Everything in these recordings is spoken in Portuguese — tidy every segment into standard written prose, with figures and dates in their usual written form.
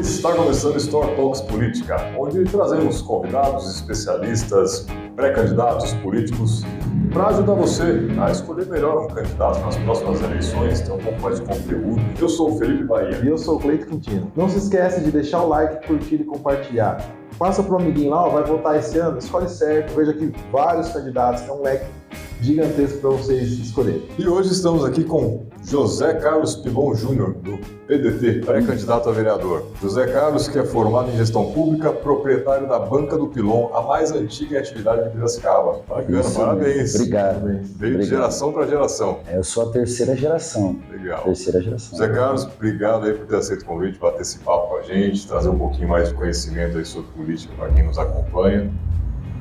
Está começando Store Talks Política, onde trazemos convidados, especialistas, pré-candidatos políticos para ajudar você a escolher melhor um candidato nas próximas eleições, ter um pouco mais de conteúdo. Eu sou o Felipe Bahia. E eu sou o Cleito Quintino. Não se esquece de deixar o like, curtir e compartilhar. Passa para o amiguinho lá, vai votar esse ano, escolhe certo. Veja aqui vários candidatos, tem um leque gigantesco para vocês escolherem. E hoje estamos aqui com José Carlos Pilon Júnior, do PDT, pré-candidato a vereador. José Carlos, que é formado em gestão pública, proprietário da Banca do Pilon, a mais antiga em atividade de Piracicaba. Bacana, Isso, parabéns. Obrigado. Veio de geração para geração. Eu sou a terceira geração. Legal. Terceira geração. José Carlos, obrigado aí por ter aceito o convite, bater esse papo com a gente, trazer um pouquinho mais de conhecimento aí sobre política para quem nos acompanha.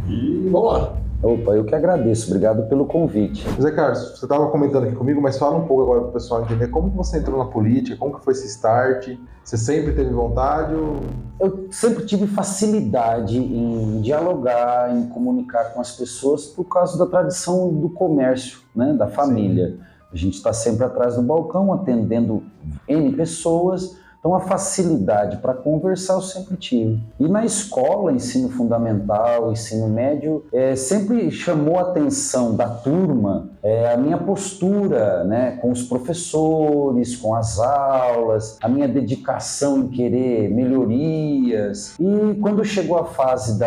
E vamos lá. Opa, eu que agradeço. Obrigado pelo convite. José Carlos, você estava comentando aqui comigo, mas fala um pouco agora para o pessoal entender como que você entrou na política, como que foi esse start, você sempre teve vontade ou... Eu sempre tive facilidade em dialogar, em comunicar com as pessoas por causa da tradição do comércio, né, da família. Sim. A gente está sempre atrás do balcão, atendendo N pessoas. Então, a facilidade para conversar eu sempre tive. E na escola, ensino fundamental, ensino médio, sempre chamou a atenção da turma a minha postura, né, com os professores, com as aulas, a minha dedicação em querer melhorias. E quando chegou a fase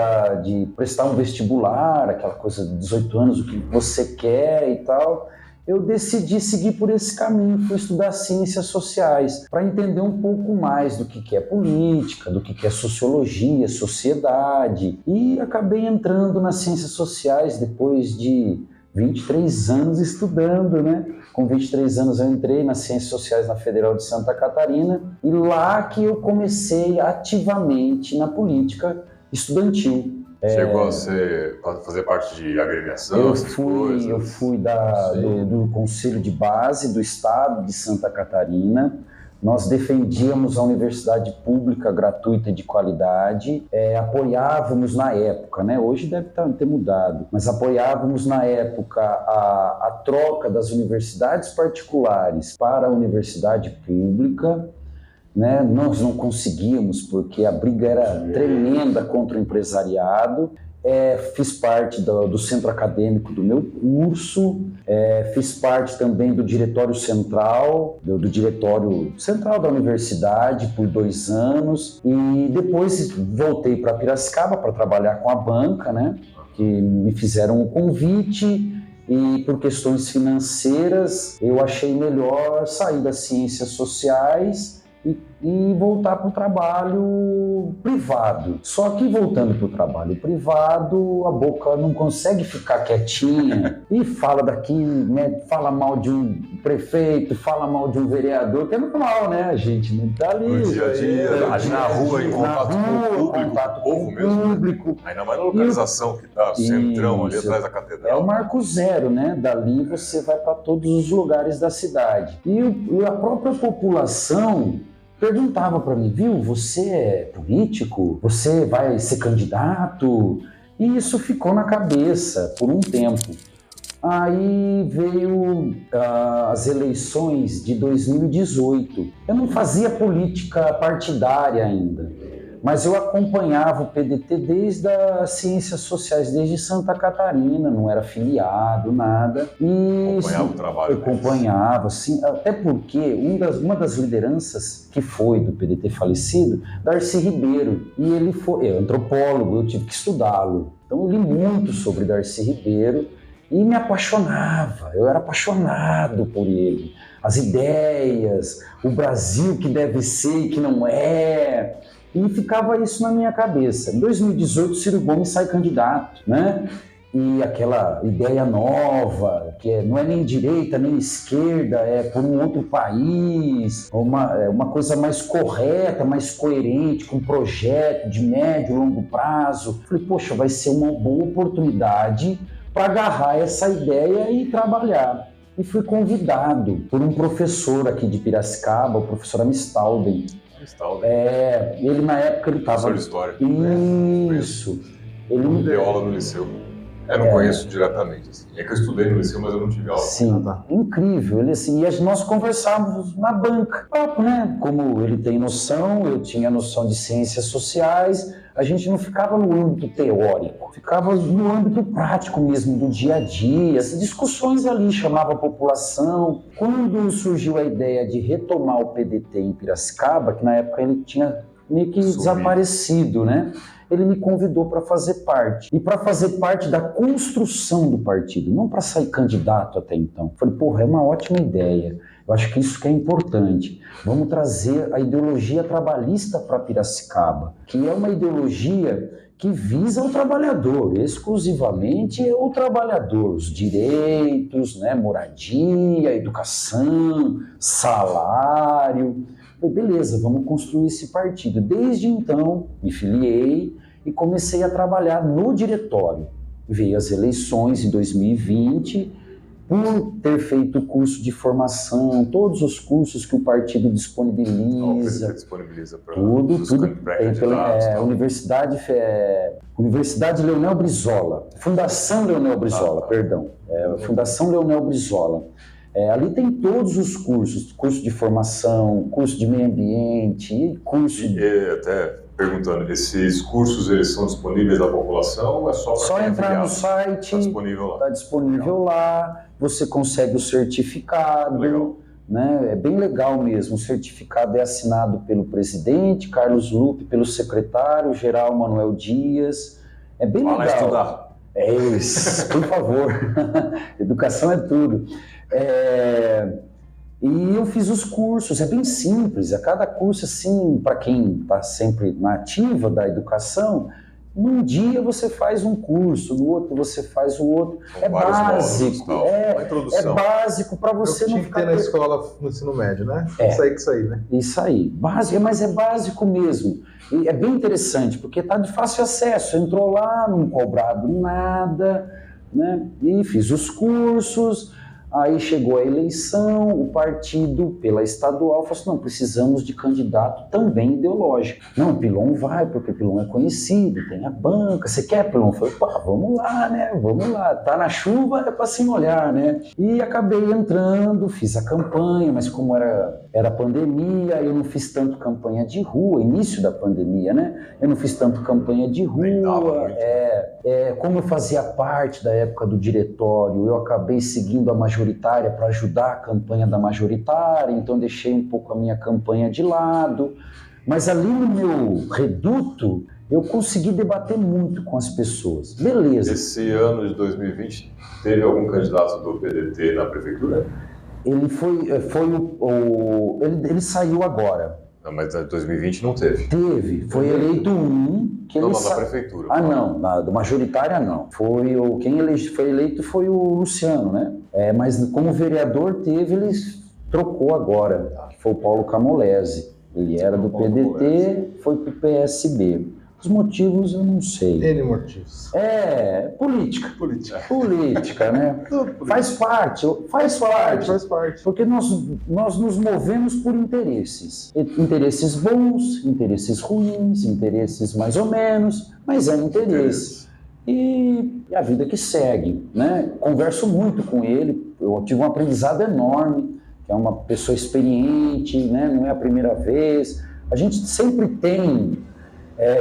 de prestar um vestibular, aquela coisa de 18 anos, o que você quer e tal... eu decidi seguir por esse caminho, fui estudar ciências sociais, para entender um pouco mais do que é política, do que é sociologia, sociedade, e acabei entrando nas ciências sociais depois de 23 anos estudando, né? Com 23 anos eu entrei nas ciências sociais na Federal de Santa Catarina, e lá que eu comecei ativamente na política estudantil. Chegou a fazer parte de agremiação? Eu fui do Conselho de Base do Estado de Santa Catarina. Nós defendíamos a universidade pública gratuita e de qualidade, apoiávamos na época, né? Hoje deve ter mudado, mas apoiávamos na época a troca das universidades particulares para a universidade pública. Né? Nós não conseguíamos porque a briga era tremenda contra o empresariado. Fiz parte do centro acadêmico do meu curso, fiz parte também do diretório central, do diretório central da universidade por 2 anos, e depois voltei para Piracicaba para trabalhar com a banca, né? Que me fizeram um convite. E por questões financeiras eu achei melhor sair das ciências sociais e voltar para o trabalho privado. Só que voltando para o trabalho privado, a boca não consegue ficar quietinha e fala daqui, né, fala mal de um prefeito, fala mal de um vereador, que é normal, né? A gente não está ali. No dia a dia, na rua, em contato com o público, com o povo mesmo. Ainda mais na localização que está, centrão, ali atrás da catedral. É o marco zero, né? Dali você vai para todos os lugares da cidade. E a própria população perguntava para mim, viu, você é político? Você vai ser candidato? E isso ficou na cabeça por um tempo. Aí veio as eleições de 2018. Eu não fazia política partidária ainda, mas eu acompanhava o PDT desde as ciências sociais, desde Santa Catarina, não era filiado, nada. E acompanhava o trabalho. Eu acompanhava, sim, até porque uma das lideranças que foi do PDT falecido, Darcy Ribeiro, e ele foi antropólogo, eu tive que estudá-lo. Então eu li muito sobre Darcy Ribeiro e me apaixonava, eu era apaixonado por ele. As ideias, o Brasil que deve ser e que não é... E ficava isso na minha cabeça. Em 2018, Ciro Gomes sai candidato, né? E aquela ideia nova, que não é nem direita nem esquerda, é por um outro país, uma coisa mais correta, mais coerente, com um projeto de médio e longo prazo. Falei, poxa, vai ser uma boa oportunidade para agarrar essa ideia e trabalhar. E fui convidado por um professor aqui de Piracicaba, o professor Amistalden. Ele na época ele estava... Professor de história. Isso. Ele me deu aula no liceu. Eu não conheço diretamente, assim. É que eu estudei no liceu, mas eu não tive aula. Sim, incrível. Ele assim, e nós conversávamos na banca, papo, né? Como ele tem noção, eu tinha noção de ciências sociais, a gente não ficava no âmbito teórico, ficava no âmbito prático mesmo, do dia a dia, as discussões ali, chamava a população. Quando surgiu a ideia de retomar o PDT em Piracicaba, que na época ele tinha meio que desaparecido, né? Ele me convidou para fazer parte. E para fazer parte da construção do partido, não para sair candidato até então. Falei, porra, é uma ótima ideia. Eu acho que isso que é importante. Vamos trazer a ideologia trabalhista para Piracicaba, que é uma ideologia que visa o trabalhador, exclusivamente o trabalhador, os direitos, né, moradia, educação, salário. Falei, beleza, vamos construir esse partido. Desde então, me filiei e comecei a trabalhar no diretório. Veio as eleições em 2020, por ter feito o curso de formação, todos os cursos que o partido disponibiliza, tudo tem pela Universidade Leonel Brizola, Fundação Leonel Brizola, Fundação Leonel Brizola. Ali tem todos os curso de formação, curso de meio ambiente, curso... Até perguntando, esses cursos eles são disponíveis à população ou é só entrar no site, está disponível lá, você consegue o certificado, né? É bem legal mesmo, o certificado é assinado pelo presidente Carlos Lupe, pelo secretário-geral Manuel Dias, é bem legal. Estudar. É isso, por favor, educação é tudo. E eu fiz os cursos, é bem simples, a cada curso, assim, para quem está sempre na ativa da educação, num dia você faz um curso, no outro você faz o outro. É básico, é básico para você não ficar... ter na escola, no ensino médio, né? Isso aí, né? Isso aí, básico, mas é básico mesmo. E é bem interessante, porque está de fácil acesso, entrou lá, não cobrado nada, né? E fiz os cursos. Aí chegou a eleição, o partido, pela estadual, falou assim, não, precisamos de candidato também ideológico. Não, Pilon vai, porque Pilon é conhecido, tem a banca, você quer, Pilon? Eu falei, pá, vamos lá, né, vamos lá, tá na chuva, é para se molhar, né? E acabei entrando, fiz a campanha, mas como era pandemia, eu não fiz tanto campanha de rua, início da pandemia, né? Eu não fiz tanto campanha de rua, como eu fazia parte da época do diretório, eu acabei seguindo a majoritária para ajudar a campanha da majoritária, então deixei um pouco a minha campanha de lado, mas ali no meu reduto eu consegui debater muito com as pessoas. Beleza. Esse ano de 2020 teve algum candidato do PDT na prefeitura? Ele ele saiu agora. Não, mas em 2020 não teve. Teve, foi eleito um que não, ele na prefeitura. Não, da majoritária não. Quem foi eleito foi o Luciano, né? Mas como vereador ele trocou agora, que foi o Paulo Camolese. Ele era do PDT, foi pro PSB. Os motivos eu não sei. N motivos. Política, né? Faz parte. Porque nós nos movemos por interesses. Interesses bons, interesses ruins, interesses mais ou menos, mas é interesse. E a vida que segue, né? Converso muito com ele, eu tive um aprendizado enorme, que é uma pessoa experiente, né? Não é a primeira vez. A gente sempre tem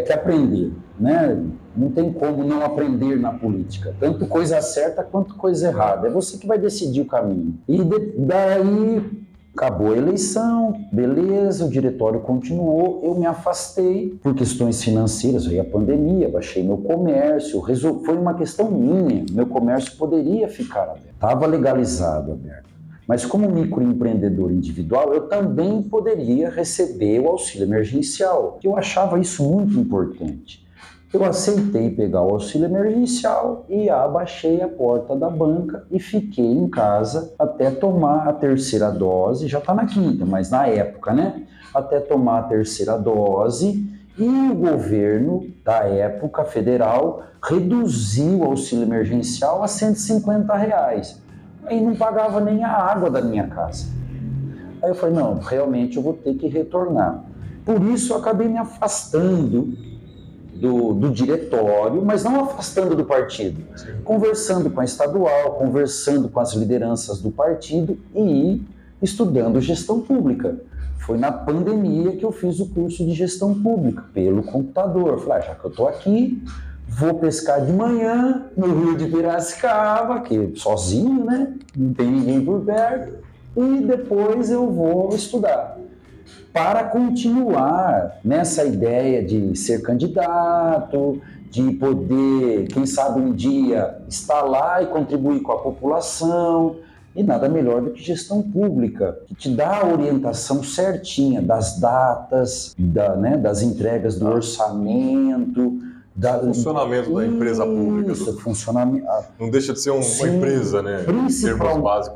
que aprender, né? Não tem como não aprender na política, tanto coisa certa quanto coisa errada, é você que vai decidir o caminho. E daí acabou a eleição, beleza, o diretório continuou, eu me afastei por questões financeiras, aí a pandemia, baixei meu comércio, foi uma questão minha, meu comércio poderia ficar aberto, estava legalizado aberto. Mas como microempreendedor individual, eu também poderia receber o auxílio emergencial, que eu achava isso muito importante. Eu aceitei pegar o auxílio emergencial e abaixei a porta da banca e fiquei em casa até tomar a terceira dose, já está na quinta, mas na época, né? Até tomar a terceira dose e o governo da época federal reduziu o auxílio emergencial a R$150. Aí não pagava nem a água da minha casa. Aí eu falei, não, realmente eu vou ter que retornar. Por isso eu acabei me afastando do diretório, mas não afastando do partido. Conversando com a estadual, conversando com as lideranças do partido e estudando gestão pública. Foi na pandemia que eu fiz o curso de gestão pública, pelo computador. Falei, já que eu estou aqui, vou pescar de manhã no Rio de Piracicaba, que sozinho, né? Não tem ninguém por perto, e depois eu vou estudar. Para continuar nessa ideia de ser candidato, de poder, quem sabe um dia, estar lá e contribuir com a população. E nada melhor do que gestão pública, que te dá a orientação certinha das datas, das entregas do orçamento, funcionamento da empresa pública. Isso, funcionamento. Não deixa de ser uma empresa, né?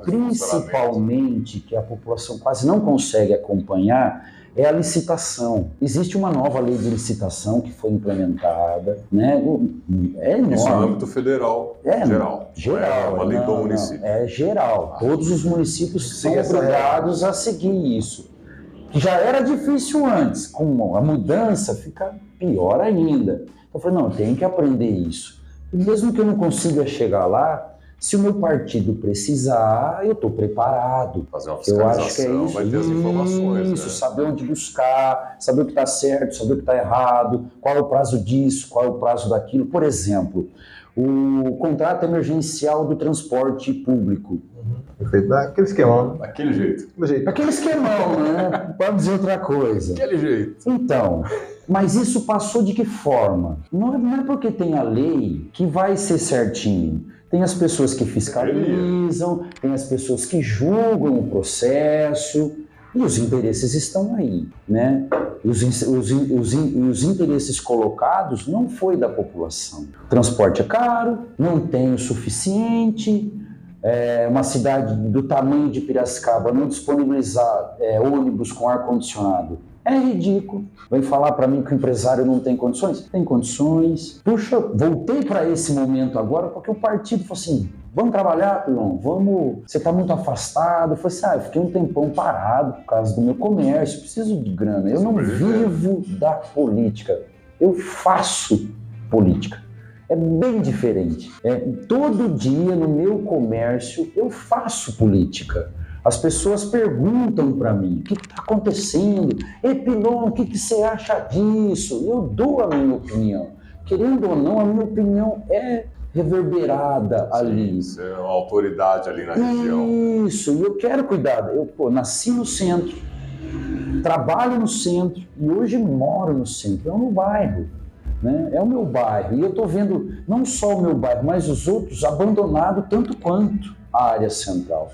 Principalmente que a população quase não consegue acompanhar é a licitação. Existe uma nova lei de licitação que foi implementada, né? É enorme. Isso no âmbito federal, geral. Geral. É uma lei do município. É geral. Todos os municípios são obrigados a seguir isso. Que já era difícil antes, com a mudança fica pior ainda. Então eu falei, não, eu tenho que aprender isso. E mesmo que eu não consiga chegar lá, se o meu partido precisar, eu estou preparado. Fazer uma fiscalização, eu acho que é isso. vai ter as informações. Isso, né? Saber onde buscar, saber o que está certo, saber o que está errado, qual é o prazo disso, qual é o prazo daquilo. Por exemplo, o contrato emergencial do transporte público. Perfeito. Aquele esquemão. Daquele jeito. Aquele esquemão, né? Pode dizer outra coisa. Daquele jeito. Então, mas isso passou de que forma? Não é porque tem a lei que vai ser certinho. Tem as pessoas que fiscalizam, tem as pessoas que julgam o processo, e os interesses estão aí, né? Os interesses colocados não foi da população. O transporte é caro, não tem o suficiente, uma cidade do tamanho de Piracicaba não disponibilizar ônibus com ar-condicionado. É ridículo. Vem falar para mim que o empresário não tem condições? Tem condições. Puxa, voltei para esse momento agora porque o partido falou assim, vamos trabalhar, Pilão? Vamos... Você está muito afastado. Eu falei assim, eu fiquei um tempão parado por causa do meu comércio, preciso de grana. Eu não vivo da política, eu faço política. É bem diferente. Todo dia no meu comércio eu faço política. As pessoas perguntam para mim, o que está acontecendo? Ei, Pilon, o que você acha disso? Eu dou a minha opinião. Querendo ou não, a minha opinião é reverberada ali. Você é uma autoridade ali na região. Isso, e eu quero cuidar. Eu nasci no centro, trabalho no centro e hoje moro no centro. É o meu bairro. Né? É o meu bairro. E eu estou vendo não só o meu bairro, mas os outros abandonados tanto quanto a área central.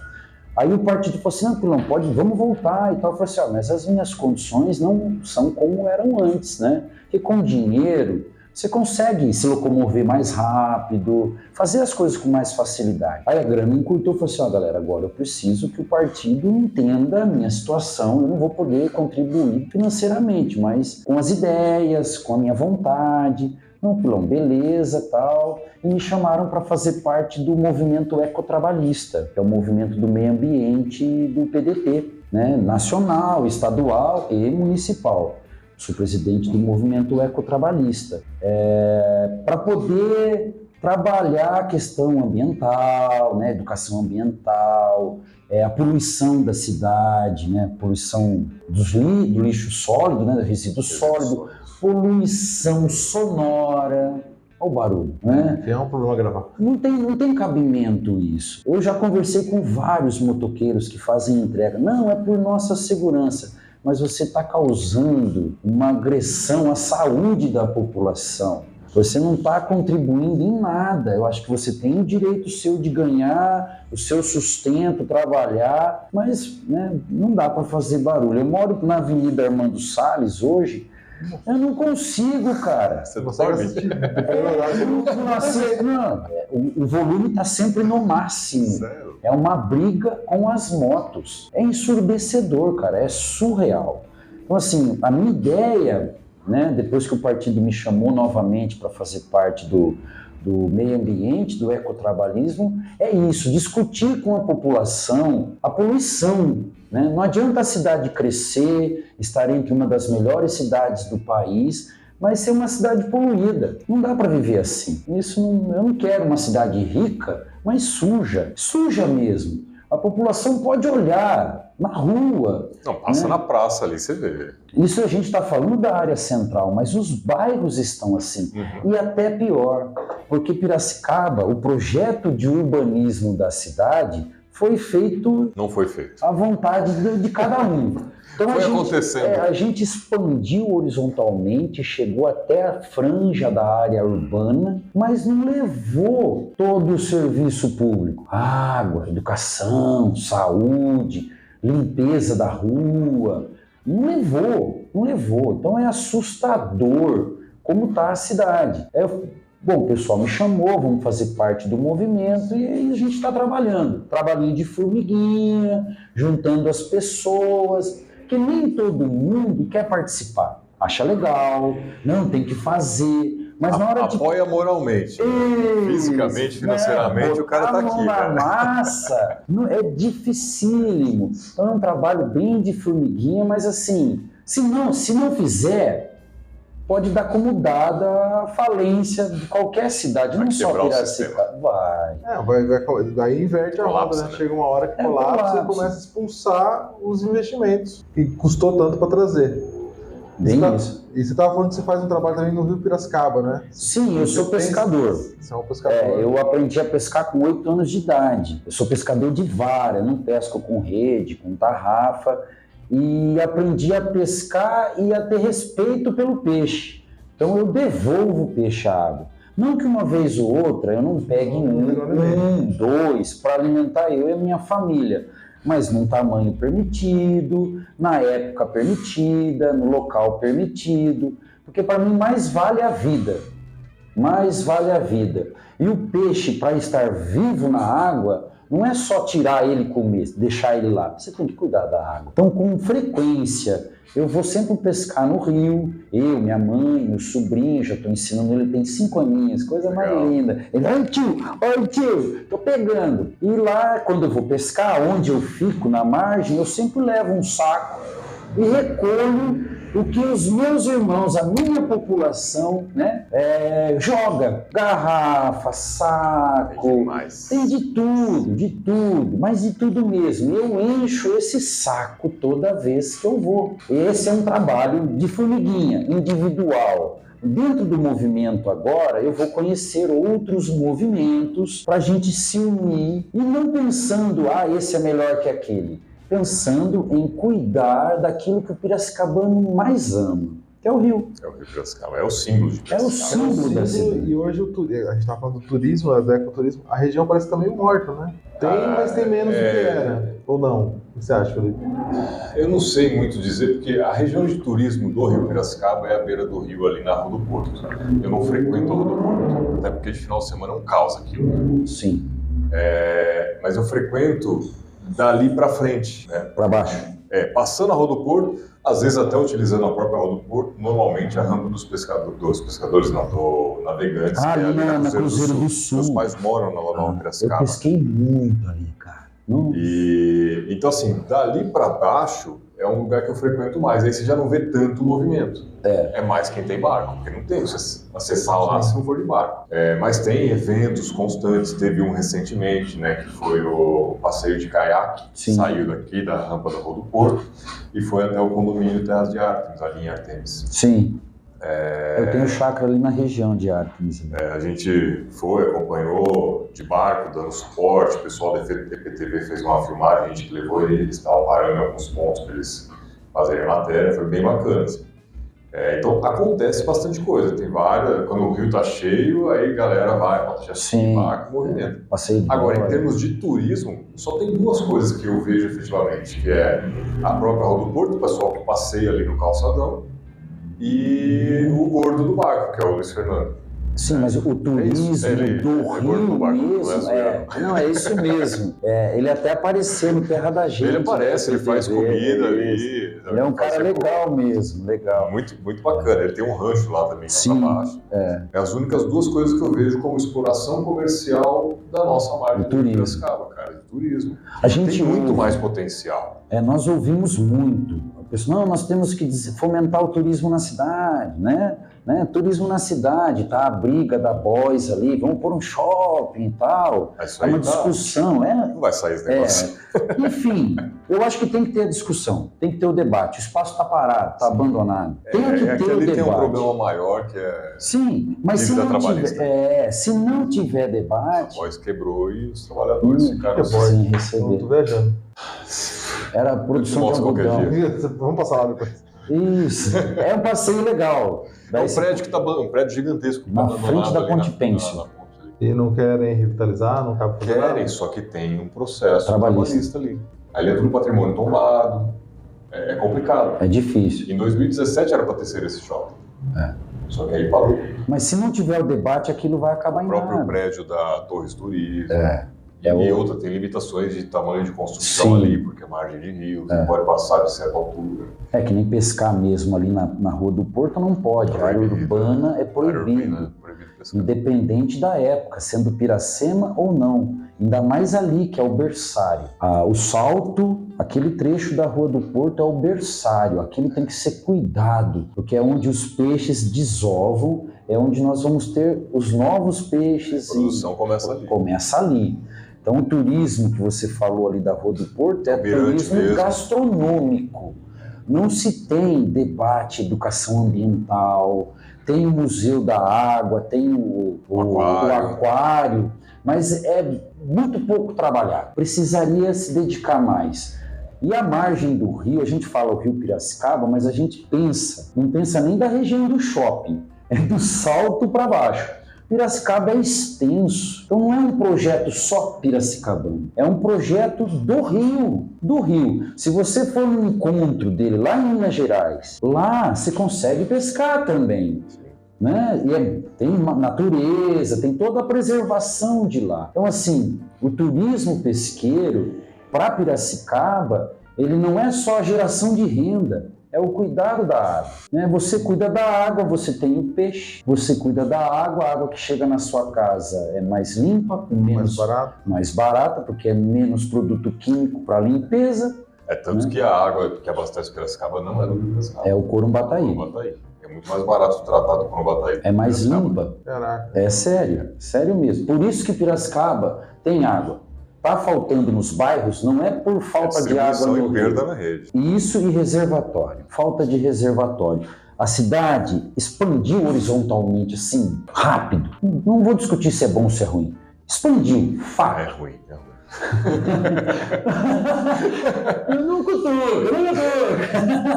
Aí o partido falou assim, não, Pilão, vamos voltar e tal. Eu falei assim, mas as minhas condições não são como eram antes, né? Porque com dinheiro você consegue se locomover mais rápido, fazer as coisas com mais facilidade. Aí a grana encurtou e falou assim, galera, agora eu preciso que o partido entenda a minha situação, eu não vou poder contribuir financeiramente, mas com as ideias, com a minha vontade. Não, Pilão, beleza, tal. E me chamaram para fazer parte do movimento ecotrabalhista, que é o movimento do meio ambiente do PDT, né? Nacional, estadual e municipal. Sou presidente do movimento ecotrabalhista. Para poder trabalhar a questão ambiental, né? Educação ambiental, a poluição da cidade, né? Poluição do lixo sólido, né? Do resíduo sólido, poluição sonora, olha o barulho, né? É um problema gravar. Não tem cabimento isso. Eu já conversei com vários motoqueiros que fazem entrega. Não, é por nossa segurança. Mas você está causando uma agressão à saúde da população. Você não está contribuindo em nada. Eu acho que você tem o direito seu de ganhar o seu sustento, trabalhar, mas né, não dá para fazer barulho. Eu moro na Avenida Armando Salles hoje. Eu não consigo, cara. Você não consegue assistir? O volume está sempre no máximo. Sério? É uma briga com as motos. É ensurdecedor, cara. É surreal. Então, assim, a minha ideia, né, depois que o partido me chamou novamente para fazer parte do meio ambiente, do ecotrabalhismo, é isso, discutir com a população a poluição. Né? Não adianta a cidade crescer, estar entre uma das melhores cidades do país, vai ser uma cidade poluída. Não dá para viver assim. Eu não quero uma cidade rica, mas suja. Suja mesmo. A população pode olhar na rua. Não, passa na praça ali, você vê. Isso a gente está falando da área central, mas os bairros estão assim. E até pior, porque Piracicaba, o projeto de urbanismo da cidade foi feito... Não foi feito. À vontade de cada um. Então a gente expandiu horizontalmente, chegou até a franja da área urbana, mas não levou todo o serviço público. Água, educação, saúde, limpeza da rua. Não levou. Então é assustador como está a cidade. Bom, o pessoal me chamou, vamos fazer parte do movimento e aí a gente está trabalhando. Trabalhinho de formiguinha, juntando as pessoas, que nem todo mundo quer participar. Acha legal, não, tem que fazer, mas na hora de... Apoia moralmente, fisicamente, financeiramente, o cara está aqui. Na massa, é dificílimo. Então é um trabalho bem de formiguinha, mas assim, se não fizer... pode dar como dada a falência de qualquer cidade, não só Piracicaba. Daí inverte a roda, né? Chega uma hora que colapsa e começa a expulsar os investimentos que custou tanto para trazer. Isso. E você estava falando que você faz um trabalho também no Rio Piracicaba, né? Sim, eu sou pescador. Você é um pescador. Eu aprendi a pescar com 8 anos de idade. Eu sou pescador de vara, eu não pesco com rede, com tarrafa. E aprendi a pescar e a ter respeito pelo peixe. Então eu devolvo o peixe à água. Não que uma vez ou outra eu não pegue dois, para alimentar eu e a minha família, mas num tamanho permitido, na época permitida, no local permitido, porque para mim mais vale a vida. E o peixe, para estar vivo na água, não é só tirar ele e comer, deixar ele lá. Você tem que cuidar da água. Então, com frequência, eu vou sempre pescar no rio. Eu, minha mãe, meu sobrinho, já estou ensinando ele, tem 5 aninhos, coisa mais linda. Ele, oi tio, tô pegando. E lá, quando eu vou pescar, onde eu fico, na margem, eu sempre levo um saco e recolho o que os meus irmãos, a minha população, né, joga. Garrafa, saco, tem de tudo, mas de tudo mesmo. Eu encho esse saco toda vez que eu vou. Esse é um trabalho de formiguinha, individual. Dentro do movimento agora, eu vou conhecer outros movimentos para a gente se unir e não pensando, esse é melhor que aquele. Pensando em cuidar daquilo que o piracicabano mais ama, que é o rio. É o rio Piracicaba, é o símbolo de Piracicaba. É o símbolo da cidade. E hoje a gente está falando do turismo, do ecoturismo, a região parece que está meio morta, né? Mas tem menos do que era. Ou não? O que você acha, Felipe? Eu não sei muito dizer, porque a região de turismo do rio Piracicaba é a beira do rio, ali na Rua do Porto. Eu não frequento a Rua do Porto, até porque de final de semana é um caos aqui. Sim. Mas eu frequento dali para frente, né? Para baixo. Passando a Rua do Porto, às vezes até utilizando a própria Rua do Porto, normalmente a rampa dos pescadores, não, do navegantes. Ali na Cruzeiro do Sul. Meus pais moram na Nova Piracicaba. Eu pesquei muito ali, cara. Então assim, dali para baixo é um lugar que eu frequento mais, aí você já não vê tanto movimento. É mais quem tem barco, porque não tem você acessar lá se não for de barco. Mas tem eventos constantes, teve um recentemente, né, que foi o passeio de caiaque, saiu daqui da rampa da Rua do Porto e foi até o condomínio Terras de Artemis, ali em Artemis. Sim. Eu tenho chácara ali na região de Artemis. A gente foi, acompanhou de barco, dando suporte, o pessoal da EPTV fez uma filmagem, a gente que levou eles, estavam parando em alguns pontos para eles fazerem matéria, foi bem bacana. Assim. Então acontece bastante coisa, tem várias, quando o rio está cheio, aí a galera vai, bota de barco, movimento. Agora, em termos de turismo, só tem 2 coisas que eu vejo efetivamente, que é a própria Rua do Porto, o pessoal que passeia ali no calçadão, e o gordo do barco, que é o Luiz Fernando. Sim, mas o turismo do Rio mesmo, é isso mesmo. Ele até apareceu no Terra da Gente. Ele aparece, ele faz comida ali. Ele é um cara legal mesmo, legal. Muito, muito bacana. Ele tem um rancho lá também, sim, pra baixo. É as únicas 2 coisas que eu vejo como exploração comercial da nossa marca de Piracicaba, cara, de turismo. A gente tem muito mais potencial. Nós ouvimos muito. Não, nós temos que fomentar o turismo na cidade, né? Turismo na cidade, tá? A briga da boys ali, vamos pôr um shopping e tal. É uma discussão. Não vai sair esse negócio. Enfim, eu acho que tem que ter a discussão, tem que ter o debate. O espaço está parado, está abandonado. Tem que ter o debate. Tem um problema maior que é... Sim, mas se não tiver debate... A boys quebrou e os trabalhadores ficaram sem receber. Estou viajando. Era a produção de algodão. Vamos passar lá depois. Isso, é um passeio legal. É um prédio que tá um prédio gigantesco. Na frente da Ponte Pêncil. E não querem revitalizar, não cabe fazer nada? Querem, só que tem um processo trabalhista ali. Ali é tudo patrimônio tombado. É complicado. É difícil. Em 2017 era para ter sido esse shopping. Só que aí parou. Mas se não tiver o debate, aquilo vai acabar em nada. O próprio prédio da Torres Turismo. E outra, tem limitações de tamanho de construção ali, porque é margem de rio, não pode passar de certa altura. É que nem pescar mesmo ali na Rua do Porto não pode. A área urbana é proibida. Independente da época, sendo Piracema ou não. Ainda mais ali, que é o berçário. O Salto, aquele trecho da Rua do Porto é o berçário. Aquilo tem que ser cuidado, porque é onde os peixes desovam, é onde nós vamos ter os novos peixes. A produção começa ali. Então, o turismo que você falou ali da Rua do Porto é turismo gastronômico. Não se tem debate, educação ambiental, tem o Museu da Água, tem o aquário, mas é muito pouco trabalhado. Precisaria se dedicar mais. E a margem do rio, a gente fala o Rio Piracicaba, mas a gente não pensa nem da região do shopping, é do Salto para baixo. Piracicaba é extenso, então não é um projeto só piracicabano, é um projeto do Rio. Se você for no encontro dele lá em Minas Gerais, lá você consegue pescar também, né? E tem natureza, tem toda a preservação de lá. Então assim, o turismo pesqueiro para Piracicaba, ele não é só a geração de renda, é o cuidado da água. Né? Você cuida da água, você tem o peixe, você cuida da água, a água que chega na sua casa é mais limpa, mais barata, porque é menos produto químico para limpeza. É tanto que a água que abastece Piracicaba não é do Rio Piracicaba. É o Corumbataí. É muito mais barato tratado o Corumbataí. É mais limpa. Caraca. É sério mesmo. Por isso que Piracicaba tem água. Está faltando nos bairros, não é por falta de água no rio. Perda na rede. Isso e reservatório, falta de reservatório. A cidade expandiu horizontalmente assim, rápido. Não vou discutir se é bom ou se é ruim. Expandiu, fato. É ruim. Eu não cutuco.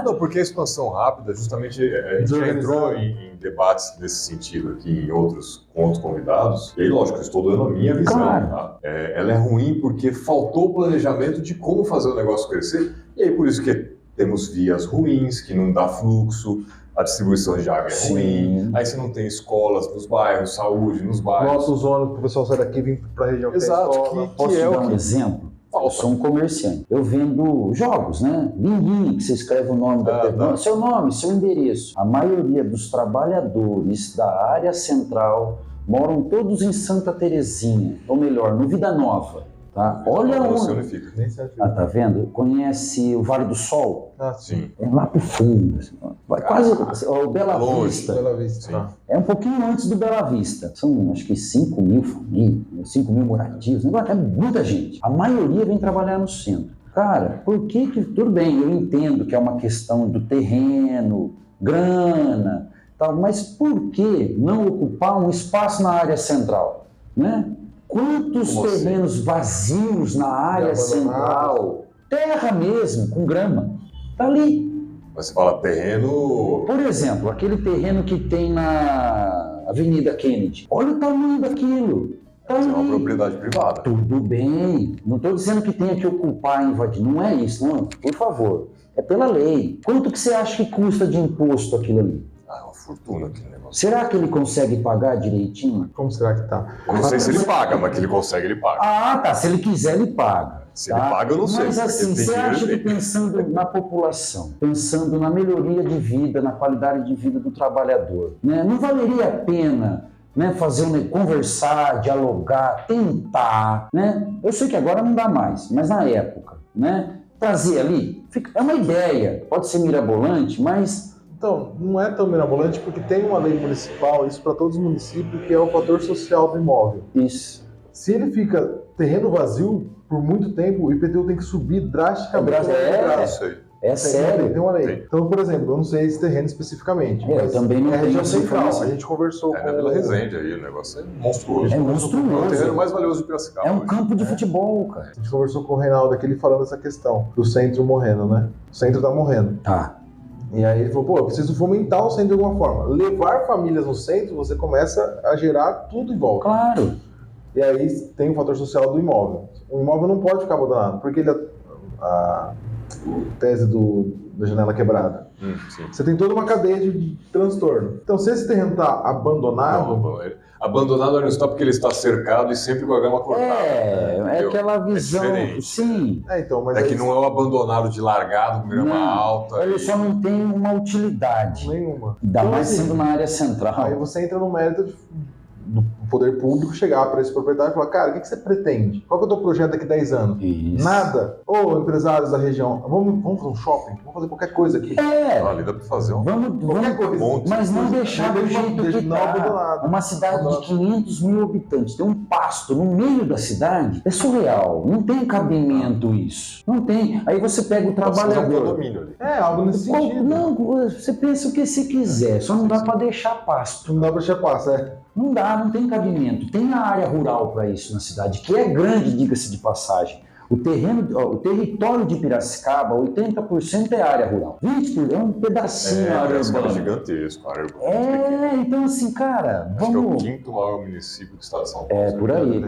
Não, porque a expansão rápida, justamente, a gente já entrou em debates nesse sentido aqui com outros convidados. E aí, lógico, eu estou dando a minha visão. Claro. Tá? Ela é ruim porque faltou o planejamento de como fazer o negócio crescer. E aí, por isso que temos vias ruins, que não dá fluxo, a distribuição de água é ruim. Aí você não tem escolas nos bairros, saúde nos bairros. Bota os ônibus para o pessoal sair daqui e vir para a região que Exato, tem escola. Posso dar um exemplo? Eu sou um comerciante. Eu vendo jogos, né? Binguinho, que você escreve o nome da pessoa. Seu nome, seu endereço. A maioria dos trabalhadores da área central moram todos em Santa Terezinha, ou melhor, no Vida Nova. Tá? Olha onde. Tá vendo? Conhece o Vale do Sol? Sim. É lá pro fundo. Assim, quase o Bela Vista. Bela Vista. É um pouquinho antes do Bela Vista. São acho que 5 mil famílias, 5 mil morativos. É muita gente. A maioria vem trabalhar no centro. Cara, por que tudo bem, eu entendo que é uma questão do terreno, grana, tal, mas por que não ocupar um espaço na área central? Né? Quantos terrenos vazios na área central? Terra mesmo, com grama. Tá ali. Mas você fala terreno... Por exemplo, aquele terreno que tem na Avenida Kennedy. Olha o tamanho daquilo. Tá é uma propriedade privada. Tudo bem. Não estou dizendo que tenha que ocupar, invadir. Não é isso, não. Por favor. É pela lei. Quanto que você acha que custa de imposto aquilo ali? É uma fortuna aquele negócio. Será que ele consegue pagar direitinho? Como será que tá? Eu não sei se ele paga, mas que ele consegue, ele paga. Ah, tá. Se ele quiser, ele paga. Se ele paga, eu não sei. Mas assim, você acha que pensando na população, pensando na melhoria de vida, na qualidade de vida do trabalhador, né, não valeria a pena, né, conversar, dialogar, tentar, né? Eu sei que agora não dá mais, mas na época, né? trazer ali? É uma ideia, pode ser mirabolante, mas... Então, não é tão mirabolante porque tem uma lei municipal, isso para todos os municípios, que é o fator social do imóvel. Isso. Se ele fica terreno vazio por muito tempo, o IPTU tem que subir drasticamente. Isso aí. É sério. Tem uma lei. Tem. Então, por exemplo, eu não sei esse terreno especificamente. Eu mas também não é a tenho região essa central. informação. A gente conversou com... Na Vila Resende aí, o negócio é monstruoso. É É o monstruoso. terreno mais valioso de Piracicaba. É um hoje. campo de futebol, cara. A gente conversou com o Reinaldo aqui, ele falando essa questão do centro morrendo, né? O centro tá morrendo. Tá. E aí ele falou, pô, eu preciso fomentar o centro de alguma forma. Levar famílias no centro, você começa a gerar tudo em volta. Claro. E aí tem o fator social do imóvel. O imóvel não pode ficar abandonado, porque ele a tese da janela quebrada. Sim. Você tem toda uma cadeia de transtorno. Então, se esse terreno está abandonado... Não, abandonado não está porque ele está cercado e sempre com a grama cortada. É aquela visão... diferente. Sim. Então, mas É aí, que não é o abandonado de largado com grama Não, alta. ele só não tem uma utilidade. nenhuma. Ainda Então, mais assim, sendo na área central. Aí você entra no mérito do poder público chegar para esse proprietário e falar, cara, o que você pretende? Qual que é o teu projeto daqui a 10 anos? Isso. Nada. Ô, empresários da região, vamos fazer um shopping? Vamos fazer qualquer coisa aqui. Ali dá para fazer um Qualquer coisa. monte. Mas não deixar do jeito que não tá. abandonado. Uma cidade de 500 mil habitantes, tem um pasto no meio da cidade, é surreal. Não tem cabimento isso. Não tem. Aí você pega o trabalhador. Condomínio ali. É, algo nesse sentido. Não, você pensa o que você quiser, só não dá para deixar pasto. Não dá pra chapar, certo? Não dá, não tem cabimento. Tem a área rural para isso na cidade, que é grande, diga-se de passagem. O território de Piracicaba, 80% é área rural. 20% é um pedacinho da área Piracicaba é urbana. gigantesco, a área urbana. Então assim, cara, Acho que é o vamos... quinto maior município do estado de São Paulo. Por aí.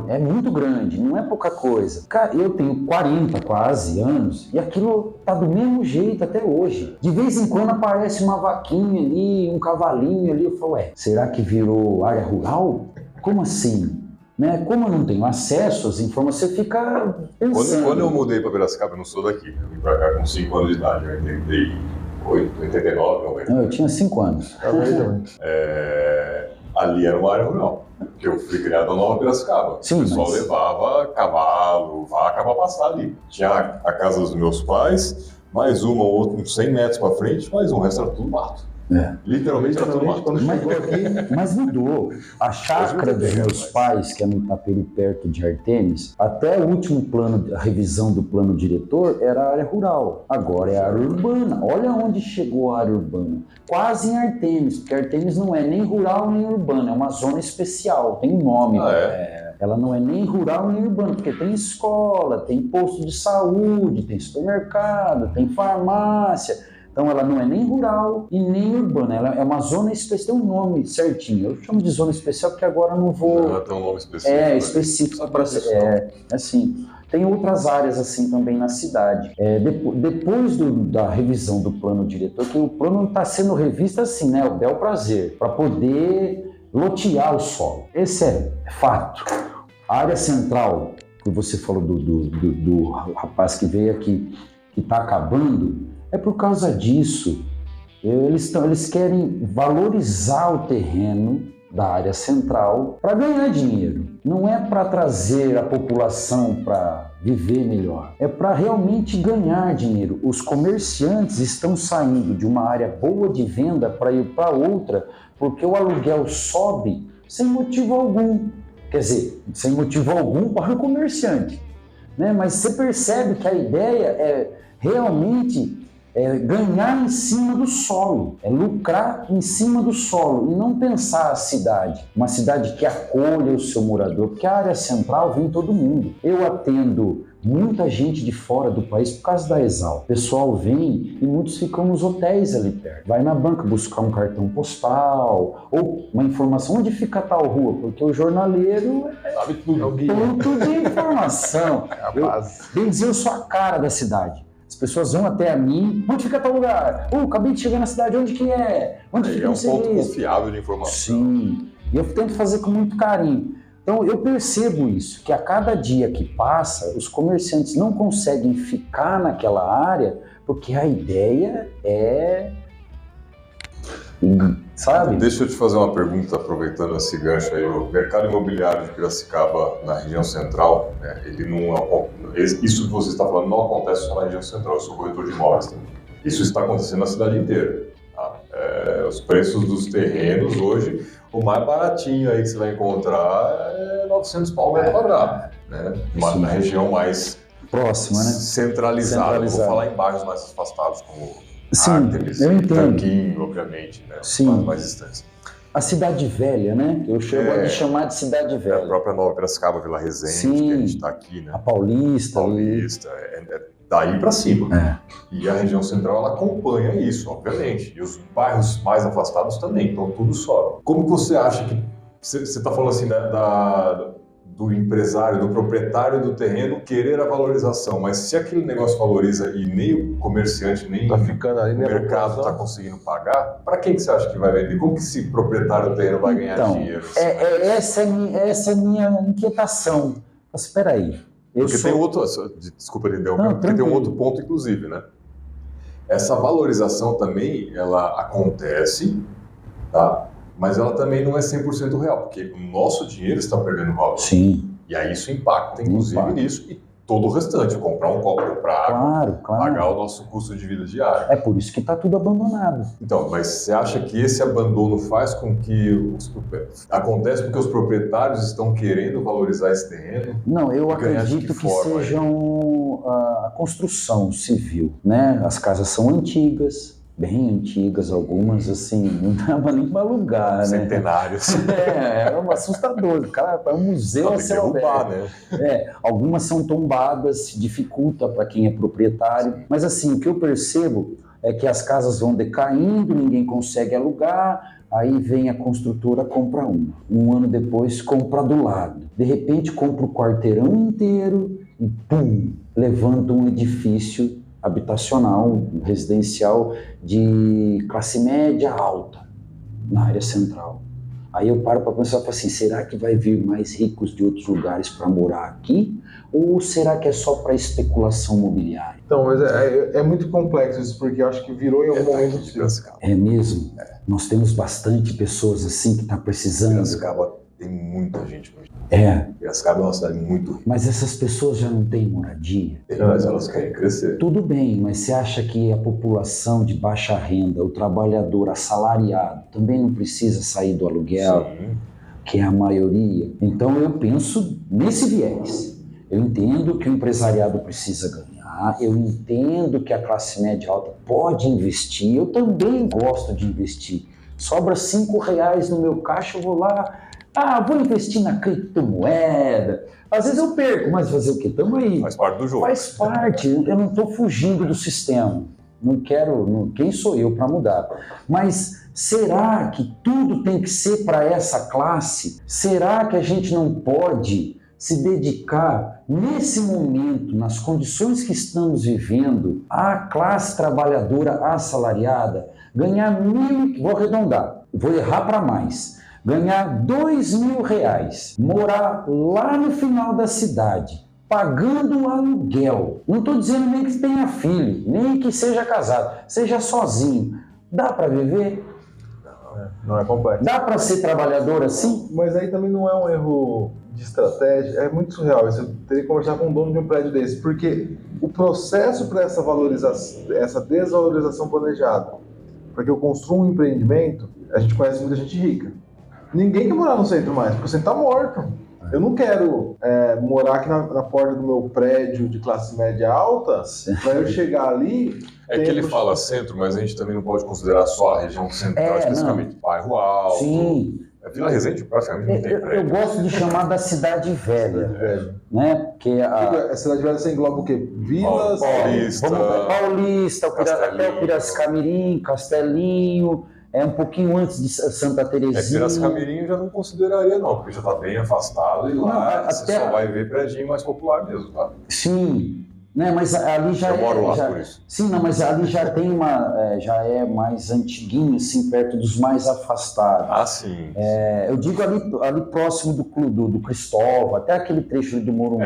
É muito grande, não é pouca coisa. Cara, eu tenho 40 quase anos e aquilo tá do mesmo jeito até hoje. De vez em quando aparece uma vaquinha ali, um cavalinho ali, eu falo, será que virou área rural? Como assim? Né? Como eu não tenho acesso às informações, você fica pensando. Quando eu mudei para Piracicaba, eu não sou daqui. Eu vim para cá com 5 anos de idade, eu 88, 89, 90. Eu tinha 5 anos. Ali era uma área rural, porque eu fui criado na Nova Piracicaba. Sim, O pessoal mas... levava cavalo, vaca para passar ali. Tinha a casa dos meus pais, mais uma ou outra, uns 100 metros para frente, mais um, o resto era tudo mato. Literalmente era tudo mato. Quando chegou aqui... Mas mudou. A chácara dos meus pais, que é no Itaperu, perto de Artemis, até o último plano, a revisão do plano diretor, era área rural. Agora é área urbana. Olha onde chegou a área urbana. Quase em Artemis, porque Artemis não é nem rural nem urbana, é uma zona especial, tem um nome. Ela não é nem rural nem urbana, porque tem escola, tem posto de saúde, tem supermercado, tem farmácia. Então ela não é nem rural e nem urbana, ela é uma zona especial, tem um nome certinho. Eu chamo de zona especial porque agora eu não vou... Ela tem um nome específico. Específico para ser. Assim. Tem outras áreas assim também na cidade. Depois da revisão do plano diretor, que o plano está sendo revisto assim, né? O bel prazer, para poder lotear o solo. Esse é fato. A área central, que você falou do rapaz que veio aqui, que está acabando, é por causa disso. Eles querem valorizar o terreno da área central para ganhar dinheiro. Não é para trazer a população para viver melhor. É para realmente ganhar dinheiro. Os comerciantes estão saindo de uma área boa de venda para ir para outra porque o aluguel sobe sem motivo algum. Quer dizer, sem motivo algum para o comerciante. Né? Mas você percebe que a ideia é realmente ganhar em cima do solo, lucrar em cima do solo e não pensar a cidade, uma cidade que acolha o seu morador, porque a área central vem todo mundo. Eu atendo muita gente de fora do país por causa da Exal. O pessoal vem e muitos ficam nos hotéis ali perto. Vai na banca buscar um cartão postal ou uma informação onde fica tal rua, porque o jornaleiro sabe tudo. Ponto de informação. Bem dizer, eu sou a cara da cidade. As pessoas vão até a mim, onde fica tal lugar? Acabei de chegar na cidade, onde que é? Onde fica um ponto confiável de informação. Sim, e eu tento fazer com muito carinho. Então eu percebo isso, que a cada dia que passa, os comerciantes não conseguem ficar naquela área, porque a ideia é sabe? Deixa eu te fazer uma pergunta, aproveitando esse gancho aí. O mercado imobiliário de Piracicaba, na região central, ele não, isso que você está falando não acontece só na região central. Eu sou corretor de imóveis também. Isso está acontecendo na cidade inteira. Tá? Os preços dos terrenos hoje, o mais baratinho aí que você vai encontrar é 900 pau metro quadrado, né? Na região mais próxima, né? Centralizada. Vou falar em bairros mais afastados, como Artemis, eu entendo. Tanquinho, obviamente, né? Mais distantes. A cidade velha, né? Eu gosto de chamar de cidade velha. A própria Nova Piracicaba, Vila Resende, que a gente está aqui, né? A Paulista. Daí para cima. E a região central, ela acompanha isso, obviamente. E os bairros mais afastados também, então tudo sobe. Como que você acha que... Você está falando assim do empresário, do proprietário do terreno querer a valorização, mas se aquele negócio valoriza e nem o comerciante, nem tá ficando ali, o mercado está conseguindo pagar, para quem que você acha que vai vender? Como que esse proprietário do terreno vai ganhar dinheiro? Essa é a minha inquietação. Mas espera aí. Tem outro... Desculpa, porque tem um outro ponto, inclusive, né? Essa valorização também, ela acontece, tá? Mas ela também não é 100% real, porque o nosso dinheiro está perdendo valor. Sim. E aí isso impacta, inclusive, nisso e todo o restante. Comprar um copo para água, pagar o nosso custo de vida diário. É por isso que está tudo abandonado. Então, mas você acha que esse abandono faz com que... Acontece porque os proprietários estão querendo valorizar esse terreno? Não, eu acredito que sejam a construção civil, né? As casas são antigas, bem antigas, algumas, assim, não dava nem para alugar, né? Centenários. É assustador. Cara, é um museu a céu aberto. Né? Algumas são tombadas, dificulta para quem é proprietário. Mas, assim, o que eu percebo é que as casas vão decaindo, ninguém consegue alugar, aí vem a construtora, compra uma. Um ano depois, compra do lado. De repente, compra o quarteirão inteiro e, pum, levanta um edifício habitacional, residencial de classe média alta na área central. Aí eu paro para pensar assim, será que vai vir mais ricos de outros lugares para morar aqui? Ou será que é só para especulação imobiliária? Então, mas é muito complexo isso, porque eu acho que virou em algum momento... É mesmo? Nós temos bastante pessoas assim que estão precisando. Piracicaba tem muita gente. Piracicaba é uma cidade muito rica. Mas essas pessoas já não têm moradia? Mas elas querem crescer. Tudo bem, mas você acha que a população de baixa renda, o trabalhador assalariado, também não precisa sair do aluguel? Sim. Que é a maioria? Então eu penso nesse viés. Eu entendo que o empresariado precisa ganhar, eu entendo que a classe média alta pode investir, eu também gosto de investir. Sobra R$5 no meu caixa, eu vou lá... vou investir na criptomoeda. Às vezes eu perco, mas fazer o quê? Estamos aí. Faz parte do jogo. Faz parte. Eu não estou fugindo do sistema. Não quero... Quem sou eu para mudar? Mas será que tudo tem que ser para essa classe? Será que a gente não pode se dedicar, nesse momento, nas condições que estamos vivendo, à classe trabalhadora assalariada, ganhar vou arredondar, vou errar para mais, ganhar R$2.000, morar lá no final da cidade, pagando um aluguel. Não estou dizendo nem que tenha filho, nem que seja casado, seja sozinho. Dá para viver? Não é complexo. Dá para ser trabalhador assim? Mas aí também não é um erro de estratégia, é muito surreal. Eu teria que conversar com o dono de um prédio desse, porque o processo para essa valorização, essa desvalorização planejada, para que eu construa um empreendimento, a gente conhece muita gente rica. Ninguém quer morar no centro mais, porque o centro está morto. Eu não quero morar aqui na porta do meu prédio de classe média alta, para eu chegar ali... É que ele fala centro, mas a gente também não pode considerar só a região central, especificamente. Bairro Alto. Sim. Vila Resende praticamente não tem prédio. Eu gosto de chamar da cidade velha. Né? Porque a cidade velha você engloba o quê? Vilas? Paulista, até o Piracicamirim, Castelinho... É um pouquinho antes de Santa Terezinha. Piracicamirim eu já não consideraria não, porque já está bem afastado e lá você só vai ver prédio mais popular mesmo, tá? Sim, né, mas ali já eu moro lá por isso. Sim, não, mas ali já tem já é mais antiguinho, assim, perto dos mais afastados. Sim. Eu digo ali próximo do Cristóvão, até aquele trecho do Morumbi.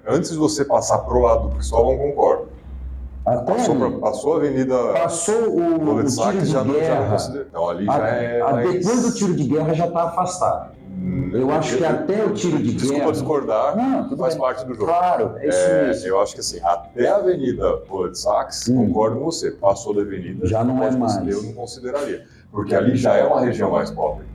Antes de você passar pro lado do Cristóvão, concordo. Até Passou a avenida... Passou o tiro de guerra. Então ali já é depois do tiro de guerra já está afastado. Eu acho que até o tiro de guerra... Desculpa discordar, faz parte do jogo. Claro, é isso mesmo. Eu acho que assim, até a avenida Rua de Sachs, concordo com você, passou da avenida... Já não é mais. Eu não consideraria, porque ali já é uma região mais pobre.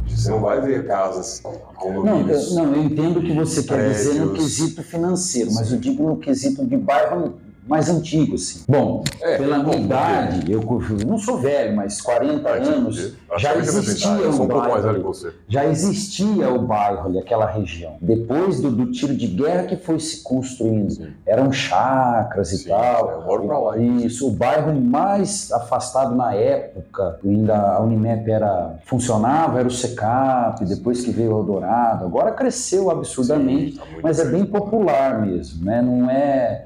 Você não vai ver casas e condomínios. Não, eu entendo o que você quer dizer no prédios. quesito financeiro, mas eu digo no quesito de bairro mais antigo, assim. Bom, pela minha idade, eu não sou velho, mas 40 anos, já existia o bairro. Já existia o bairro ali, aquela região. Depois do tiro de guerra que foi se construindo. Sim. Eram chacras e tal. Eu moro pra lá. Isso, o bairro mais afastado na época, ainda a Unimep funcionava, era o Secap, depois que veio o Eldorado. Agora cresceu absurdamente, mas é bem popular mesmo, né?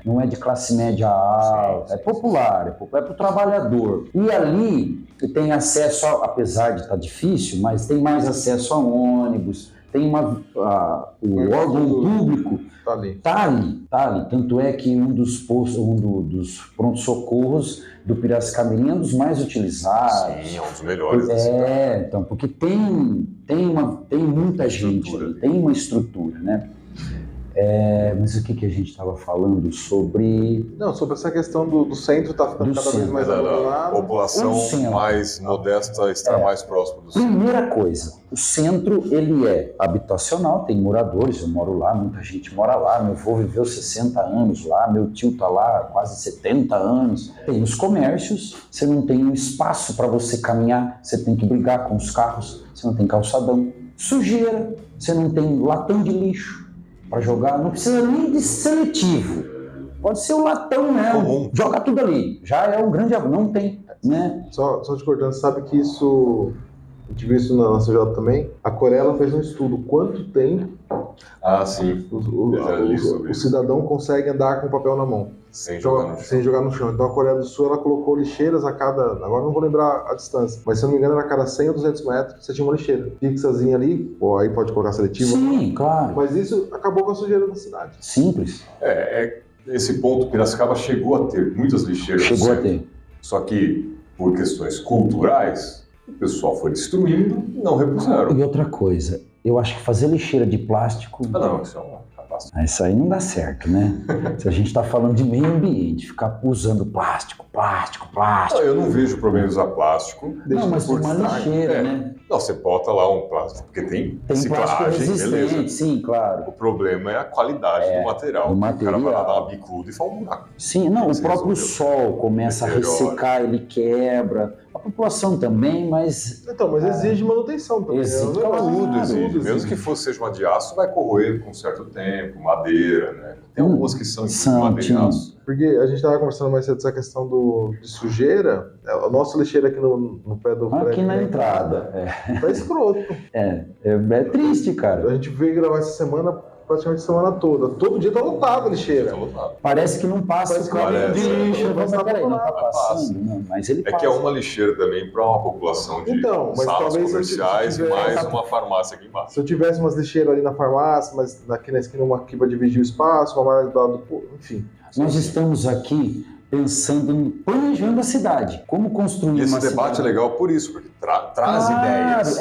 Não é de classe média alta, é popular, é para o trabalhador. E ali tem acesso, apesar de estar difícil, mas tem mais acesso a ônibus, tem o órgão público tá ali. Tanto é que um dos pronto-socorros do Piracicamirim é um dos mais utilizados. Sim, é um dos melhores. Então, porque tem muita gente ali, tem uma estrutura, né? Mas o que a gente estava falando sobre... Não, sobre essa questão do centro estar ficando cada vez mais abandonado. A população mais modesta está mais próximo do centro. Primeira coisa, o centro ele é habitacional, tem moradores, eu moro lá, muita gente mora lá, meu avô viveu 60 anos lá, meu tio está lá há quase 70 anos. Tem os comércios, você não tem um espaço para você caminhar, você tem que brigar com os carros, você não tem calçadão. Sujeira, você não tem latão de lixo para jogar, não precisa nem de seletivo, pode ser o latão mesmo, joga tudo ali, já é um grande, não tem, né? Só te cortando, sabe que isso, a gente viu isso na CJ também, a Coreia fez um estudo, quanto tempo sim. O cidadão consegue andar com o papel na mão, sem jogar no chão. Então a Coreia do Sul, ela colocou lixeiras a cada, agora não vou lembrar a distância, mas se eu não me engano era a cada 100 ou 200 metros, você tinha uma lixeira fixazinha ali, aí pode colocar seletivo. Sim, claro. Mas isso acabou com a sujeira da cidade. Simples. Esse ponto, Piracicaba chegou a ter muitas lixeiras. Chegou a ter. Só que, por questões culturais, o pessoal foi destruindo e não repuseram. E outra coisa, eu acho que fazer lixeira de plástico... Isso é uma catástrofe. Isso aí não dá certo, né? Se a gente está falando de meio ambiente, ficar usando plástico. Eu não vejo problema em usar plástico. Não, mas uma lixeira, né? Não, você bota lá um plástico, porque tem plástico resistente, beleza. Sim, claro. O problema é a qualidade do material. O cara vai lá dar uma bicuda e faz um buraco. Sim, não, o próprio sol começa a ressecar, ele quebra. A população também, mas... Então, mas exige manutenção também. Tudo exige. Mesmo que seja uma de aço, vai corroer com um certo tempo, madeira, né? Tem algumas que são de madeira e aço. Porque a gente estava conversando mais cedo dessa questão de sujeira. A nossa lixeira aqui no pé do prédio. Aqui na entrada. Tá escroto. É triste, cara. A gente veio gravar essa semana, praticamente a semana toda. Todo dia tá lotado a lixeira. Parece que não passa o caminhão de lixo. Mas peraí, não tá passando. Não, mas ele passa. Que é uma lixeira também para uma população de salas comerciais e mais uma farmácia aqui embaixo. Se eu tivesse umas lixeiras ali na farmácia, mas aqui na esquina uma aqui para dividir o espaço, uma mais do lado do... Enfim. Nós estamos aqui pensando planejando a cidade, como construir uma cidade. Esse debate é legal por isso, porque traz ideias.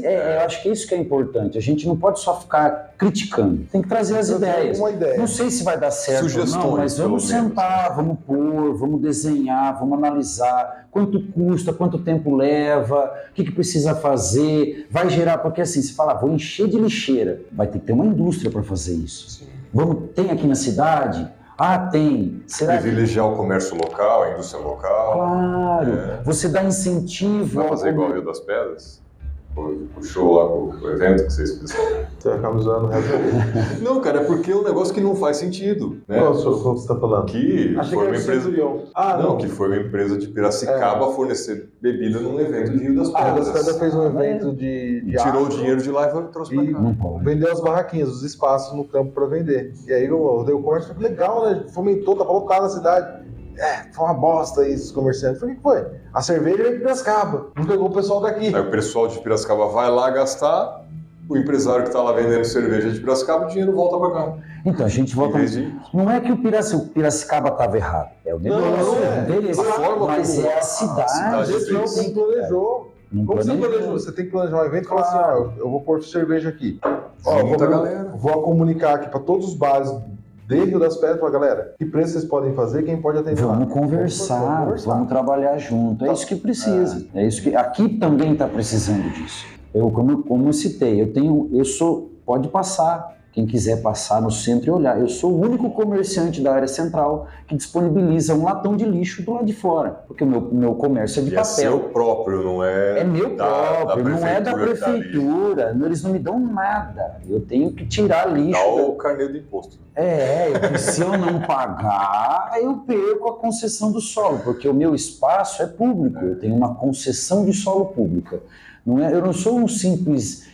Eu acho que é isso que é importante. A gente não pode só ficar criticando, tem que trazer as ideias. Uma ideia. Não sei se vai dar certo ou não, mas vamos sentar, vamos pôr, vamos desenhar, vamos analisar quanto custa, quanto tempo leva, o que precisa fazer, vai gerar, porque assim, se falar, vou encher de lixeira, vai ter que ter uma indústria para fazer isso. Sim. Tem aqui na cidade? Tem. Privilegiar o comércio local, a indústria local. Claro. Você dá incentivo. Vai fazer igual o Rio das Pedras? Puxou lá o evento que vocês fizeram. Você acaba usando o resto. Não, cara, é porque é um negócio que não faz sentido. Né? Qual você está falando? Que foi uma empresa. Que foi uma empresa de Piracicaba fornecer bebida num evento de Rio das Pedras. Rio das Pedras fez um evento de tirou o dinheiro de lá e trouxe pra cá. Vendeu as barraquinhas, os espaços no campo para vender. E aí o comércio foi legal, né? Fomentou, tava lotado na cidade. Foi uma bosta isso, os comerciantes. Falei, o que foi? A cerveja veio de Piracicaba, não pegou o pessoal daqui. Aí o pessoal de Piracicaba vai lá gastar o empresário que está lá vendendo cerveja de Piracicaba, o dinheiro volta para cá. Então, a gente volta... Não é que o Piracicaba estava errado, é o negócio, beleza, mas é a cidade que não planejou. Como você planejou? Você tem que planejar um evento e falar assim, eu vou pôr cerveja aqui. Vou comunicar aqui para todos os bares de Rio das Pedras, para galera, que preço vocês podem fazer, quem pode atender. Vamos conversar, vamos trabalhar junto. É isso que precisa. É isso que aqui também está precisando disso. Como eu citei, pode passar. Quem quiser passar no centro e olhar. Eu sou o único comerciante da área central que disponibiliza um latão de lixo do lado de fora, porque o meu comércio é de papel. É seu próprio, não é? É meu próprio, não é da prefeitura. Eles não me dão nada. Eu tenho que tirar lixo. Dá o carnê do imposto. Se eu não pagar, eu perco a concessão do solo, porque o meu espaço é público. Eu tenho uma concessão de solo pública. Eu não sou um simples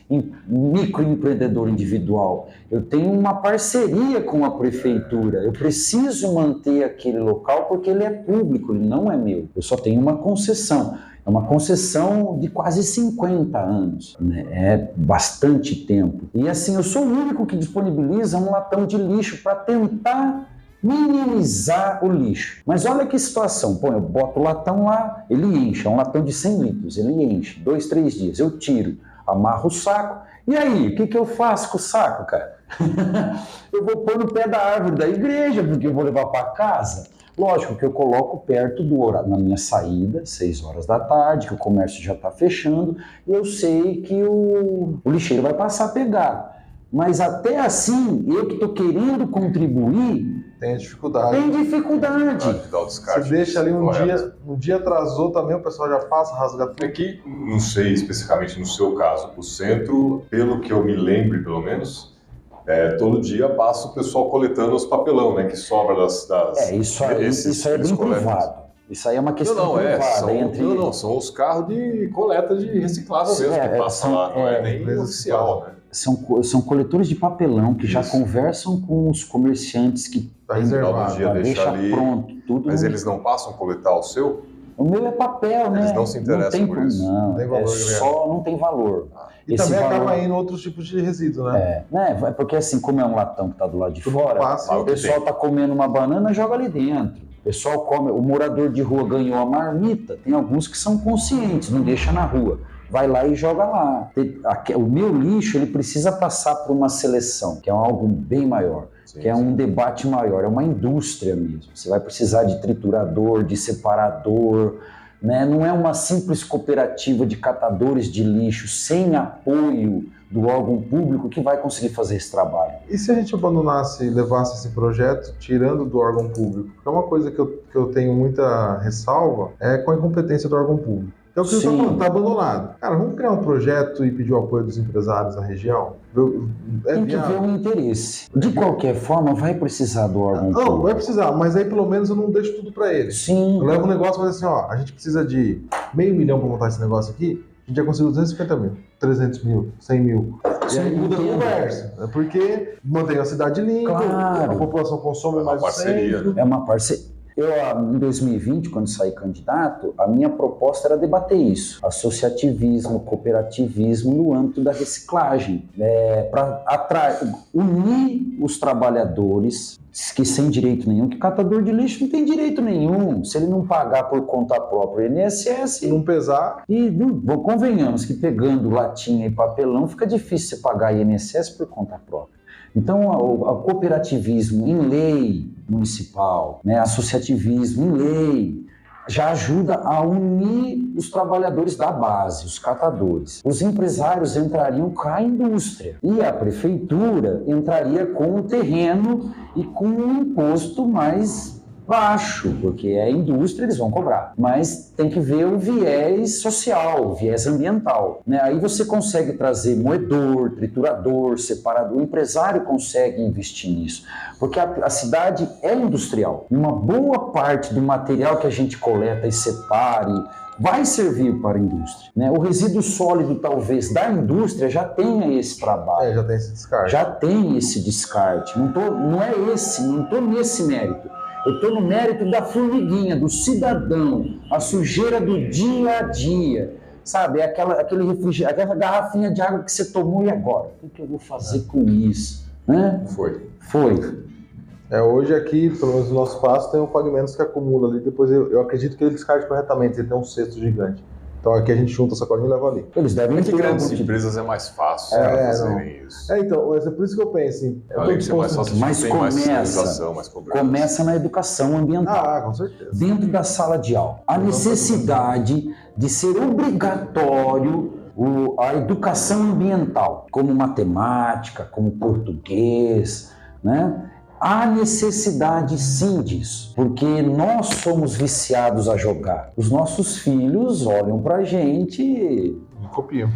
microempreendedor individual, eu tenho uma parceria com a prefeitura, eu preciso manter aquele local porque ele é público, ele não é meu, eu só tenho uma concessão, é uma concessão de quase 50 anos, né? É bastante tempo, e assim, eu sou o único que disponibiliza um latão de lixo para tentar minimizar o lixo. Mas olha que situação, eu boto o latão lá, ele enche, é um latão de 100 litros, ele enche, 2, 3 dias, eu tiro, amarro o saco, e aí, o que eu faço com o saco, cara? Eu vou pôr no pé da árvore da igreja, porque eu vou levar para casa. Lógico que eu coloco perto do horário, na minha saída, 6 horas da tarde, que o comércio já está fechando, e eu sei que o lixeiro vai passar a pegar. Mas até assim, eu que estou querendo contribuir, tem dificuldade. Você deixa ali um dia atrasou também, o pessoal já passa, rasga tudo. Aqui, não sei especificamente no seu caso, o centro, pelo que eu me lembre pelo menos, todo dia passa o pessoal coletando os papelão, né, que sobra das isso é bem privado. Isso aí é uma questão privada. São os carros de coleta de reciclável mesmo que passam lá, não é nem oficial, né? São coletores de papelão que já conversam com os comerciantes que deixa ali, pronto. Tudo mas eles não passam a coletar o seu? O meu é papel, né? Eles não se interessam por isso? Não, não tem valor. E também acaba indo outros tipos de resíduos, né? Porque assim, como é um latão que está do lado de fora, o pessoal está comendo uma banana, joga ali dentro. O pessoal come, o morador de rua ganhou a marmita, tem alguns que são conscientes, não deixa na rua. Vai lá e joga lá. O meu lixo, ele precisa passar por uma seleção, que é algo bem maior, que é um debate maior, é uma indústria mesmo. Você vai precisar de triturador, de separador, né? Não é uma simples cooperativa de catadores de lixo sem apoio do órgão público que vai conseguir fazer esse trabalho. E se a gente abandonasse, levasse esse projeto tirando do órgão público? Porque é uma coisa que eu tenho muita ressalva, é com a incompetência do órgão público. É o que você está falando, está abandonado. Cara, vamos criar um projeto e pedir o apoio dos empresários da região? Tem que ver o interesse. De qualquer forma, vai precisar do órgão público. Não, vai precisar, mas aí pelo menos eu não deixo tudo para eles. Sim. Eu levo um negócio e falo assim, a gente precisa de $500 mil para montar esse negócio aqui, a gente já conseguiu 250 mil, 300 mil, 100 mil. E aí muda a conversa, porque mantém a cidade limpa, a população consome mais o centro. É uma parceria. Eu, em 2020, quando saí candidato, a minha proposta era debater isso. Associativismo, cooperativismo no âmbito da reciclagem. Para unir os trabalhadores que sem direito nenhum, que catador de lixo não tem direito nenhum. Se ele não pagar por conta própria o INSS... Não pesar... Convenhamos que pegando latinha e papelão, fica difícil você pagar INSS por conta própria. Então, o cooperativismo em lei municipal, né, associativismo em lei, já ajuda a unir os trabalhadores da base, os catadores. Os empresários entrariam com a indústria e a prefeitura entraria com o terreno e com um imposto mais baixo, porque é a indústria, eles vão cobrar. Mas tem que ver o viés social, o viés ambiental, né? Aí você consegue trazer moedor, triturador, separador, o empresário consegue investir nisso, porque a cidade é industrial. Uma boa parte do material que a gente coleta e separe vai servir para a indústria, né? O resíduo sólido, talvez, da indústria já tenha esse trabalho. Já tem esse descarte. Já tem esse descarte. Não estou nesse mérito. Eu estou no mérito da formiguinha, do cidadão, a sujeira do dia a dia. sabe? Aquele refrigerante, aquela garrafinha de água que você tomou e agora? O que eu vou fazer com isso? Né? Foi. Hoje aqui, pelo menos no nosso espaço, tem um pagamentos que acumula ali, depois eu acredito que ele descarte corretamente, ele tem um cesto gigante. Então aqui a gente junta a sacolinha e leva ali. Eles devem ter grandes empresas é mais fácil fazerem isso. Então, mas é por isso que eu penso assim. Além de ser mais fácil, mas tem mais fiscalização, mais cobrança. Começa na educação ambiental. Com certeza. Dentro da sala de aula. A necessidade de ser obrigatório a educação ambiental, como matemática, como português, né? Há necessidade sim disso, porque nós somos viciados a jogar. Os nossos filhos olham pra gente e copiam.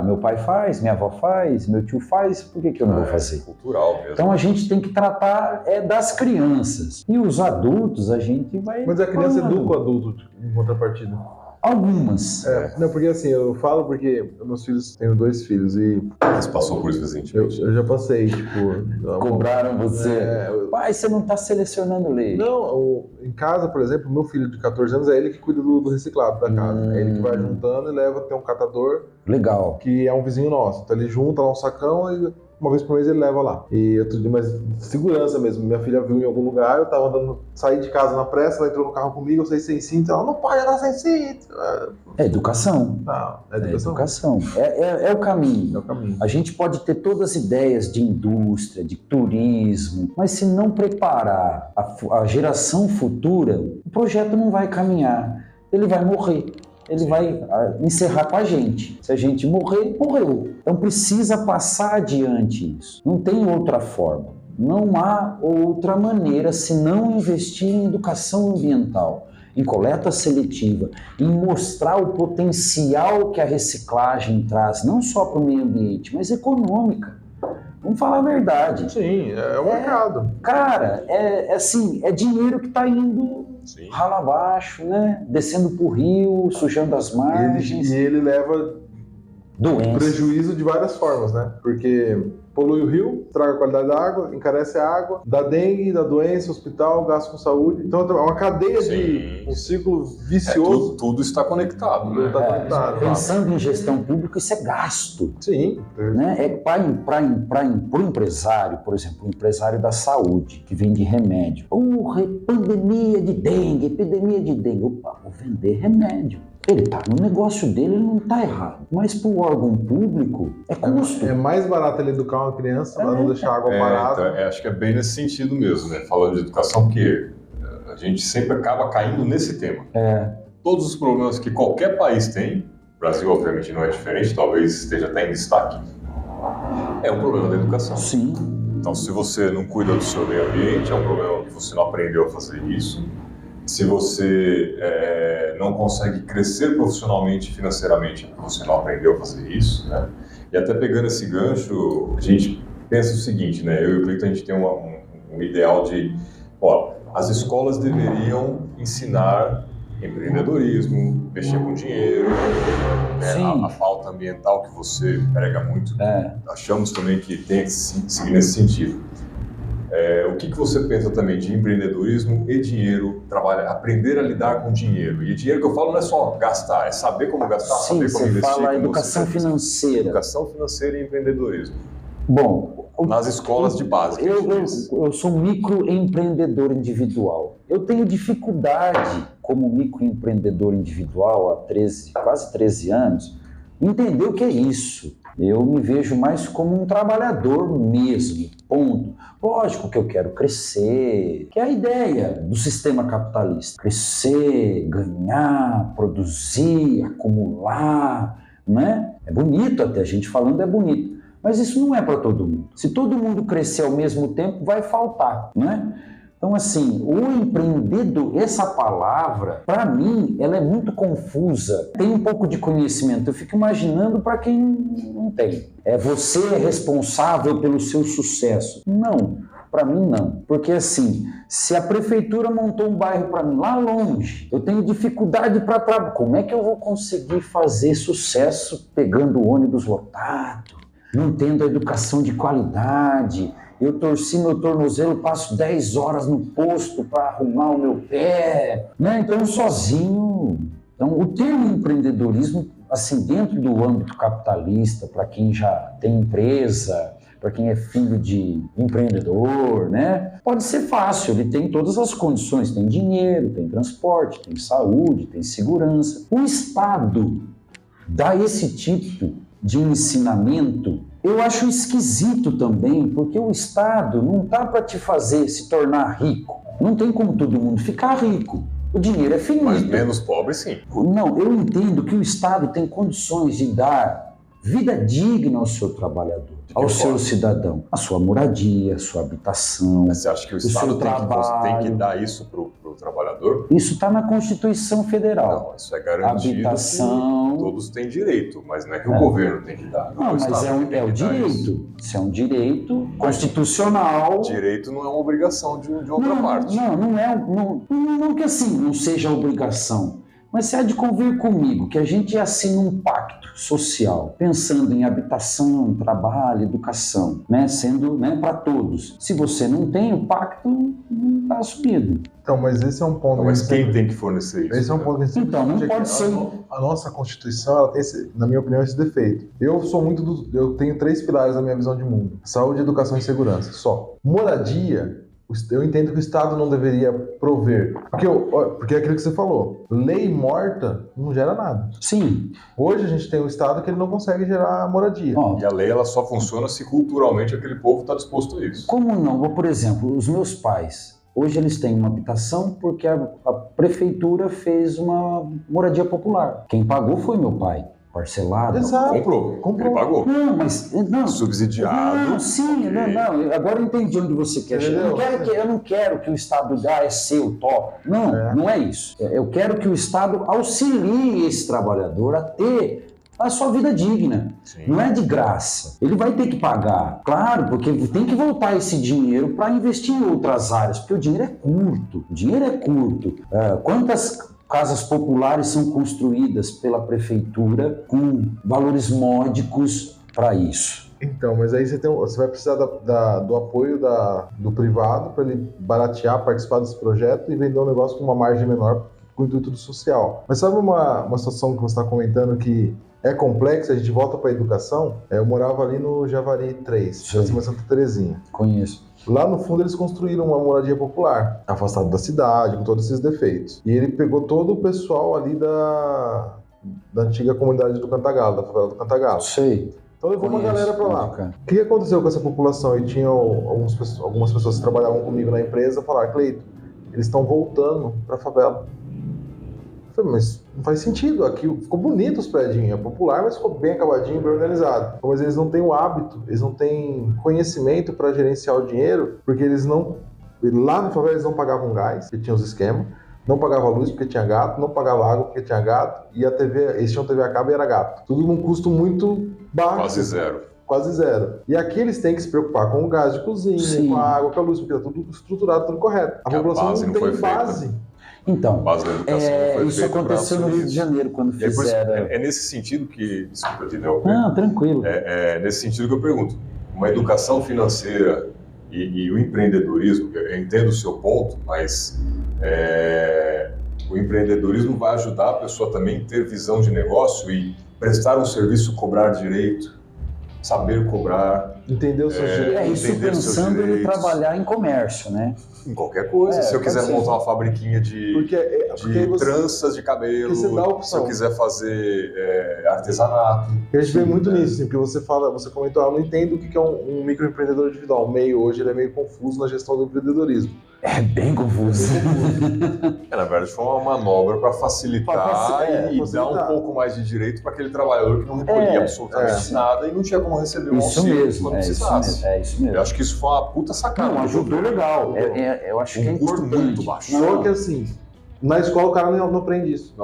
Meu pai faz, minha avó faz, meu tio faz, por que eu não vou fazer? É cultural mesmo. Então a gente tem que tratar das crianças. E os adultos a gente vai... Mas a criança educa o adulto em contrapartida. Algumas. Não, porque assim, eu falo porque meus filhos, tenho 2 filhos e... Você passou por isso recentemente? Eu já passei, Cobraram você. Pai, você não está selecionando leite. Não, em casa, por exemplo, meu filho de 14 anos é ele que cuida do reciclado da casa. É ele que vai juntando e leva, tem um catador. Legal. Que é um vizinho nosso. Então ele junta lá um sacão e uma vez por mês ele leva lá. E outro dia, mas segurança mesmo. Minha filha viu em algum lugar, eu tava andando, saí de casa na pressa, ela entrou no carro comigo, eu saí sem cinto, ela não pode andar sem cinto. É educação. Não, é educação. É o caminho. É o caminho. A gente pode ter todas as ideias de indústria, de turismo, mas se não preparar a geração futura, o projeto não vai caminhar. Ele vai morrer. Ele vai encerrar com a gente. Se a gente morrer, morreu. Então precisa passar adiante isso. Não tem outra forma. Não há outra maneira senão investir em educação ambiental, em coleta seletiva, em mostrar o potencial que a reciclagem traz, não só para o meio ambiente, mas econômica. Vamos falar a verdade. Sim, é o mercado. Cara, é dinheiro que está indo ralo abaixo, né? Descendo pro rio, sujando as margens. E ele leva doenças. Prejuízo de várias formas, né? Porque polui o rio, estraga a qualidade da água, encarece a água, dá dengue, dá doença, hospital, gasto com saúde. Então é uma cadeia de um ciclo vicioso. Tudo está conectado. Tudo está conectado. Pensando em gestão pública, isso é gasto. Sim. Né? Para o empresário, por exemplo, o empresário da saúde, que vende remédio. Epidemia de dengue. Opa, vou vender remédio. Ele está no negócio dele, ele não está errado. Mas para o órgão público, é custo. É mais barato ele educar uma criança para não deixar a água parada. Então, acho que é bem nesse sentido mesmo, né? Falando de educação, porque a gente sempre acaba caindo nesse tema. Todos os problemas que qualquer país tem, o Brasil obviamente não é diferente, talvez esteja até em destaque, é um problema da educação. Sim. Então, se você não cuida do seu meio ambiente, é um problema que você não aprendeu a fazer isso. Se você não consegue crescer profissionalmente e financeiramente, você não aprendeu a fazer isso, né? E até pegando esse gancho, a gente pensa o seguinte, né? Eu e o Cleiton, a gente tem um ideal de... as escolas deveriam ensinar empreendedorismo, mexer com dinheiro, né? A pauta ambiental que você prega muito. Achamos também que tem que seguir nesse sentido. O que você pensa também de empreendedorismo e dinheiro, aprender a lidar com dinheiro? E dinheiro que eu falo não é só gastar, é saber como gastar, saber como investir. Você fala educação financeira. Educação financeira e empreendedorismo. Bom, nas escolas de base. Eu sou microempreendedor individual. Eu tenho dificuldade, como microempreendedor individual há quase 13 anos, entender o que é isso. Eu me vejo mais como um trabalhador mesmo, ponto. Lógico que eu quero crescer, que é a ideia do sistema capitalista. Crescer, ganhar, produzir, acumular, né? É bonito até, a gente falando é bonito. Mas isso não é para todo mundo. Se todo mundo crescer ao mesmo tempo, vai faltar, né? Então, assim, o empreendedor, essa palavra, para mim, ela é muito confusa. Tem um pouco de conhecimento. Eu fico imaginando para quem não tem. Você é responsável pelo seu sucesso. Não, para mim não. Porque, assim, se a prefeitura montou um bairro para mim lá longe, eu tenho dificuldade para trabalhar. Como é que eu vou conseguir fazer sucesso pegando ônibus lotado, não tendo a educação de qualidade? Eu torci meu tornozelo, passo 10 horas no posto para arrumar o meu pé, né? Então, sozinho, Então, o termo empreendedorismo, assim, dentro do âmbito capitalista, para quem já tem empresa, para quem é filho de empreendedor, né? Pode ser fácil, ele tem todas as condições, tem dinheiro, tem transporte, tem saúde, tem segurança. O Estado dá esse tipo de ensinamento, eu acho esquisito também, porque o Estado não está para te fazer se tornar rico. Não tem como todo mundo ficar rico. O dinheiro é finito. Mas menos pobre, sim. Não, eu entendo que o Estado tem condições de dar vida digna ao seu trabalhador, ao seu cidadão, a sua moradia, a sua habitação. Mas você acha que o Estado tem que dar isso para o trabalhador? Isso está na Constituição Federal. Não, isso é garantido. Habitação. Todos têm direito, mas não é que o governo tem que dar. Não, mas é o direito. Isso é um direito constitucional. Direito não é uma obrigação de outra parte. Não é. Não que assim não seja obrigação. Mas você há de convir comigo que a gente assina um pacto social, pensando em habitação, trabalho, educação, né? Sendo, né, para todos. Se você não tem, o pacto não está assumido. Então, mas esse é um ponto... Mas quem tem que fornecer isso? Esse é um ponto que a gente então, não pode ser... A nossa Constituição, ela tem, na minha opinião, esse defeito. Eu tenho 3 pilares na minha visão de mundo. Saúde, educação e segurança, só. Moradia... Eu entendo que o Estado não deveria prover. Porque é aquilo que você falou. Lei morta não gera nada. Sim. Hoje a gente tem um Estado que ele não consegue gerar moradia. E a lei ela só funciona se culturalmente aquele povo está disposto a isso. Como não? Por exemplo, os meus pais. Hoje eles têm uma habitação porque a prefeitura fez uma moradia popular. Quem pagou foi meu pai. Parcelado. Exato. Comprou. Ele pagou. Não, mas... Não. Subsidiado. Não, sim. Okay. Não. Agora eu entendi onde você quer chegar. Eu não quero que o Estado dá é seu, top. Não é isso. Eu quero que o Estado auxilie esse trabalhador a ter a sua vida digna. Sim. Não é de graça. Ele vai ter que pagar. Claro, porque tem que voltar esse dinheiro para investir em outras áreas, porque o dinheiro é curto. Quantas casas populares são construídas pela prefeitura com valores módicos para isso? Então, mas aí você vai precisar do apoio do privado para ele baratear, participar desse projeto e vender um negócio com uma margem menor com o intuito do social. Mas sabe uma situação que você está comentando que é complexa, a gente volta para a educação? Eu morava ali no Javari 3, acima de Santa Terezinha. Conheço. Lá no fundo eles construíram uma moradia popular, afastado da cidade, com todos esses defeitos. E ele pegou todo o pessoal ali da antiga comunidade do Cantagalo, da favela do Cantagalo. Sei. Então levou uma galera para lá. O que aconteceu com essa população? E tinha algumas pessoas que trabalhavam comigo na empresa falaram: Cleito, eles estão voltando para a favela. Eu falei, mas não faz sentido, aqui ficou bonito os prédios, é popular, mas ficou bem acabadinho, bem organizado. Mas eles não têm o hábito, eles não têm conhecimento para gerenciar o dinheiro, porque lá na favela eles não pagavam gás, porque tinha os esquemas, não pagavam luz porque tinha gato, não pagavam água porque tinha gato, e eles tinham TV a cabo e era gato. Tudo num custo muito baixo. Quase zero. E aqui eles têm que se preocupar com o gás de cozinha, Sim. com a água, com a luz, porque tá tudo estruturado, tudo correto. A população não tem base. Então, isso aconteceu no Rio de Janeiro, quando fizeram... É nesse sentido que... Desculpa te interromper. Não, tranquilo. É nesse sentido que eu pergunto. Uma educação financeira e o empreendedorismo, eu entendo o seu ponto, mas o empreendedorismo vai ajudar a pessoa também a ter visão de negócio e prestar um serviço, cobrar direito, saber cobrar... Entender os seus direitos. Isso pensando em trabalhar em comércio, né? Em qualquer coisa. Se eu quiser montar uma fabriquinha de tranças de cabelo, se eu quiser fazer artesanato. A gente vê muito nisso, assim, porque você comentou, eu não entendo o que é um microempreendedor individual. O meio hoje ele é meio confuso na gestão do empreendedorismo. É bem confuso. Na verdade, foi uma manobra para facilitar e dar um pouco mais de direito para aquele trabalhador que não recolhia absolutamente nada e não tinha como receber um auxílio quando precisasse. Isso mesmo. Eu acho que isso foi uma puta sacada. Não, ajudou legal. Eu acho que é importante. Muito baixo. Só que assim, na escola o cara não aprende isso.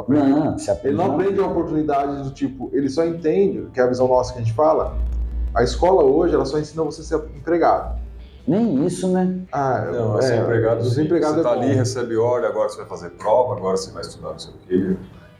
Ele não aprende a oportunidade do tipo, ele só entende, que é a visão nossa que a gente fala, a escola hoje, ela só ensina você a ser empregado. Nem isso, né? Não, empregado. Você tá ali, recebe ordem, agora você vai fazer prova, agora você vai estudar não sei o quê.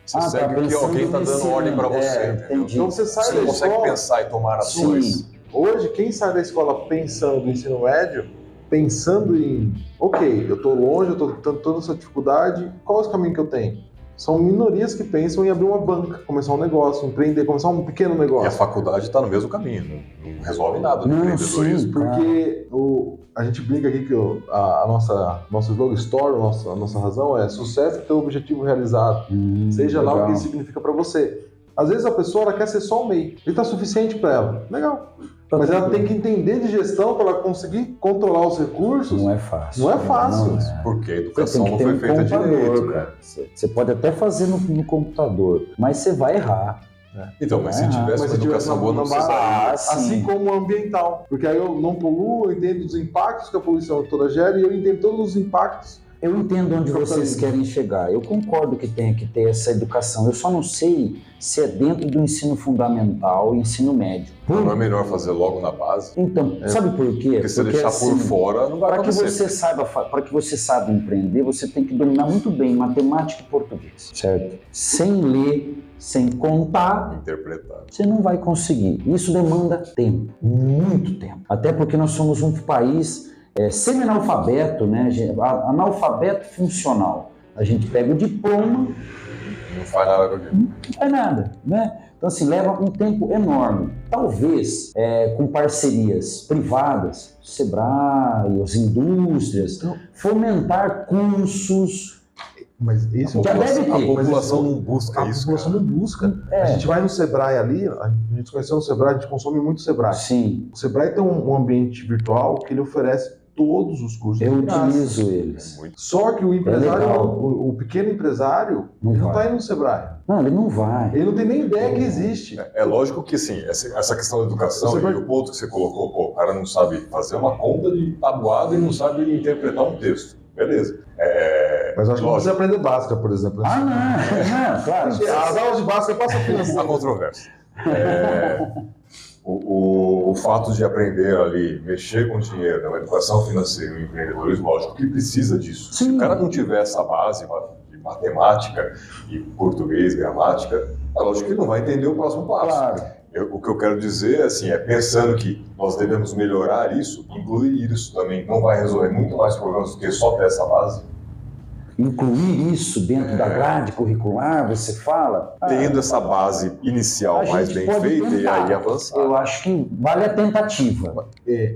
Você segue o que alguém tá dando ordem para você, entendeu? Então você não consegue pensar e tomar ações. Hoje, quem sai da escola pensando no ensino médio, pensando em, ok, eu tô longe, eu tô tendo toda essa dificuldade, qual é o caminho que eu tenho? São minorias que pensam em abrir uma banca, começar um negócio, empreender, começar um pequeno negócio. E a faculdade está no mesmo caminho, não resolve nada no empreendedorismo. Sim, porque a gente brinca aqui que nosso slogan Story, a nossa razão é sucesso é ter o objetivo realizado, seja legal. lá o que isso significa para você. Às vezes a pessoa ela quer ser só um meio, e está suficiente para ela, legal. Mas ela tem que entender de gestão para ela conseguir controlar os recursos. Não é fácil. Não é fácil. Não é. Porque a educação Você não tem foi que ter feita um computador, direito, cara. Você pode até fazer no computador, mas você vai errar. Então, mas se tivesse uma educação boa, não precisaria. Assim como o ambiental. Porque aí eu não poluo, eu entendo os impactos que a poluição toda gera e eu entendo todos os impactos. Eu entendo onde vocês querem chegar. Eu concordo que tem que ter essa educação. Eu só não sei se é dentro do ensino fundamental e ensino médio. Não é melhor fazer logo na base? Então, sabe por quê? Porque se deixar assim, por fora, não vai acontecer. Para que você saiba empreender, você tem que dominar muito bem matemática e português, certo? Sem ler, sem contar, Interpretar. você não vai conseguir. Isso demanda tempo, muito tempo. Até porque nós somos um país semi-analfabeto, né? Analfabeto funcional. A gente pega o diploma, Não faz nada com aquilo. não faz nada, né? Então, assim, leva um tempo enorme. Talvez, com parcerias privadas, Sebrae, as indústrias, fomentar cursos. Mas isso Já deve ter. A população não busca isso. A população não busca. A gente vai no Sebrae ali, a gente conheceu o Sebrae, a gente consome muito Sebrae. Sim. O Sebrae tem um ambiente virtual que ele oferece todos os cursos. Eu de graça. utilizo eles. Só que o empresário, legal. o pequeno empresário, Não não vai. está indo no Sebrae. Não, ele não vai. Ele não tem nem ideia que existe. É lógico que sim, essa questão da educação e o ponto que você colocou, o cara não sabe fazer uma conta de tabuada e não sabe interpretar um texto. Beleza. Mas eu acho que não precisa aprender básica, por exemplo. Não, claro. As aulas de básica passam A financeira. controvérsia. O fato de aprender ali, mexer com dinheiro, uma educação financeira e um empreendedorismo, lógico que precisa disso. Sim. Se o cara não tiver essa base de matemática e português, gramática, é lógico que ele não vai entender o próximo passo. Claro. O que eu quero dizer assim, pensando que nós devemos melhorar isso, incluir isso também não vai resolver muito mais problemas do que só ter essa base. Incluir isso dentro da grade curricular, você fala? Tendo essa base inicial mais gente bem pode feita e tentar. aí avançar. Eu acho que vale a tentativa.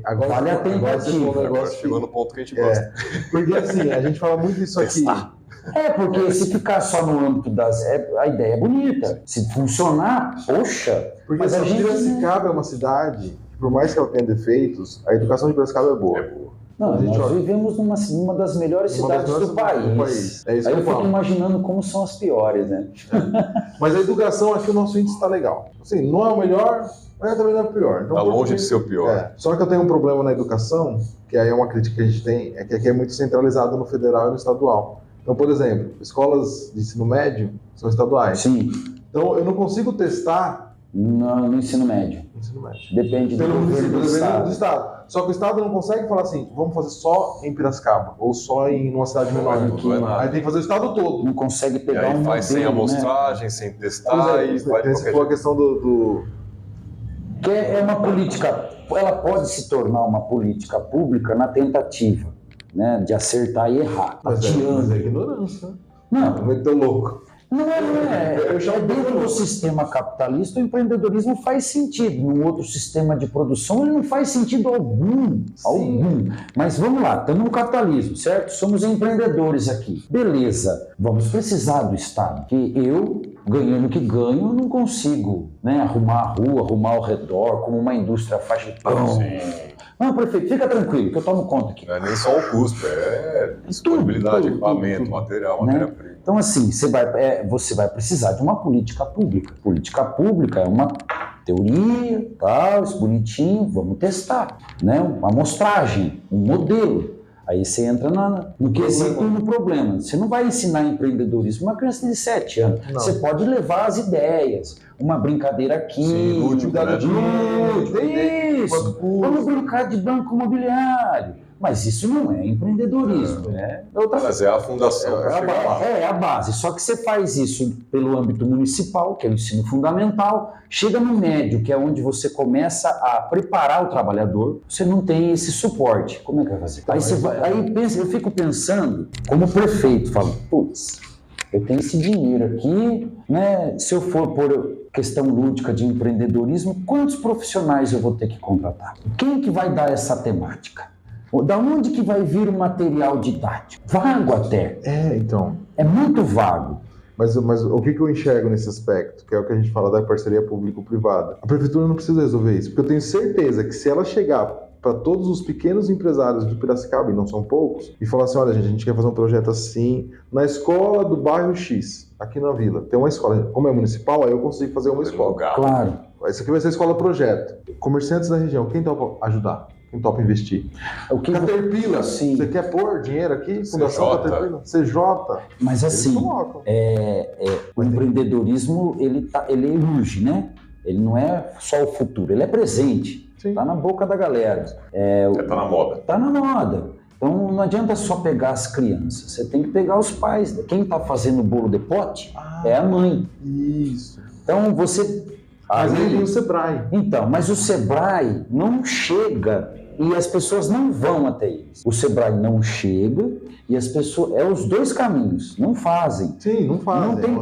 Agora, Vale a agora você falou tentativa. um Agora negócio chegou no ponto que a gente gosta. porque assim, a gente fala muito isso aqui. Porque se ficar só no âmbito a ideia é bonita. Se funcionar, poxa. Porque mas a gente Piracicaba é uma cidade que, por mais que ela tenha defeitos, a educação de Piracicaba é boa. Não, A gente nós olha. vivemos numa das melhores Uma das cidades melhores do país. É isso Aí que eu eu fico falo. imaginando como são as piores, né? Mas a educação aqui, o nosso índice está legal. Assim, não é o melhor, mas também não é o pior. Então, Tá por longe mim, de ser o pior. Só que eu tenho um problema na educação, que aí é uma crítica que a gente tem, é que aqui é muito centralizado no federal e no estadual. Então, por exemplo, escolas de ensino médio são estaduais. Sim, Então, eu não consigo testar no ensino médio. no ensino médio. Depende do Pelo governo município, do dependendo do estado. estado. Só que o estado não consegue falar assim, vamos fazer só em Piracicaba, ou só em uma cidade menor. Não é nada. Aí tem que fazer o estado todo. Não consegue E pegar aí um faz sem modelo, né? amostragem, sem testar e vai de Você qualquer falou a questão do Que é uma política, ela pode se tornar uma política pública na tentativa, né, de acertar e errar. Mas é Adiando. ignorância. Não, Não é tão louco. não é. Dentro do sistema capitalista, o empreendedorismo faz sentido. Num outro sistema de produção, ele não faz sentido algum. Algum. Mas vamos lá, estamos no capitalismo, certo? Somos empreendedores aqui. Beleza, vamos precisar do Estado. Porque eu, ganhando o que ganho, não consigo, né, arrumar a rua, arrumar ao redor, como uma indústria faz de pão. Não, prefeito, fica tranquilo, que eu tomo conta aqui. Não é nem só o custo, é disponibilidade, equipamento, material, né? matéria-prima. Então, assim, você vai precisar de uma política pública. Política pública é uma teoria, tal, isso bonitinho, vamos testar, né? Uma amostragem, um modelo. Aí você entra no quesito no problema. Você não vai ensinar empreendedorismo uma criança de 7 anos. Não. Você pode levar as ideias, uma brincadeira aqui. Sim, lúdico, né? Isso. Vamos brincar de banco imobiliário. Mas isso não é empreendedorismo, né? É outra Mas é a fundação para chegar lá. É a base. Só que você faz isso pelo âmbito municipal, que é o ensino fundamental, chega no médio, que é onde você começa a preparar o trabalhador, você não tem esse suporte. Como é que vai fazer? Aí eu fico pensando, como prefeito, falo, putz, eu tenho esse dinheiro aqui, né? Se eu for por questão lúdica de empreendedorismo, quantos profissionais eu vou ter que contratar? Quem que vai dar essa temática? Da onde que vai vir o material didático? Vago até. Então. É muito vago. Mas o que eu enxergo nesse aspecto, que é o que a gente fala da parceria público-privada? A prefeitura não precisa resolver isso, porque eu tenho certeza que se ela chegar para todos os pequenos empresários de Piracicaba, e não são poucos, e falar assim, olha gente, a gente quer fazer um projeto assim, na escola do bairro X, aqui na vila, tem uma escola, como é municipal, aí eu consigo fazer uma escola. Claro. Isso aqui vai ser a escola projeto. Comerciantes da região, quem topa ajudar? Quem topa investir? Caterpillar, sim. Você quer pôr dinheiro aqui? Fundação Caterpillar? CJ? Mas assim, o empreendedorismo, ele urge, né? Ele não é só o futuro, ele é presente. Está na boca da galera. Tá na moda. Está na moda. Então não adianta só pegar as crianças, você tem que pegar os pais. Quem está fazendo o bolo de pote é a mãe. Isso. Então você... Mas aí tem o Sebrae. Então, mas o Sebrae não chega e as pessoas não vão até eles. O Sebrae não chega e as pessoas... os dois caminhos, não fazem. Sim, não fazem. Não tem,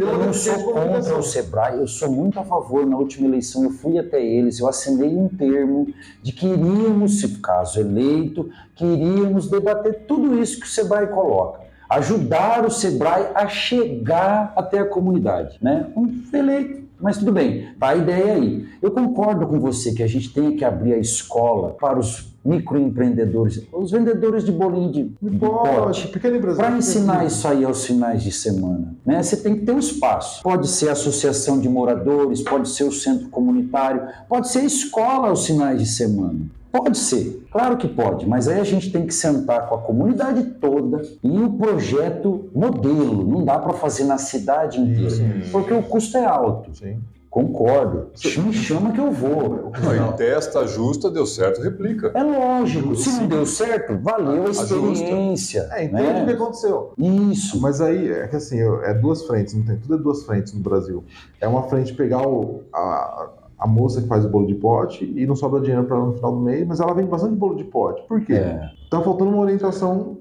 eu não sou contra o Sebrae, eu sou muito a favor. Na última eleição eu fui até eles, eu assinei um termo de que iríamos, se caso eleito, que iríamos debater tudo isso que o Sebrae coloca. Ajudar o Sebrae a chegar até a comunidade, né? Eleito, mas tudo bem, tá a ideia aí. Eu concordo com você que a gente tem que abrir a escola para os microempreendedores, os vendedores de bolinho de pote, para ensinar isso aí aos finais de semana, né? Você tem que ter um espaço. Pode ser a associação de moradores, pode ser o centro comunitário, pode ser a escola aos finais de semana. Pode ser, claro que pode, mas aí a gente tem que sentar com a comunidade toda e o projeto modelo, não dá para fazer na cidade inteira, porque o custo é alto. Sim. Concordo, me chama que eu vou. Aí testa, ajusta, deu certo, replica. É lógico, se não deu certo, valeu a experiência. Entende o que aconteceu. Isso. Mas aí, é que assim, é duas frentes, não tem, tudo é duas frentes no Brasil. É uma frente pegar a moça que faz o bolo de pote e não sobra dinheiro para ela no final do mês, mas ela vende bastante bolo de pote. Por quê? Tá faltando uma orientação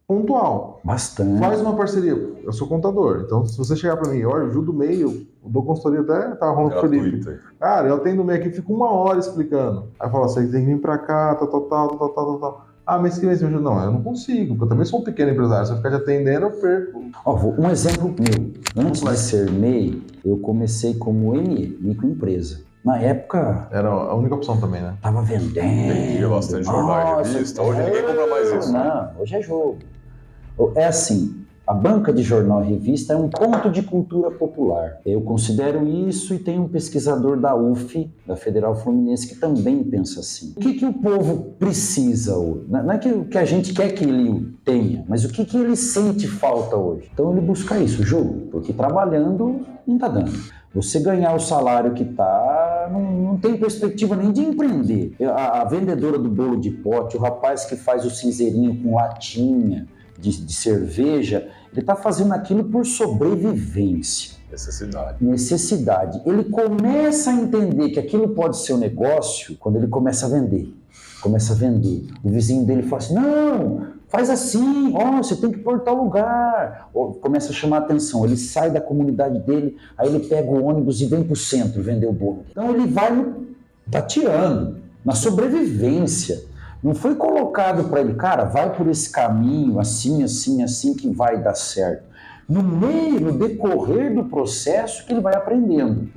pontual. Bastante. Faz uma parceria. Eu sou contador, então se você chegar para mim, eu ajudo o MEI, eu dou consultoria até, tá rolando com o Felipe. Cara, eu atendo o MEI aqui, fico 1 hora explicando. Aí fala, você tem que vir para cá, tal. Ah, mas que mês me ajuda? Não, eu não consigo, porque eu também sou um pequeno empresário. Se eu ficar te atendendo, eu perco. Um exemplo meu. Antes de ser MEI, eu comecei como ME, microempresa. Na época... Era a única opção também, né? Tava vendendo. Vendia bastante jornal e revista. Hoje ninguém compra mais isso. Não, hoje é jogo. É assim, a banca de jornal e revista é um ponto de cultura popular. Eu considero isso e tem um pesquisador da UF, da Federal Fluminense, que também pensa assim. O que o povo precisa hoje? Não é que o que a gente quer que ele tenha, mas o que ele sente falta hoje. Então ele busca isso, jogo, porque trabalhando não tá dando. Você ganhar o salário que tá, não tem perspectiva nem de empreender. A vendedora do bolo de pote, o rapaz que faz o cinzeirinho com latinha de cerveja, ele está fazendo aquilo por sobrevivência. Necessidade. Ele começa a entender que aquilo pode ser um negócio quando ele começa a vender. O vizinho dele fala assim, não, faz assim, você tem que pôr tal lugar. Começa a chamar a atenção, ele sai da comunidade dele, aí ele pega o ônibus e vem para o centro vender o bolo. Então ele vai tateando, na sobrevivência. Não foi colocado para ele, cara, vai por esse caminho, assim, que vai dar certo. No decorrer do processo que ele vai aprendendo.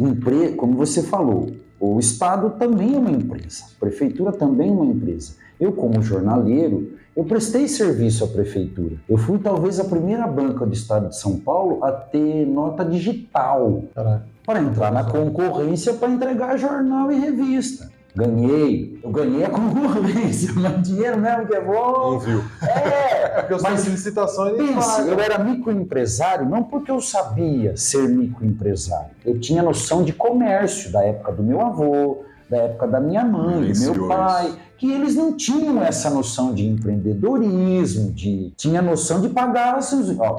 Como você falou, o Estado também é uma empresa, a Prefeitura também é uma empresa. Eu, como jornaleiro, eu prestei serviço à Prefeitura. Eu fui talvez a primeira banca do Estado de São Paulo a ter nota digital para entrar na concorrência para entregar jornal e revista. Eu ganhei a concorrência, mas dinheiro mesmo que é bom. Não viu. Mas licitações. Eu era microempresário não porque eu sabia ser microempresário. Eu tinha noção de comércio da época do meu avô, da época da minha mãe, do meu pai, que eles não tinham essa noção de empreendedorismo, tinha noção de pagar,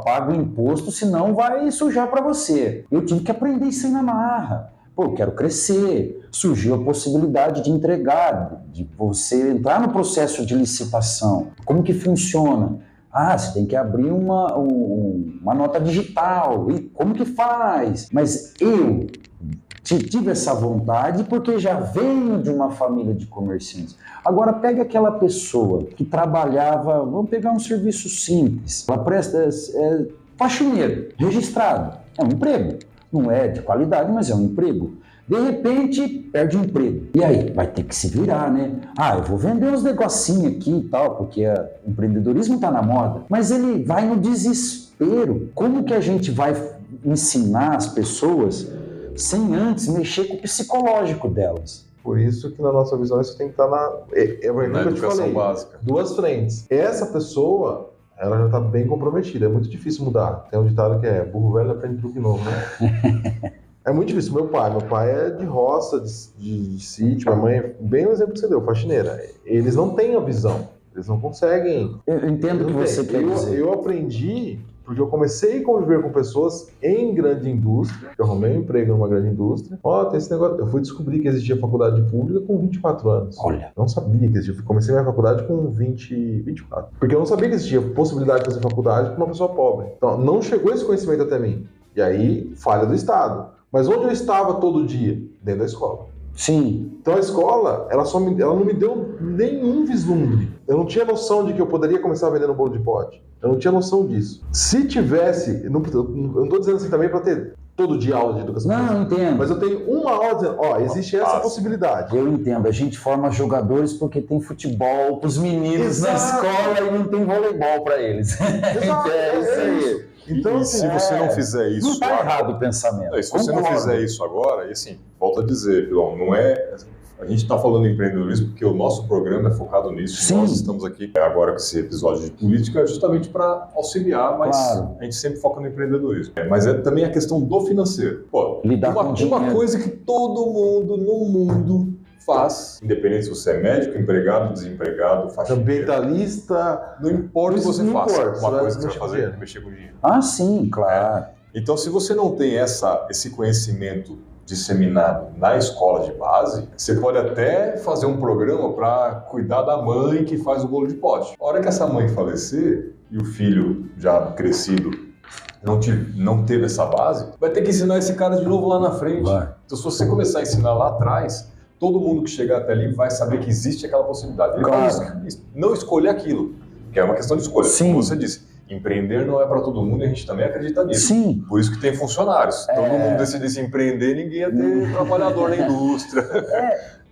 paga o imposto, senão vai sujar para você. Eu tive que aprender isso aí na marra. Eu quero crescer. Surgiu a possibilidade de entregar, de você entrar no processo de licitação. Como que funciona? Ah, você tem que abrir uma nota digital. E como que faz? Mas eu tive essa vontade porque já venho de uma família de comerciantes. Agora pega aquela pessoa que trabalhava, vamos pegar um serviço simples, ela presta faxineiro, registrado, é um emprego, não é de qualidade, mas é um emprego. De repente, perde o emprego. E aí? Vai ter que se virar, né? Ah, eu vou vender uns negocinhos aqui e tal, porque o empreendedorismo está na moda. Mas ele vai no desespero. Como que a gente vai ensinar as pessoas sem antes mexer com o psicológico delas? Por isso que na nossa visão isso tem que estar na educação básica. Duas frentes. Essa pessoa, ela já está bem comprometida. É muito difícil mudar. Tem um ditado que é burro velho aprende truque novo, né? É muito difícil. Meu pai é de roça, de sítio, minha mãe, bem o exemplo que você deu, faxineira. Eles não têm a visão, eles não conseguem. Eu entendo o que você quer dizer. Eu aprendi porque eu comecei a conviver com pessoas em grande indústria, eu arrumei um emprego numa grande indústria. Tem esse negócio. Eu fui descobrir que existia faculdade pública com 24 anos. Olha. Eu não sabia que existia. Comecei minha faculdade com 24. Porque eu não sabia que existia possibilidade de fazer faculdade para uma pessoa pobre. Então, não chegou esse conhecimento até mim. E aí, falha do Estado. Mas onde eu estava todo dia? Dentro da escola. Sim. Então a escola, ela não me deu nenhum vislumbre. Eu não tinha noção de que eu poderia começar vendendo bolo de pote. Eu não tinha noção disso. Se tivesse, eu não estou dizendo assim também para ter todo dia aula de educação física. Não, eu entendo. Mas eu tenho uma aula dizendo, existe essa possibilidade. Eu entendo. A gente forma jogadores porque tem futebol para os meninos na escola e não tem voleibol para eles. Exato, é isso aí. Então, se você não fizer isso... Não está errado o pensamento. Se você não fizer isso agora, e assim, volto a dizer, Pilão, não é... A gente está falando em empreendedorismo porque o nosso programa é focado nisso. Sim. Nós estamos aqui agora com esse episódio de política justamente para auxiliar, mas a gente sempre foca no empreendedorismo. Mas é também a questão do financeiro. Uma coisa que todo mundo no mundo faz, independente se você é médico, empregado, desempregado, faxineiro, ambientalista, não importa o que você faça, uma coisa que você vai fazer dinheiro. é mexer com dinheiro. Ah, sim, claro. Então, se você não tem esse conhecimento disseminado na escola de base, você pode até fazer um programa para cuidar da mãe que faz o bolo de pote. A hora que essa mãe falecer e o filho já crescido não teve essa base, vai ter que ensinar esse cara de novo lá na frente. Vai. Então, se você começar a ensinar lá atrás, todo mundo que chegar até ali vai saber que existe aquela possibilidade. Ele vai não escolher aquilo, que é uma questão de escolha. Sim. Como você disse, empreender não é para todo mundo e a gente também acredita nisso. Sim. Por isso que tem funcionários. Se todo mundo decidisse empreender, ninguém ia ter trabalhador na indústria.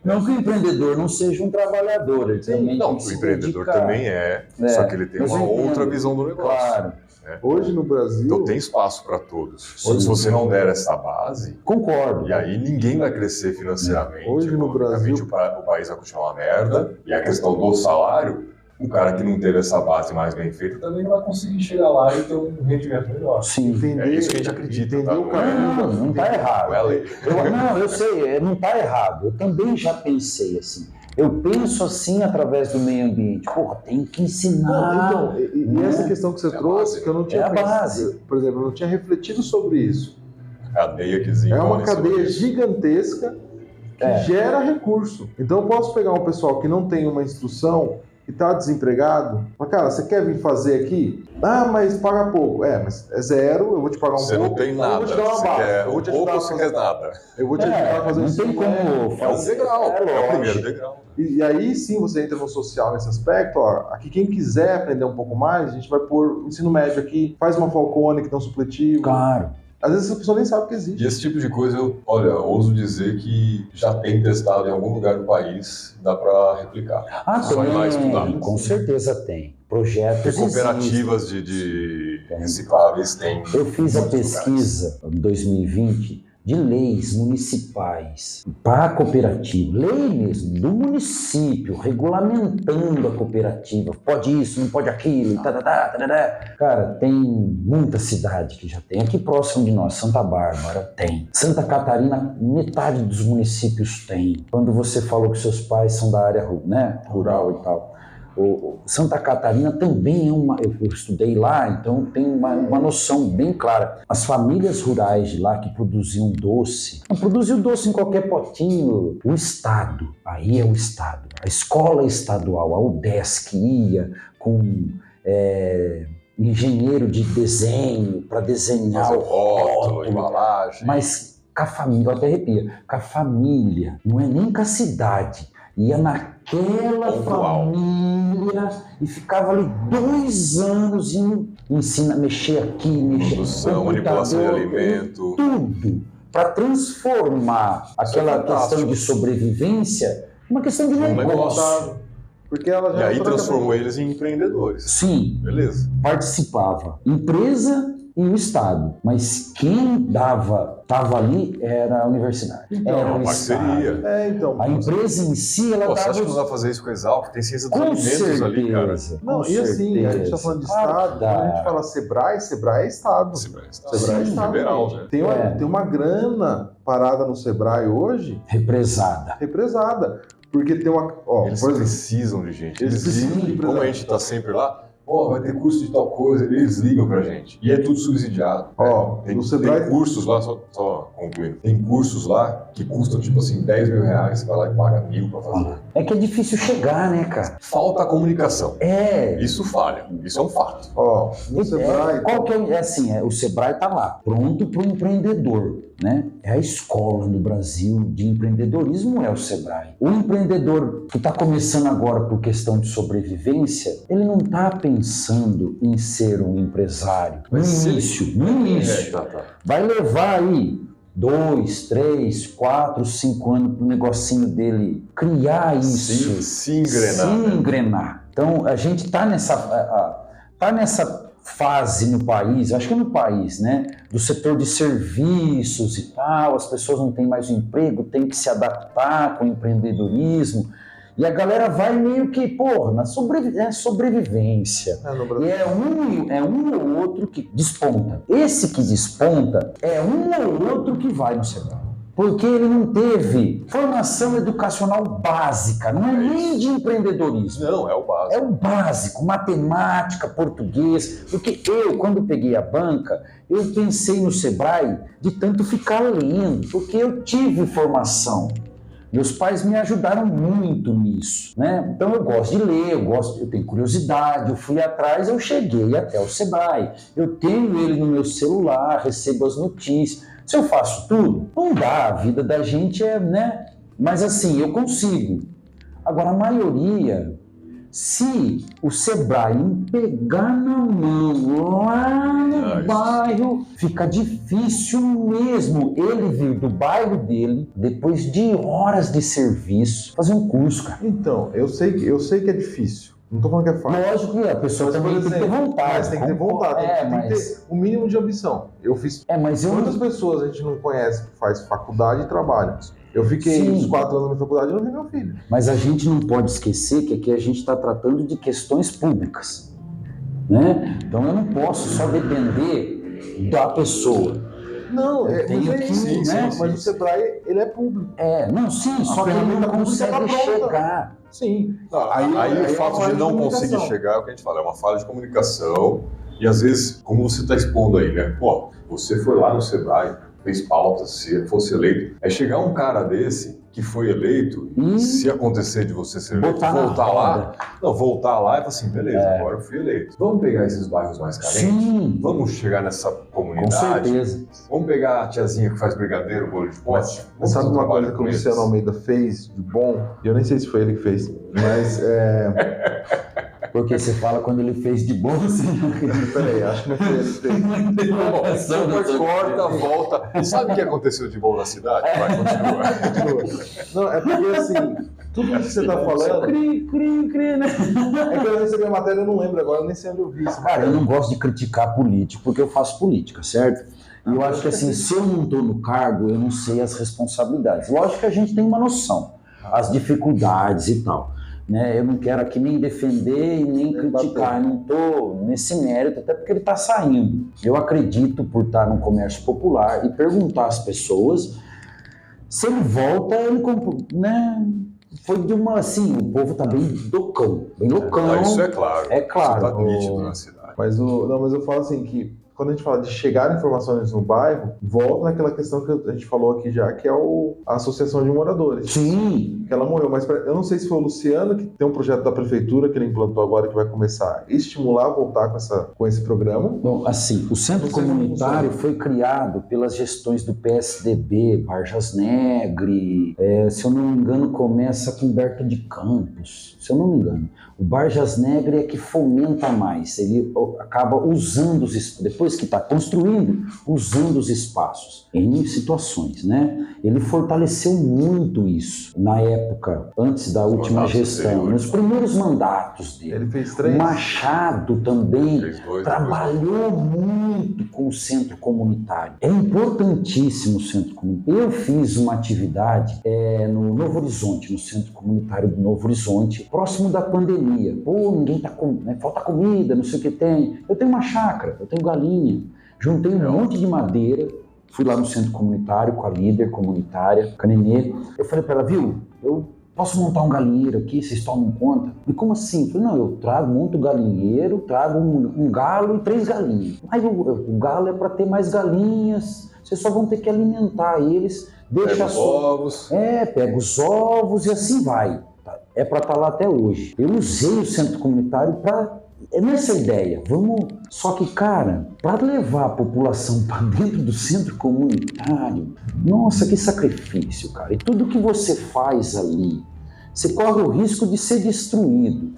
Não que o empreendedor não seja um trabalhor. Ele também não, tem o que empreendedor dedicar. também só que ele tem uma outra visão do negócio. Claro. Hoje no Brasil... Então tem espaço para todos. Se você não der essa base... Concordo. E aí ninguém vai crescer financeiramente. Hoje no Brasil... O país vai continuar uma merda. E a questão do salário, o cara que não teve essa base mais bem feita também não vai conseguir chegar lá e ter um rendimento melhor. Sim. É isso que a gente acredita. Entender o caminho. Não está errado. Não é lei. Eu sei, não está errado. Eu também já pensei assim. Eu penso assim através do meio ambiente. Porra, tem que ensinar. E essa questão que você trouxe, que eu não tinha base. Por exemplo, eu não tinha refletido sobre isso. Cadeia que desenvolve. É uma cadeia gigantesca que gera recurso. Então eu posso pegar um pessoal que não tem uma instrução e está desempregado, mas cara, você quer vir fazer aqui? Mas paga pouco. Mas é zero, eu vou te pagar um pouco. Você não tem nada. Eu vou te dar uma base. Eu vou te ajudar você quer nada. Eu vou te ajudar a fazer não isso. Tem como fazer. É um degrau. É o primeiro degrau. E aí sim você entra no social nesse aspecto. Aqui quem quiser aprender um pouco mais, a gente vai pôr ensino médio aqui, faz uma Falcone que dá um supletivo. Claro. Às vezes a pessoa nem sabe que existe. E esse tipo de coisa, eu ouso dizer que já tem testado em algum lugar do país, dá para replicar. Só ir lá estudar. Com certeza tem. Projetos cooperativas de recicláveis tem. Eu fiz a pesquisa em 2020 de leis municipais para a cooperativa, lei mesmo, do município, regulamentando a cooperativa. Pode isso, não pode aquilo, Cara, tem muita cidade que já tem. Aqui próximo de nós, Santa Bárbara, tem. Santa Catarina, metade dos municípios tem. Quando você falou que seus pais são da área rural e tal. Santa Catarina também eu estudei lá, então tem uma noção bem clara. As famílias rurais de lá que produziam doce, não produziam doce em qualquer potinho. O Estado, aí é o Estado. A escola estadual, a UDESC ia com engenheiro de desenho para desenhar Fazer o rótulo, embalagem. mas com a família, eu até arrepia, com a família, não é nem com a cidade, ia naquela família e ficava ali 2 anos e ensina a mexer aqui, mexer produção, manipulação de alimento, tudo para transformar aquela questão de sobrevivência uma questão de negócio. Porque ela já e aí transformou eles em empreendedores. Sim. Beleza. Participava empresa e o Estado, mas quem estava ali era a universidade. Então, era uma parceria. A empresa em si, ela dava... Você acha que não vai fazer isso com a Exalc? Tem ciência dos com alimentos certeza, ali, cara. Não, e assim, a gente está falando de Estado, quando a gente fala Sebrae é Estado. Sebrae é Estado. Liberal, né? Tem uma grana parada no Sebrae hoje. Represada. Porque tem uma... Eles precisam de gente. Eles precisam de como a gente está sempre lá, vai ter curso de tal coisa, eles ligam pra gente. E é tudo subsidiado. No Sebrae... Tem cursos lá, só concluindo, tem cursos lá que custam tipo assim 10 mil reais, você vai lá e paga 1.000 pra fazer. É que é difícil chegar, né, cara? Falta a comunicação. Isso falha, isso é um fato. No Sebrae... O Sebrae tá lá, pronto pro empreendedor, né? É a escola no Brasil de empreendedorismo, é o Sebrae. O empreendedor que está começando agora por questão de sobrevivência, ele não está pensando em ser um empresário. No início. Vai levar aí 2, 3, 4, 5 anos para o negocinho dele criar isso. Se engrenar. Então, a gente está nessa fase no país, acho que é no país, né? Do setor de serviços e tal, as pessoas não têm mais um emprego, tem que se adaptar com o empreendedorismo. E a galera vai meio que, na sobrevivência. E é um ou outro que desponta. Esse que desponta é um ou outro que vai no Sebrae. Porque ele não teve formação educacional básica, não é nem de empreendedorismo. Não, é o básico. É o básico, matemática, português. Porque eu, quando peguei a banca, eu pensei no Sebrae de tanto ficar lendo, porque eu tive formação. Meus pais me ajudaram muito nisso, né? Então eu gosto de ler, eu tenho curiosidade, eu fui atrás, eu cheguei até o Sebrae. Eu tenho ele no meu celular, recebo as notícias. Se eu faço tudo, não dá, a vida da gente né? Mas assim, eu consigo. Agora, a maioria, se o Sebrae pegar na mão lá no bairro, fica difícil mesmo ele vir do bairro dele, depois de horas de serviço, fazer um curso, cara. Então, eu sei que é difícil. Não tô falando que é fácil. Lógico que a pessoa também tem que ter vontade. Mas tem que ter vontade, tem que ter o mínimo de ambição. Eu fiz... Quantas pessoas a gente não conhece que faz faculdade e trabalha? Eu fiquei uns 4 anos na faculdade e não vi meu filho. Mas a gente não pode esquecer que aqui a gente está tratando de questões públicas, né? Então eu não posso só depender da pessoa. Não, mas o Sebrae, ele é público. Só que ele não consegue chegar. Sim. Aí o fato de não conseguir chegar, é o que a gente fala, é uma falha de comunicação. E às vezes, como você está expondo aí, né? Você foi lá no Sebrae, fez pauta, se fosse eleito. É chegar um cara desse que foi eleito, se acontecer de você ser eleito, voltar lá e falar assim, beleza, agora eu fui eleito. Vamos pegar esses bairros mais carentes? Sim. Vamos chegar nessa comunidade? Com certeza. Vamos pegar a tiazinha que faz brigadeiro, bolo de pote? Sabe uma coisa que o Luciano Almeida fez de bom? Eu nem sei se foi ele que fez, mas Porque você fala quando ele fez de bom, você não acredita. Peraí, acho que não foi ele que fez. Depois corta, volta. E sabe o que aconteceu de bom na cidade? Vai, continua. Não, é porque assim, tudo isso que você tá falando... né? É que eu recebi a matéria, eu não lembro agora, eu nem sei onde eu vi isso. Cara, eu não gosto de criticar político, porque eu faço política, certo? E eu acho que assim, se eu não tô no cargo, eu não sei as responsabilidades. Lógico que a gente tem uma noção, as dificuldades e tal. Né? Eu não quero aqui nem defender e nem criticar, eu não estou nesse mérito, até porque ele está saindo. Eu acredito por estar no comércio popular e perguntar às pessoas se ele volta, né? Foi de uma, assim, o povo está bem loucão, bem loucão. Isso é claro. É claro. Isso está nítido na cidade. Mas eu falo assim que quando a gente fala de chegar informações no bairro, volta naquela questão que a gente falou aqui já, que é a Associação de Moradores. Sim. Que ela morreu, mas eu não sei se foi o Luciano, que tem um projeto da prefeitura que ele implantou agora, que vai começar a estimular a voltar com esse programa. Bom, assim, o centro comunitário foi criado pelas gestões do PSDB, Vargas Negre, se eu não me engano, começa com Humberto de Campos, se eu não me engano. O Vargas Negre é que fomenta mais, ele acaba usando os espaços, depois que está construindo, usando os espaços em situações, né? Ele fortaleceu muito isso na época, antes da última gestão, nos primeiros mandatos dele. Ele fez 3. O Machado também trabalhou muito com o centro comunitário. É importantíssimo o centro comunitário. Eu fiz uma atividade no Novo Horizonte, no centro comunitário do Novo Horizonte, próximo da pandemia. Pô, ninguém tá com, né? Falta comida, não sei o que tem. Eu tenho uma chácara, eu tenho galinha. Juntei um monte de madeira, fui lá no centro comunitário com a líder comunitária, com a Nenê. Eu falei para ela, viu, eu posso montar um galinheiro aqui, vocês tomam conta? E como assim? Eu falei, não, eu monto galinheiro, trago um galo e 3 galinhas. Mas o galo é para ter mais galinhas, vocês só vão ter que alimentar eles. Pega os ovos. Pega os ovos e assim vai. É para estar lá até hoje. Eu usei o centro comunitário para... nessa ideia, só que, cara, para levar a população para dentro do centro comunitário, nossa, que sacrifício, cara. E tudo que você faz ali, você corre o risco de ser destruído.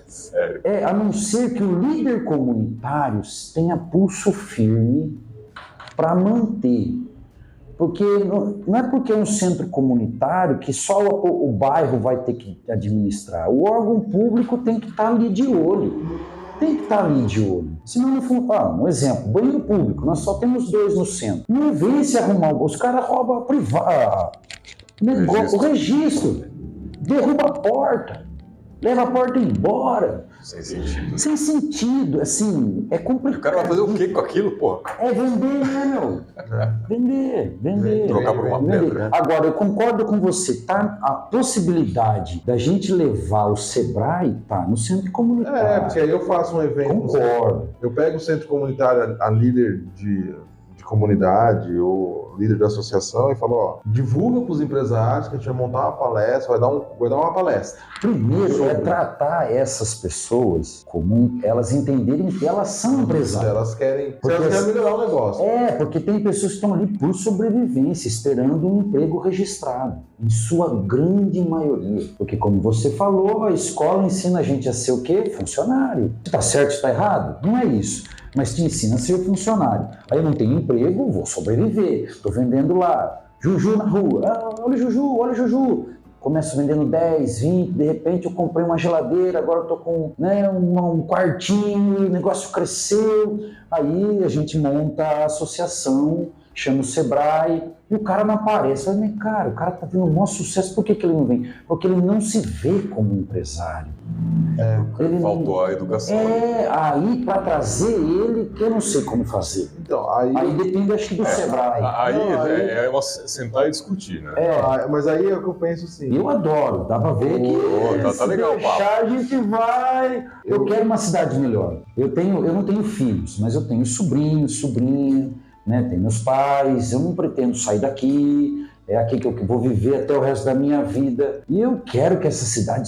Sério? A não ser que o líder comunitário tenha pulso firme para manter. Porque não é porque é um centro comunitário que só o bairro vai ter que administrar. O órgão público tem que estar ali de olho. Tem que estar ali de olho. Senão não funciona. Um exemplo, banheiro público, nós só temos 2 no centro. Não vem se arrumar. Os caras roubam o registro. Derruba a porta. Leva a porta embora. Sem sentido. Sem sentido, assim, é complicado. O cara vai fazer o quê com aquilo, porra? É vender, né, meu? Vender. Trocar por uma pedra. Agora, eu concordo com você, tá? A possibilidade da gente levar o Sebrae, tá, no centro comunitário. Porque aí eu faço um evento. Concordo. Eu pego o centro comunitário, a líder de comunidade ou líder de associação e falo, ó, divulga para os empresários que a gente vai montar uma palestra, vai dar uma palestra. Primeiro é tratar essas pessoas como elas entenderem que elas são empresárias. Elas querem melhorar o negócio. Porque tem pessoas que estão ali por sobrevivência, esperando um emprego registrado, em sua grande maioria. Porque como você falou, a escola ensina a gente a ser o quê? Funcionário. Está certo, está errado? Não é isso. Mas te ensina a ser funcionário. Aí eu não tenho emprego, vou sobreviver. Estou vendendo lá, Juju na rua. Olha o Juju. Começo vendendo 10, 20, de repente eu comprei uma geladeira, agora eu tô com um quartinho, o negócio cresceu. Aí a gente monta a associação, chama o Sebrae, e o cara não aparece. Mas, cara, o cara tá tendo um maior sucesso, por que ele não vem? Porque ele não se vê como empresário. Faltou a educação. Aí para trazer ele, que eu não sei como fazer. Então, aí depende, acho que, do Sebrae. Aí é sentar e discutir, né? Mas aí é o que eu penso assim. Eu adoro, dá pra ver que tá legal, deixar a gente vai. Eu quero uma cidade melhor. Eu não tenho filhos, mas eu tenho sobrinhos, sobrinha, né? Tenho meus pais, eu não pretendo sair daqui. É aqui que eu vou viver até o resto da minha vida. E eu quero que essa cidade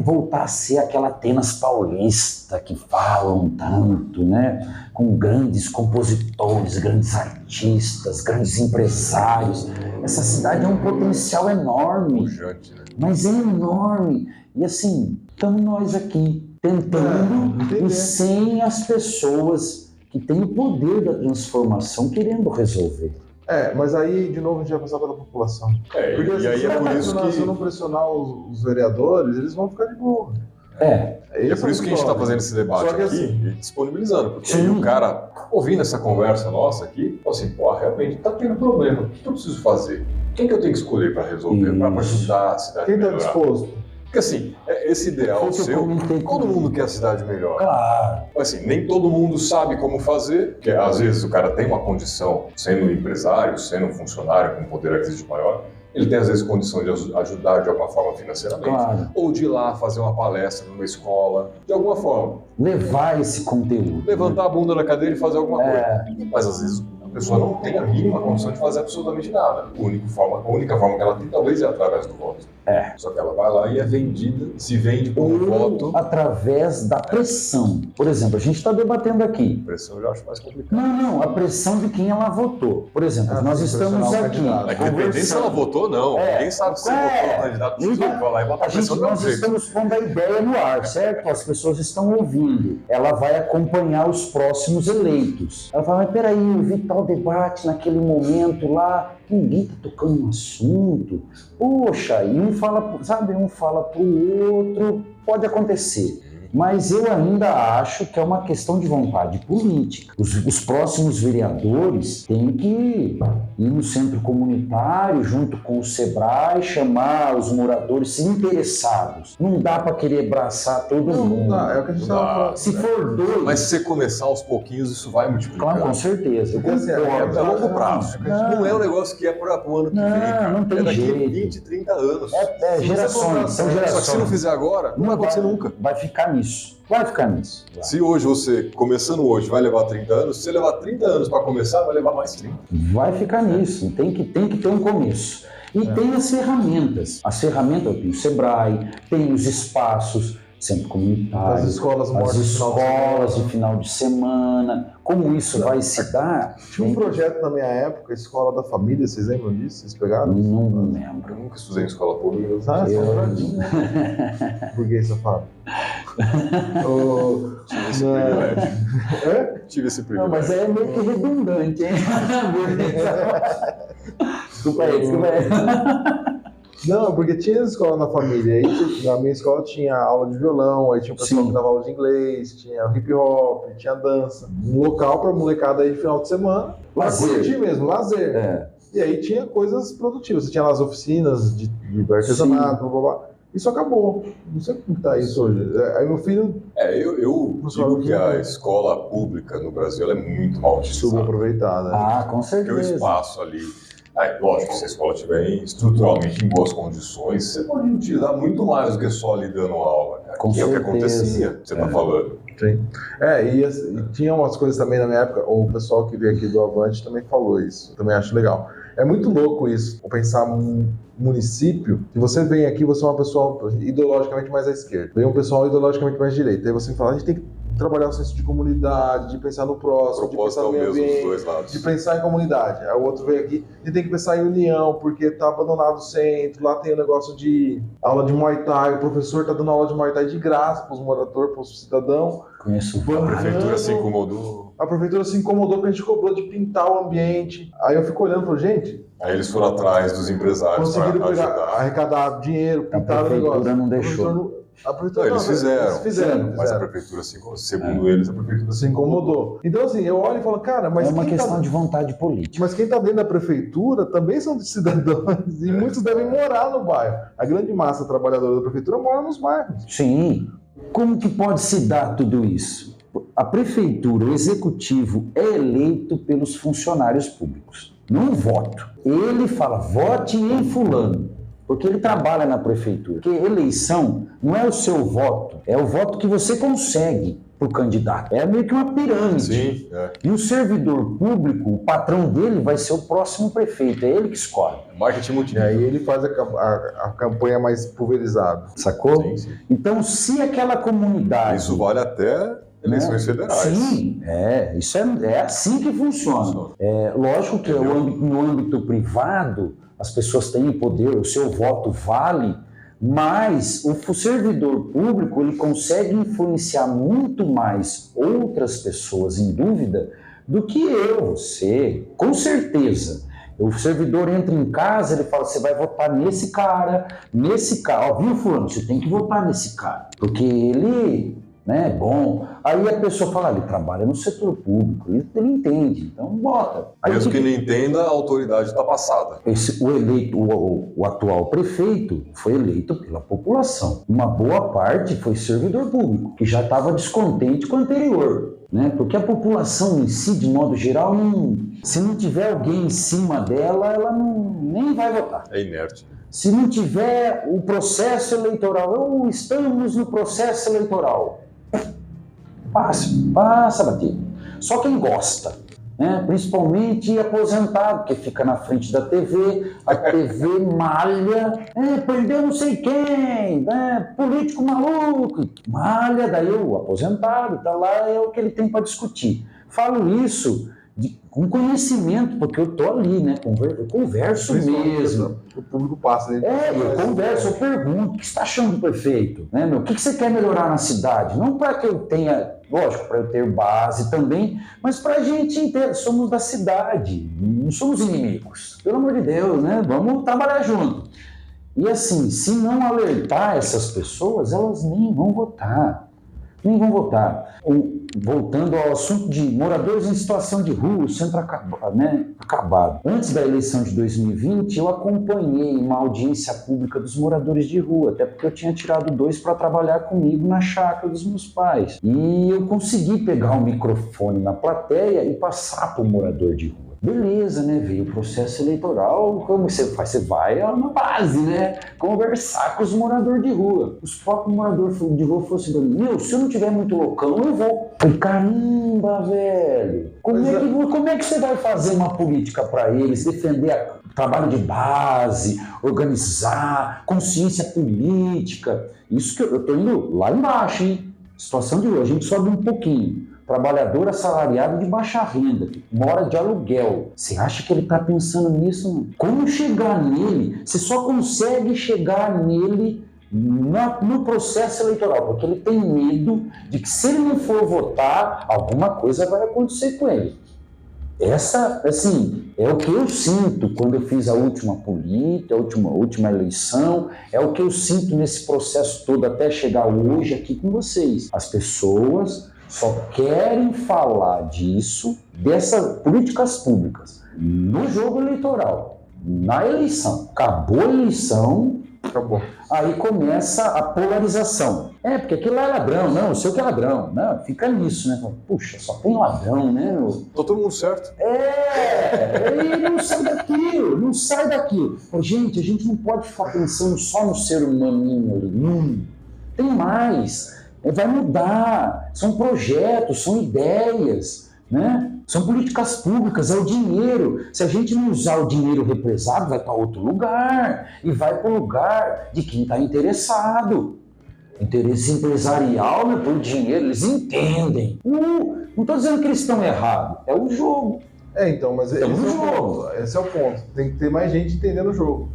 voltar a ser aquela Atenas paulista que falam tanto, né? Com grandes compositores, grandes artistas, grandes empresários. Essa cidade é um potencial enorme. Pujante, né? Mas é enorme. E assim, estamos nós aqui tentando e sem as pessoas que têm o poder da transformação querendo resolver. Mas aí, de novo, a gente vai passar pela população. Porque e aí é por isso que... Se eu não pressionar os vereadores, eles vão ficar de boa. É por isso que a gente está fazendo esse debate aqui e disponibilizando. Porque aí o cara, ouvindo essa conversa nossa aqui, fala assim, realmente está tendo problema. O que eu preciso fazer? Quem que eu tenho que escolher para resolver, para ajudar a cidade a melhorar? Quem está disposto? Porque assim, esse ideal seu, todo mundo quer a cidade melhor. Claro. Assim, nem todo mundo sabe como fazer, porque às vezes o cara tem uma condição, sendo um empresário, sendo um funcionário com poder aquisitivo maior, ele tem às vezes condição de ajudar de alguma forma financeiramente, Claro. ou de ir lá fazer uma palestra numa escola, de alguma forma. Levar esse conteúdo. Levantar a bunda da cadeira e fazer alguma coisa. Mas às vezes a pessoa não tem a mínima condição de fazer absolutamente nada. A única forma que ela tem talvez é através do voto. Só que ela vai lá e é vendida, se vende por um voto. Através da pressão. Por exemplo, a gente está debatendo aqui. A pressão eu já acho mais complicado. Não, a pressão de quem ela votou. Por exemplo, nós estamos aqui. Independente se ela votou ou não. Ninguém sabe se votou no candidato. Precisa vai lá e botar a pressão do Nós estamos pondo a ideia no ar, certo? As pessoas estão ouvindo. Ela vai acompanhar os próximos eleitos. Ela fala, mas peraí, eu vi tal debate naquele momento lá, ninguém está tocando no assunto. Poxa, e um fala, sabe, um fala para o outro, pode acontecer. Mas eu ainda acho que é uma questão de vontade política. Os próximos vereadores têm que ir no centro comunitário, junto com o Sebrae, chamar os moradores interessados. Não dá para querer abraçar todo mundo. Não dá, é o que a gente estava falando. Se for dois... Mas se você começar aos pouquinhos, isso vai multiplicar. Claro, com certeza. Porque assim, É a longo prazo. Não é um negócio que é para o ano que vem. Não tem é daqui jeito. 20, 30 anos. Gerações, são gerações. Só que se não fizer agora, não vai acontecer nunca. Vai ficar nisso. Vai ficar nisso. Vai. Se hoje você, começando hoje, vai levar 30 anos, se você levar 30 anos para começar, vai levar mais 30. Vai ficar nisso. Tem que ter um começo. E tem as ferramentas. As ferramentas tem o Sebrae, tem os espaços, centro comunitário, as escolas de final de semana. Como isso vai se dar? Tinha um projeto na minha época, Escola da Família, vocês lembram disso? Vocês pegaram? Não lembro. Eu nunca estudei em escola pública. Por que isso, Fábio? Tive esse privilégio. Tive esse privilégio. Não, mas é meio que redundante, hein? Desculpa aí. Não, porque tinha escola na família. Aí, na minha escola tinha aula de violão, aí tinha o pessoal que dava aula de inglês, tinha hip hop, tinha dança. Um local pra molecada aí de final de semana. Lazer. Pra curtir mesmo, lazer. E aí tinha coisas produtivas. Você tinha lá as oficinas de artesanato, blá, blá, blá. Isso acabou. Não sei como tá isso hoje. Aí meu filho... Eu digo que a escola pública no Brasil ela é muito mal utilizada. Subaproveitada. Ah, com certeza. Porque o espaço ali... lógico, se a escola estiver estruturalmente em boas condições, você pode utilizar muito mais do que só ali dando aula, cara. Com que é o que certeza. acontecia, você está falando. Sim. E tinha umas coisas também na minha época, o pessoal que veio aqui do Avante também falou isso, eu também acho legal. É muito louco isso, pensar um município, se você vem aqui, você é uma pessoa ideologicamente mais à esquerda, vem um pessoal ideologicamente mais à direita, aí você fala, a gente tem que trabalhar o senso de comunidade, de pensar no próximo, de pensar no meio ambiente, de pensar em comunidade. Aí o outro veio aqui, a gente tem que pensar em união, porque tá abandonado o centro, lá tem o negócio de aula de Muay Thai, o professor tá dando aula de Muay Thai de graça para os moradores, para os cidadãos. Conheço. A prefeitura se incomodou. A prefeitura se incomodou porque a gente cobrou de pintar o ambiente. Aí eu fico olhando e falo, gente... Aí eles foram atrás dos empresários para ajudar. Arrecadar dinheiro, pintar o negócio. A prefeitura não deixou. Eles fizeram. Mas a prefeitura, segundo eles, a prefeitura se incomodou. Então, assim, eu olho e falo, cara, mas. É uma questão de vontade política. Mas quem está dentro da prefeitura também são de cidadãos e muitos devem morar no bairro. A grande massa trabalhadora da prefeitura mora nos bairros. Sim. Como que pode se dar tudo isso? A prefeitura, o executivo, é eleito pelos funcionários públicos. Não voto. Ele fala, vote em fulano. Porque ele trabalha na prefeitura. Porque eleição não é o seu voto, é o voto que você consegue para o candidato. É meio que uma pirâmide. Sim, E o servidor público, o patrão dele vai ser o próximo prefeito, é ele que escolhe. Marketing E multinível. aí ele faz a campanha mais pulverizada. Sacou? Sim, sim. Então, se aquela comunidade... Isso vale até eleições federais. Sim, isso é assim que funciona. Lógico que no âmbito privado, as pessoas têm poder, o seu voto vale, mas o servidor público ele consegue influenciar muito mais outras pessoas em dúvida do que você, com certeza. O servidor entra em casa, ele fala, você vai votar nesse cara, ó, viu fulano, você tem que votar nesse cara, porque ele né? Bom. Aí a pessoa fala, ele trabalha no setor público, ele entende, então bota. Aí, mesmo que não entenda, a autoridade está passada. O atual prefeito foi eleito pela população. Uma boa parte foi servidor público, que já estava descontente com o anterior. Né? Porque a população em si, de modo geral, se não tiver alguém em cima dela, ela nem vai votar. É inerte. Se não tiver o processo eleitoral, estamos no processo eleitoral, passa batido. Só quem gosta, né? Principalmente aposentado, que fica na frente da TV, a TV malha, perdeu não sei quem, né? Político maluco, malha, daí o aposentado está lá, é o que ele tem para discutir. Falo isso com conhecimento, porque eu tô ali, né? Eu converso mesmo. O público passa. Eu converso, eu pergunto, o que você está achando do prefeito? Né, meu? O que você quer melhorar na cidade? Não para que eu tenha, lógico, para eu ter base também, mas para a gente inteira. Somos da cidade, não somos inimigos. Pelo amor de Deus, né? Vamos trabalhar junto. E assim, se não alertar essas pessoas, elas nem vão votar. Voltando ao assunto de moradores em situação de rua, o centro acabado. Antes da eleição de 2020, eu acompanhei uma audiência pública dos moradores de rua, até porque eu tinha tirado 2 para trabalhar comigo na chácara dos meus pais. E eu consegui pegar o microfone na plateia e passar para o morador de rua. Beleza, né? Veio o processo eleitoral, como você faz? Você vai na base, né? Conversar com os moradores de rua. Os próprios moradores de rua falaram assim, meu, se eu não tiver muito loucão, eu vou. Falei, caramba, velho, como é que você vai fazer uma política para eles, defender trabalho de base, organizar, consciência política? Isso que eu tô indo lá embaixo, hein? Situação de hoje, a gente sobe um pouquinho. Trabalhador assalariado de baixa renda, mora de aluguel. Você acha que ele está pensando nisso? Como chegar nele? Você só consegue chegar nele no processo eleitoral, porque ele tem medo de que se ele não for votar, alguma coisa vai acontecer com ele. Essa, assim, é o que eu sinto quando eu fiz a última política, a última eleição, é o que eu sinto nesse processo todo até chegar hoje aqui com vocês. As pessoas só querem falar disso, dessas políticas públicas, no jogo eleitoral, na eleição. Acabou a eleição, acabou. Aí começa a polarização. Porque aquilo é ladrão, não, eu sei o que é ladrão. Não, fica nisso, né? Puxa, só tem ladrão, né? Tá todo mundo certo. Ele não sai daquilo. Gente, a gente não pode ficar pensando só no ser humaninho ali, não. Tem mais. Vai mudar, são projetos, são ideias, né? São políticas públicas, é o dinheiro. Se a gente não usar o dinheiro represado, vai para outro lugar, e vai para o lugar de quem está interessado. Interesse empresarial, né, por dinheiro, eles entendem. Não estou dizendo que eles estão errados, é o jogo. Então, mas esse é o ponto. Tem que ter mais gente entendendo o jogo.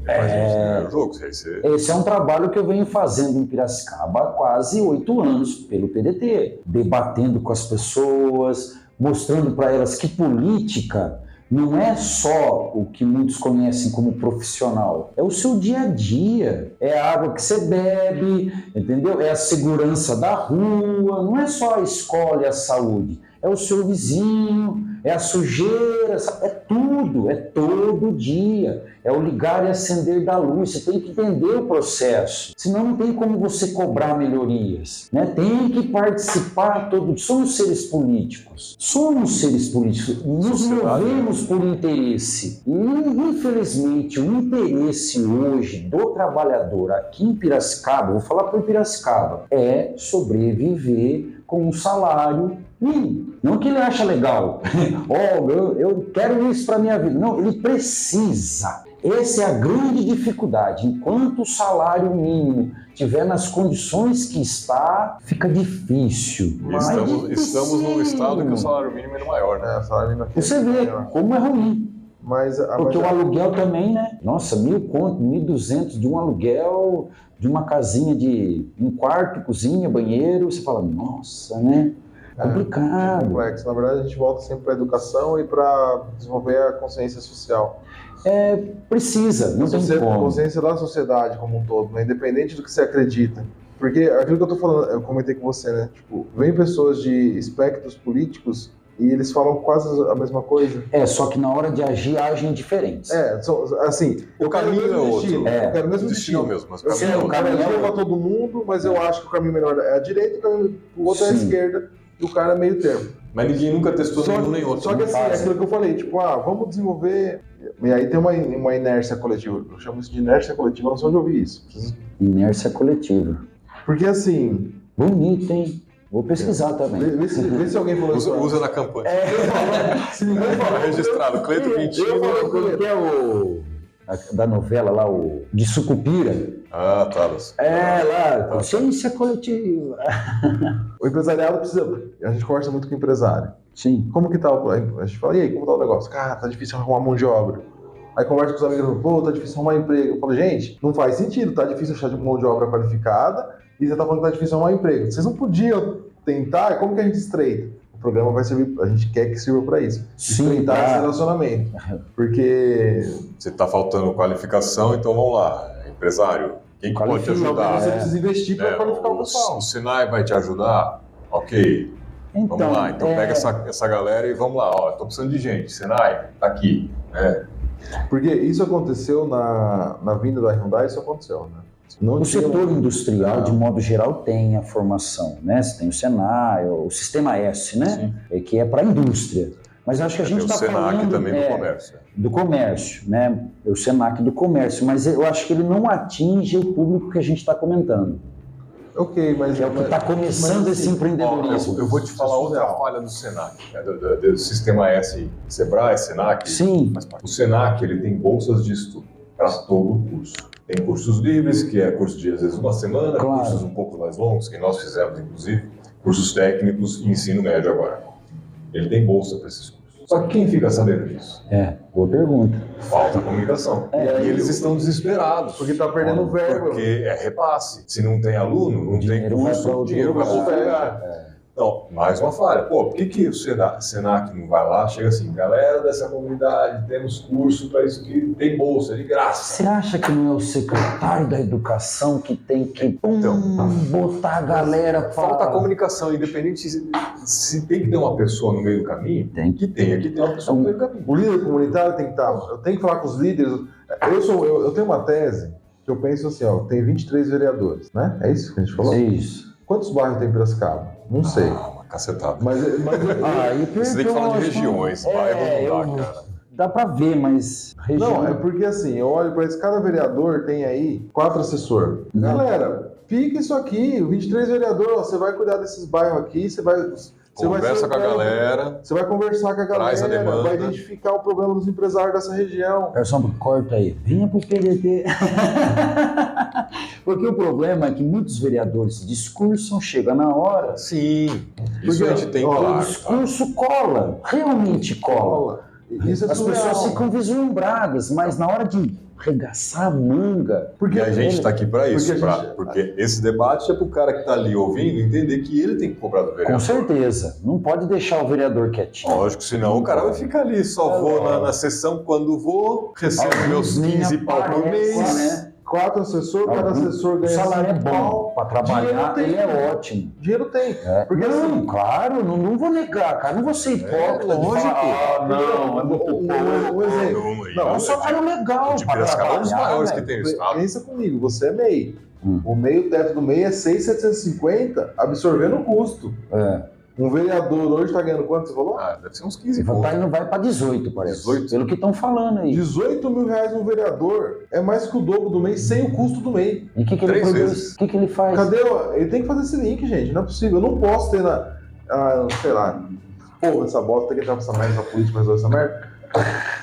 Esse é um trabalho que eu venho fazendo em Piracicaba há quase 8 anos pelo PDT, debatendo com as pessoas, mostrando para elas que política não é só o que muitos conhecem como profissional, é o seu dia a dia, é a água que você bebe, entendeu? É a segurança da rua, não é só a escola e a saúde, é o seu vizinho, é a sujeira, é tudo, é todo dia, é o ligar e acender da luz. Você tem que entender o processo, senão não tem como você cobrar melhorias, né? Tem que participar todos. Somos seres políticos, nos movemos por interesse. E, infelizmente, o interesse hoje do trabalhador aqui em Piracicaba, vou falar por Piracicaba, é sobreviver com um salário mínimo. Não que ele acha legal, eu quero isso para minha vida. Não, ele precisa. Essa é a grande dificuldade. Enquanto o salário mínimo estiver nas condições que está, fica difícil. Estamos num estado que o salário mínimo é maior, né? Você vê como é ruim. Porque o aluguel também, né? Nossa, 1.000 conto, 1.200 de um aluguel de uma casinha de um quarto, cozinha, banheiro. Você fala, nossa, né? Complicado. É complexo. Na verdade, a gente volta sempre para a educação e para desenvolver a consciência social. Precisa, não tem como. A consciência da sociedade como um todo, né? Independente do que você acredita. Porque aquilo que eu tô falando, eu comentei com você, né? Tipo, vem pessoas de espectros políticos e eles falam quase a mesma coisa. Só que na hora de agir, agem diferentes. Assim, O caminho é outro. Eu quero o mesmo destino. Mesmo, mas Eu quero o caminho para todo mundo, mas eu acho que o caminho melhor é a direita, o outro é a esquerda, e o cara é meio termo. Mas ninguém nunca testou nenhum nem outro. Só que assim, é aquilo que eu falei, tipo, vamos desenvolver... E aí tem uma inércia coletiva. Eu chamo isso de inércia coletiva, não sei onde eu ouvi isso. Inércia coletiva. Porque assim... Bonito, hein? Vou pesquisar também. Vê se alguém falou isso. Usa na campanha. Se ninguém falou... Registrado, Cleito Quintino. Que é o... da novela lá, o de Sucupira. Tá. Lá, consciência coletiva. O empresariado precisa... A gente conversa muito com o empresário. Sim. Como que tá o... A gente fala, e aí, como tá o negócio? Cara, tá difícil arrumar mão de obra. Aí conversa com os amigos, pô, tá difícil arrumar emprego. Eu falo, gente, não faz sentido, tá difícil achar de mão de obra qualificada e você tá falando que tá difícil arrumar emprego. Vocês não podiam tentar, como que a gente estreita? O programa vai servir, a gente quer que sirva para isso. Estreitar esse relacionamento. Porque... Você tá faltando qualificação, então vamos lá, empresário. Quem pode te ajudar? Você precisa investir para qualificar o pessoal. O Senai vai te ajudar? Ok. Então, vamos lá, então pega essa galera e vamos lá. Ó, tô precisando de gente. Senai, tá aqui. Porque isso aconteceu na vinda da Hyundai, isso aconteceu, né? O setor industrial, de modo geral, tem a formação, né? Você tem o Senai, o Sistema S, né? Que é para a indústria. Mas acho que a gente está falando... O Senac também do comércio. Do comércio, né? O Senac do comércio, mas eu acho que ele não atinge o público que a gente está comentando. Ok, mas... Que é o que está começando esse empreendedorismo. Eu vou te falar outra falha do Senac, né? do Sistema S, Sebrae, Senac. Sim. O Senac, ele tem bolsas de estudo para todo o curso. Tem cursos livres, que é curso de, às vezes, uma semana, claro. Cursos um pouco mais longos, que nós fizemos, inclusive, cursos técnicos e ensino médio agora. Ele tem bolsa para esses cursos. Só que quem fica sabendo disso? Boa pergunta. Falta comunicação. E eles estão desesperados. Porque está perdendo verba. Porque é repasse. Se não tem aluno, não tem curso, o dinheiro vai para outro lugar. Então, mais uma falha. Pô, por que o Senac não vai lá, chega assim, galera dessa comunidade, temos curso para isso aqui, tem bolsa, de graça. Você acha que não é o secretário da educação que tem que botar a galera para... Falta comunicação, independente se tem que ter uma pessoa no meio do caminho, que tenha que ter uma pessoa no meio do caminho. O líder comunitário tem que estar... Eu tenho que falar com os líderes. Eu tenho uma tese que eu penso assim, tem 23 vereadores, né? É isso que a gente falou? É isso. Quantos bairros tem em Piracicaba? Não sei. Uma cacetada. Mas você tem que falar de regiões, bairro não dá, cara. Dá pra ver, mas... Região... Não, é porque assim, eu olho para isso, cada vereador tem aí 4 assessores. Galera, pica isso aqui, 23 vereadores, você vai cuidar desses bairros aqui, você vai... Conversa com a galera. Você vai conversar com a galera, traz a demanda. Vai identificar o problema dos empresários dessa região. Pessoal, corta aí. Venha pro PDT. Porque o problema é que muitos vereadores discursam, chega na hora. Sim. Isso a gente tem claro. O discurso cola. Realmente cola. Isso é as pessoas ficam vislumbradas, mas na hora de regaçar a manga... Porque a gente está aqui para isso, porque esse debate é para o cara que está ali ouvindo entender que ele tem que cobrar do vereador. Com certeza, não pode deixar o vereador quietinho. Lógico, senão o cara vai ficar ali, só vou na sessão quando vou, recebo meus 15 pau por mês. Né? 4 assessores, cada assessor ganha... O salário é bom, para trabalhar ele é ótimo. Dinheiro tem. Porque não, claro, não vou negar, cara, não vou ser hipócrita. Lógico. Não, é muito pouco. Um exemplo. Não, é um salário legal. De Piracicaba é um dos maiores que tem o estado. Pensa comigo, você é MEI. O MEI, o teto do MEI é 6.750, absorvendo o custo. Um vereador hoje está ganhando quanto, você falou? Deve ser uns 15 pontos. Tá indo, vai para 18, parece. 18. Pelo que estão falando aí. 18 mil reais um vereador é mais que o dobro do mês sem o custo do MEI. E o que ele produz? O que ele faz? Cadê? Ele tem que fazer esse link, gente. Não é possível. Eu não posso ter sei lá, porra, essa bosta, tem que entrar pra essa merda, essa política, pra resolver essa merda.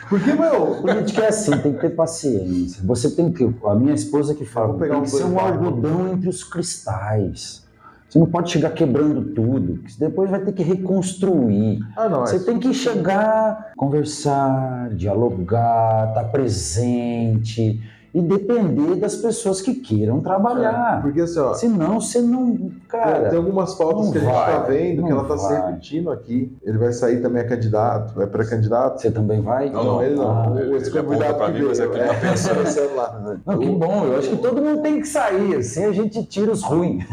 Porque, meu... Política é assim, tem que ter paciência. Você tem que... A minha esposa que fala, tem que ser um algodão entre os cristais. Você não pode chegar quebrando tudo, porque depois vai ter que reconstruir. Você tem que chegar, conversar, dialogar, estar presente e depender das pessoas que queiram trabalhar. Porque assim, ó, senão você não... Cara, tem algumas fotos que a gente está vendo que ela está se vai. repetindo aqui. Ele vai sair também a candidato, é pré-candidato. Você também vai? Não, ele não. Ele aponta pra mim, mas é que ele tá pensando. Lá. Não, que bom, eu acho que todo mundo tem que sair, assim a gente tira os ruins.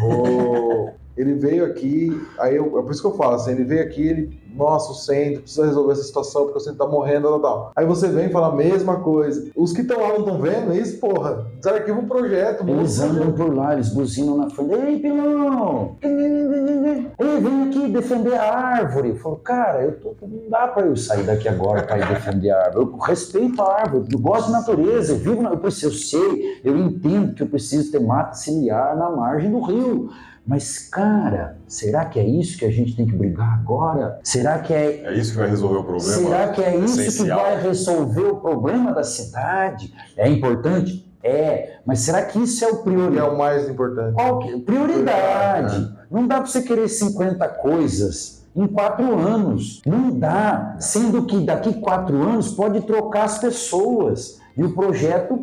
Ele veio aqui, aí é por isso que eu falo, assim, ele veio aqui, nossa, o centro precisa resolver essa situação porque o centro tá morrendo, tal. Aí você vem e fala a mesma coisa. Os que estão lá não estão vendo isso, porra, desarquiva um projeto. Eles andam por lá, eles buzinam na frente. Ei, Pilão! Ei, vem aqui defender a árvore. Eu falo, cara, não dá pra eu sair daqui agora pra ir defender a árvore. Eu respeito a árvore, eu gosto de natureza, eu sei, eu entendo que eu preciso ter mata ciliar na margem do rio. Mas, cara, será que é isso que a gente tem que brigar agora? Será que é isso que vai resolver o problema? Será que é isso essencial? que vai resolver o problema da cidade? É importante? É. Mas será que isso é o prioridade? É o mais importante. Qual que é? Prioridade. Não dá para você querer 50 coisas em 4 anos. Não dá. Sendo que daqui 4 anos pode trocar as pessoas. E o projeto...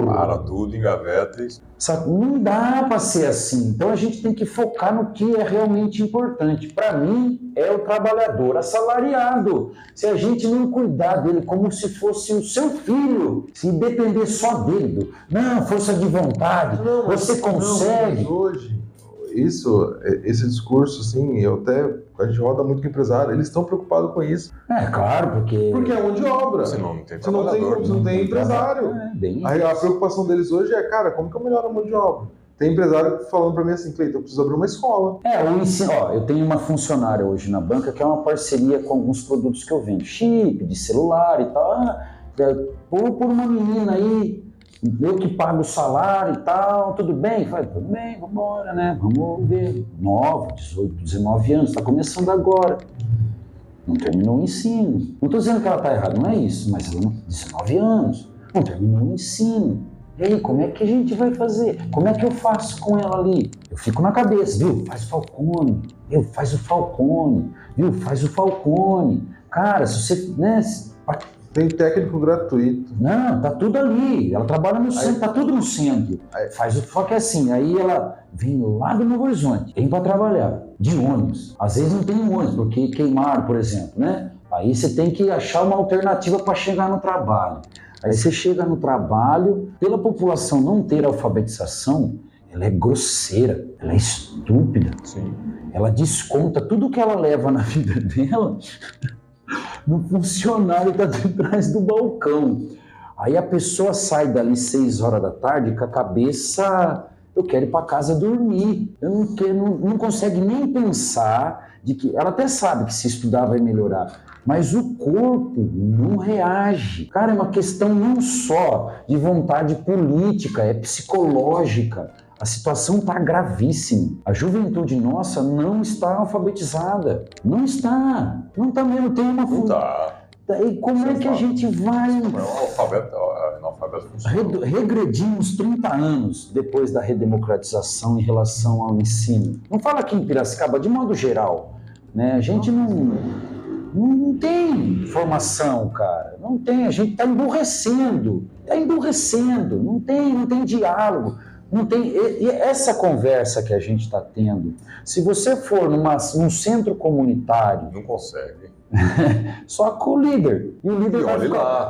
Para tudo, engaveta e... Sabe? Não dá para ser assim. Então a gente tem que focar no que é realmente importante. Para mim, é o trabalhador assalariado. Se a gente não cuidar dele como se fosse o seu filho, se depender só dele, não, força de vontade, você consegue. Mas hoje, esse discurso, assim, a gente roda muito com empresário, eles estão preocupados com isso. É claro, porque é mão de obra. Você não tem Você não tem empresário. A preocupação deles hoje é, cara, como que eu melhoro a mão de obra? Tem empresário falando para mim assim, Cleiton, eu preciso abrir uma escola. O ensino, eu tenho uma funcionária hoje na banca que é uma parceria com alguns produtos que eu vendo, chip, de celular e tal. Por uma menina aí, eu que pago o salário e tal, tudo bem? Falei, tudo bem, vamos embora, né? Vamos ver. 18, 19 anos, está começando agora. Não terminou o ensino. Não estou dizendo que ela está errada, não é isso, mas ela 19 anos, não terminou o ensino. E aí, como é que a gente vai fazer? Como é que eu faço com ela ali? Eu fico na cabeça, viu? Faz o Falcone, viu? Faz o Falcone, viu? Faz o Falcone. Cara, se você... Né, tem técnico gratuito. Não, tá tudo ali. Ela trabalha no centro, tá tudo no centro. Só que assim, aí ela vem lá do Novo Horizonte, tem para trabalhar, de ônibus. Às vezes não tem ônibus, porque queimaram, por exemplo, né? Aí você tem que achar uma alternativa para chegar no trabalho. Aí você chega no trabalho, pela população não ter alfabetização, ela é grosseira, ela é estúpida. Sim. Ela desconta tudo que ela leva na vida dela no funcionário que está atrás do balcão. Aí a pessoa sai dali 6 horas da tarde com a cabeça, eu quero ir para casa dormir. Não consegue nem pensar de que... Ela até sabe que se estudar vai melhorar, mas o corpo não reage. Cara, é uma questão não só de vontade política, é psicológica. A situação está gravíssima. A juventude nossa não está alfabetizada. Não está. Não está mesmo. Tem uma... Não está. E como é que a gente vai... Analfabeto funcional. Regredimos 30 anos depois da redemocratização em relação ao ensino. Não fala aqui em Piracicaba, de modo geral. Né? A gente não tem formação, cara. Não tem. A gente está emburrecendo. Está emburrecendo. Não tem diálogo. Não tem, e essa conversa que a gente está tendo, se você for num centro comunitário... Não consegue. Só com o líder. E o líder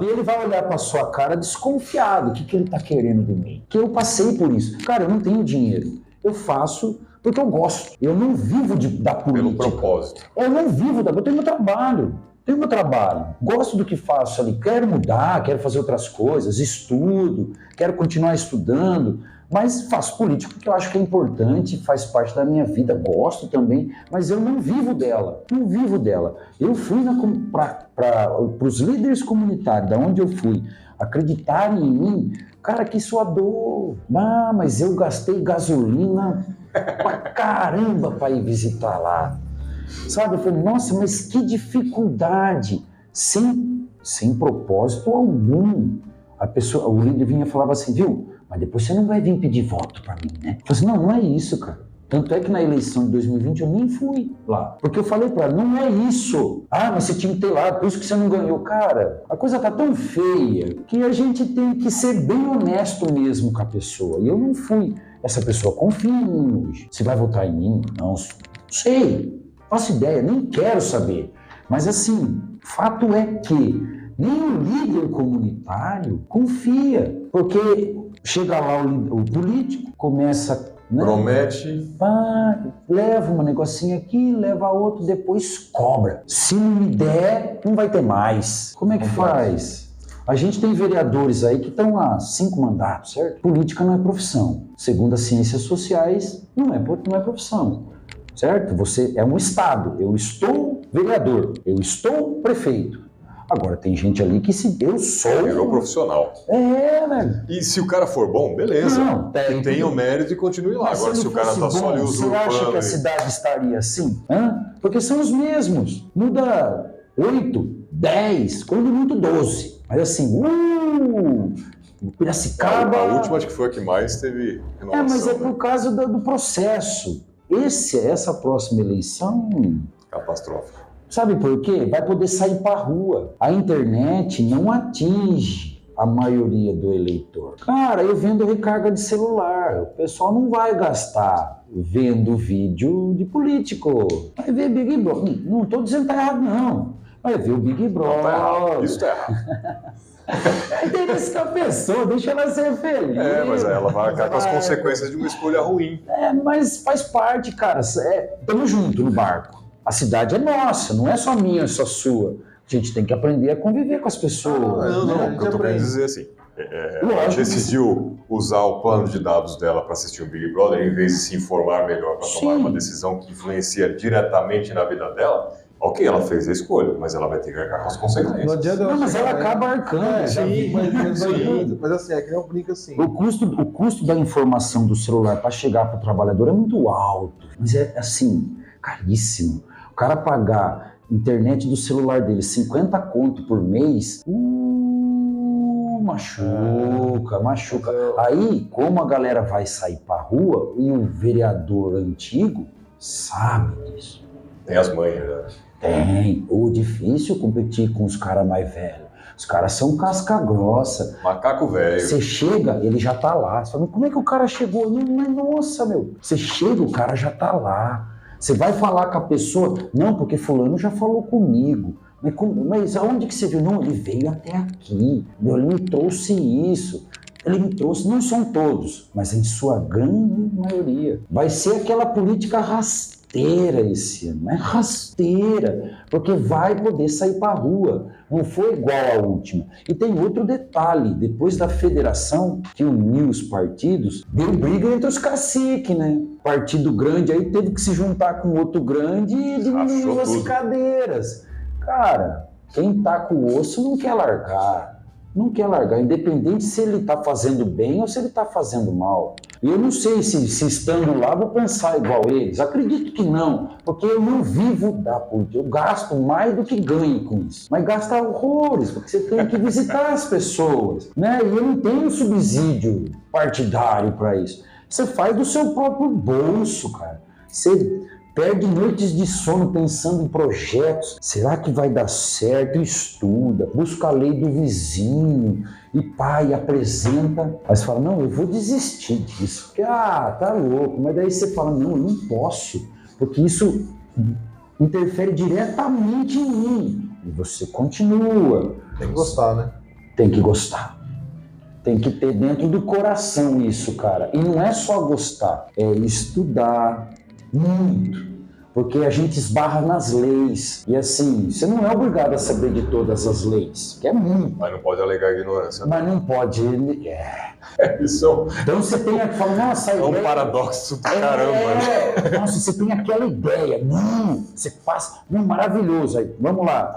ele vai olhar para sua cara desconfiado. O que ele está querendo de mim? Que eu passei por isso. Cara, eu não tenho dinheiro. Eu faço porque eu gosto. Eu não vivo da política. Pelo propósito. Eu não vivo eu tenho meu trabalho. Tenho meu trabalho, gosto do que faço ali, quero mudar, quero fazer outras coisas, estudo, quero continuar estudando, mas faço política porque eu acho que é importante, faz parte da minha vida, gosto também, mas eu não vivo dela, Eu fui para os líderes comunitários, da onde eu fui, acreditarem em mim, cara, que isso é dor. Mas eu gastei gasolina pra caramba para ir visitar lá. Sabe, eu falei, nossa, mas que dificuldade, sem propósito algum. O líder vinha e falava assim, viu, mas depois você não vai vir pedir voto para mim, né? Eu falei assim, não é isso, cara. Tanto é que na eleição de 2020 eu nem fui lá. Porque eu falei para ela, não é isso. Ah, mas você tinha que ter lá, por isso que você não ganhou. Cara, a coisa tá tão feia que a gente tem que ser bem honesto mesmo com a pessoa. E eu não fui. Essa pessoa confia em mim hoje. Você vai votar em mim? Não sei. Faço ideia, nem quero saber. Mas assim, fato é que nem o líder comunitário confia. Porque chega lá o político, começa... Né? Promete. Leva um negocinho aqui, leva outro, depois cobra. Se não me der, não vai ter mais. Como é que faz? A gente tem vereadores aí que estão há 5 mandatos, certo? Política não é profissão. Segundo as ciências sociais, não é profissão, certo? Você é um estado. Eu estou vereador, eu estou prefeito. Agora, tem gente ali que se eu sou... Virou profissional. Velho. E se o cara for bom, beleza. Não, tem o mérito e continue lá. Mas agora, se o cara tá só ali usurpando... Você acha que a cidade estaria assim? Porque são os mesmos. Muda 8, 10, quando muito 12. Mas assim, Piracicaba... A última acho que foi a que mais teve renovação. Mas é por causa do processo. Essa próxima eleição... Catastrófica. Sabe por quê? Vai poder sair para a rua. A internet não atinge a maioria do eleitor. Cara, eu vendo recarga de celular. O pessoal não vai gastar vendo vídeo de político. Vai ver Big Brother. Não estou dizendo que tá errado, não. Vai ver o Big Brother. Não, tá errado. Isso tá errado. É interesse que a pessoa, deixa ela ser feliz. Mas aí ela vai arcar com as consequências de uma escolha ruim. Mas faz parte, cara. Estamos juntos no barco. A cidade é nossa, não é só minha, é só sua. A gente tem que aprender a conviver com as pessoas. Não, o que eu tô querendo dizer assim. Ela decidiu usar o plano de dados dela para assistir o Big Brother, em vez de se informar melhor para tomar uma decisão que influencia diretamente na vida dela. Ok, ela fez a escolha, mas ela vai ter que arcar com as consequências. Não adianta mas ela acaba arcando. Mas assim, é que não brinca assim. O custo da informação do celular para chegar para o trabalhador é muito alto. Mas é assim, caríssimo. O cara pagar internet do celular dele 50 conto por mês, machuca. Aí, como a galera vai sair pra rua e o vereador antigo sabe disso. Tem as manhas, né? Tem. O difícil competir com os caras mais velhos. Os caras são casca grossa. Macaco velho. Você chega, ele já tá lá. Você fala, como é que o cara chegou? Nossa, meu. Você chega, o cara já tá lá. Você vai falar com a pessoa, não, porque fulano já falou comigo. Mas aonde que você viu? Não, ele veio até aqui, ele me trouxe isso. Ele me trouxe, não são todos, mas em sua grande maioria. Vai ser aquela política rasteira esse ano, é rasteira, porque vai poder sair para a rua. Não foi igual à última. E tem outro detalhe, depois da federação que uniu os partidos, deu briga entre os caciques, né? Partido grande aí teve que se juntar com outro grande e diminuiu as cadeiras. Cara, quem tá com o osso não quer largar. Não quer largar, independente se ele está fazendo bem ou se ele está fazendo mal. E eu não sei se estando lá vou pensar igual eles. Acredito que não, porque eu não vivo da política. Eu gasto mais do que ganho com isso. Mas gasta horrores, porque você tem que visitar as pessoas, né? E eu não tenho subsídio partidário para isso. Você faz do seu próprio bolso, cara. Você perde noites de sono pensando em projetos. Será que vai dar certo? Estuda, busca a lei do vizinho e pai apresenta. Aí você fala, não, eu vou desistir disso. Porque, tá louco. Mas daí você fala, não, eu não posso. Porque isso interfere diretamente em mim. E você continua. Tem que gostar, né? Tem que gostar. Tem que ter dentro do coração isso, cara. E não é só gostar, é estudar muito. Porque a gente esbarra nas leis. E assim, você não é obrigado a saber de todas as leis, que é muito. Mas não pode alegar ignorância. Mas não pode. Isso Então você tem que falar, nossa, a é ideia... um paradoxo do caramba, né? Nossa, você tem aquela ideia. Não, você passa... Não, maravilhoso. Aí, vamos lá,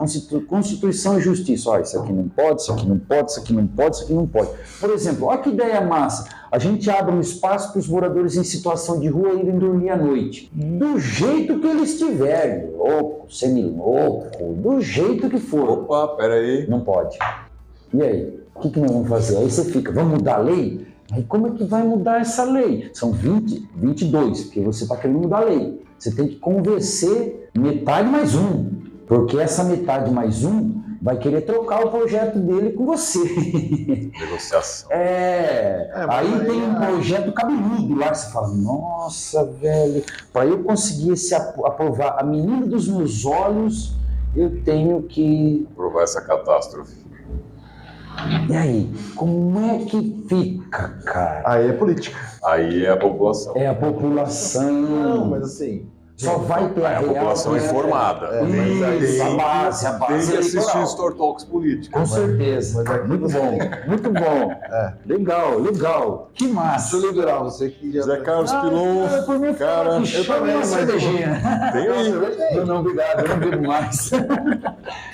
Constituição e Justiça. Ó, isso aqui não pode, isso aqui não pode, isso aqui não pode, isso aqui não pode. Por exemplo, olha que ideia massa. A gente abre um espaço para os moradores em situação de rua irem dormir à noite. Do jeito que eles estiverem. Louco, semi-louco, do jeito que for. Opa, peraí. Não pode. E aí? O que nós vamos fazer? Aí você fica, vamos mudar a lei? Aí como é que vai mudar essa lei? São 22, porque você está querendo mudar a lei. Você tem que convencer metade mais um, porque essa metade mais um vai querer trocar o projeto dele com você. Negociação. Aí tem um projeto cabeludo lá que você fala, nossa, velho, para eu conseguir aprovar a menina dos meus olhos, eu tenho que... Aprovar essa catástrofe. E aí, como é que fica, cara? Aí é política. Aí é a população. É a população. Não, mas assim... Só vai ter a real, população informada. Isso, a base Tem que assistir eleitoral. Store Talks políticos. Com certeza. Mas aqui Muito você- bom, muito bom. Legal. Que massa. Deixa eu liberar você que já... Zé Carlos Pilon, Por mim, cara, eu também, uma mas- cervejinha. tem aí. Não, obrigado, eu não bebo mais.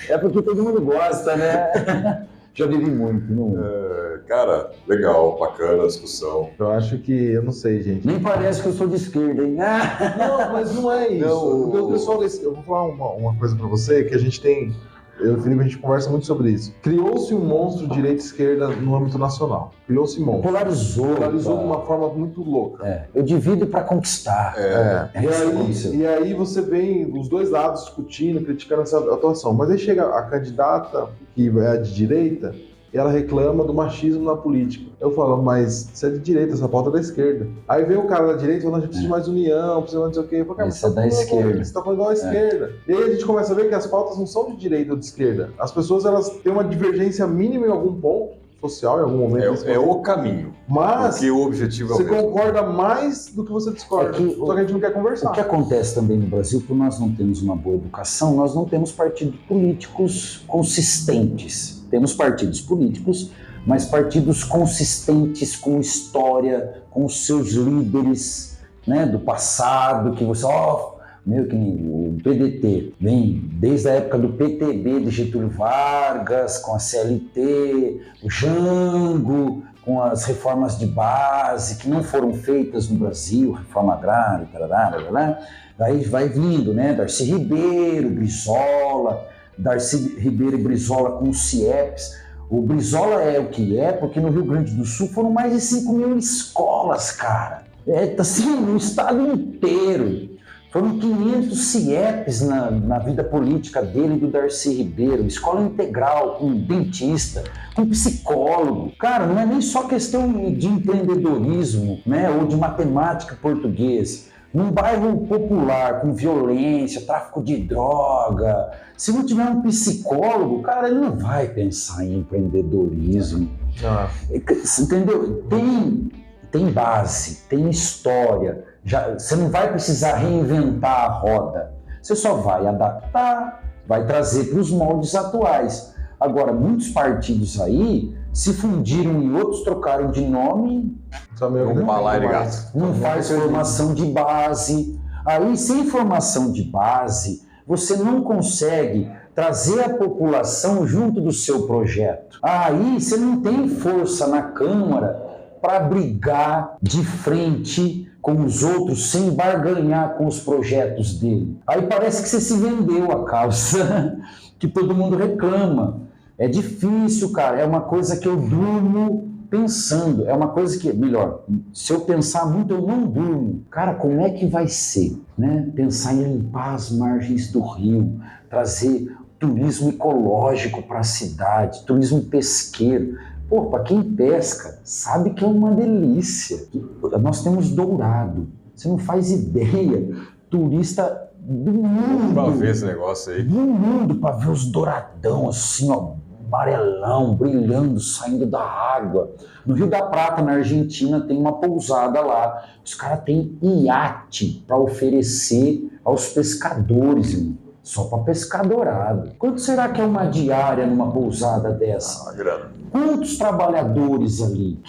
É porque todo mundo gosta, né? Já bebi muito. Não... Cara, legal, bacana a discussão. Eu acho que... Eu não sei, gente. Nem parece que eu sou de esquerda, hein? Não, mas não é isso. Não, Porque o pessoal, eu vou falar uma coisa pra você, que a gente tem... Eu e o Felipe, a gente conversa muito sobre isso. Criou-se um monstro de direita e esquerda no âmbito nacional. Criou-se um monstro. Polarizou. Polarizou de cara. uma forma muito louca. Eu divido para conquistar. E isso que aconteceu. aí você vem os dois lados discutindo, criticando essa atuação. Mas aí chega a candidata, que é a de direita, e ela reclama do machismo na política. Eu falo, mas você é de direita, essa pauta é da esquerda. Aí vem o cara da direita falando, a gente precisa de mais união, precisa de não sei o quê. Eu falo, cara, Isso é da esquerda. Você tá falando igual a esquerda. E aí a gente começa a ver que as pautas não são de direita ou de esquerda. As pessoas, elas têm uma divergência mínima em algum ponto social, em algum momento. É o caminho. Mas Porque o objetivo é o você mesmo. concorda mais do que você discorda. Só que a gente não quer conversar. O que acontece também no Brasil, por nós não temos uma boa educação, nós não temos partidos políticos consistentes. Temos partidos políticos, mas partidos consistentes com história, com os seus líderes, né, do passado, que você, meio que nem o PDT, vem desde a época do PTB, de Getúlio Vargas, com a CLT, o Jango, com as reformas de base, que não foram feitas no Brasil, reforma agrária, tarará. Daí vai vindo, né, Darcy Ribeiro, Brizola, Darcy Ribeiro e Brizola com os CIEPs. O Brizola é o que é, porque no Rio Grande do Sul foram mais de 5.000 escolas, cara. Assim, no estado inteiro. Foram 500 CIEPs na vida política dele e do Darcy Ribeiro. Escola integral, com dentista, com psicólogo. Cara, não é nem só questão de empreendedorismo, né, ou de matemática português. Num bairro popular, com violência, tráfico de droga, se não tiver um psicólogo, cara, ele não vai pensar em empreendedorismo. Entendeu? Tem base, tem história. Você não vai precisar reinventar a roda. Você só vai adaptar, vai trazer para os moldes atuais. Agora, muitos partidos aí se fundiram em outros, trocaram de nome, não faz formação de base. Aí, sem formação de base, você não consegue trazer a população junto do seu projeto. Aí, você não tem força na Câmara para brigar de frente com os outros sem barganhar com os projetos dele. Aí parece que você se vendeu a causa, que todo mundo reclama. É difícil, cara, é uma coisa que eu durmo pensando, é uma coisa que, melhor, se eu pensar muito eu não durmo. Cara, como é que vai ser, né? Pensar em limpar as margens do rio, trazer turismo ecológico para a cidade, turismo pesqueiro. Pô, para quem pesca, sabe que é uma delícia. Nós temos dourado. Você não faz ideia. Turista do mundo. Pra ver esse negócio aí. Do mundo, para ver os douradão, assim, ó, amarelão, brilhando, saindo da água. No Rio da Prata, na Argentina, tem uma pousada lá. Os caras têm iate para oferecer aos pescadores, irmão. Só para pescar dourado. Quanto será que é uma diária numa pousada dessa? Grana. Quantos trabalhadores ali?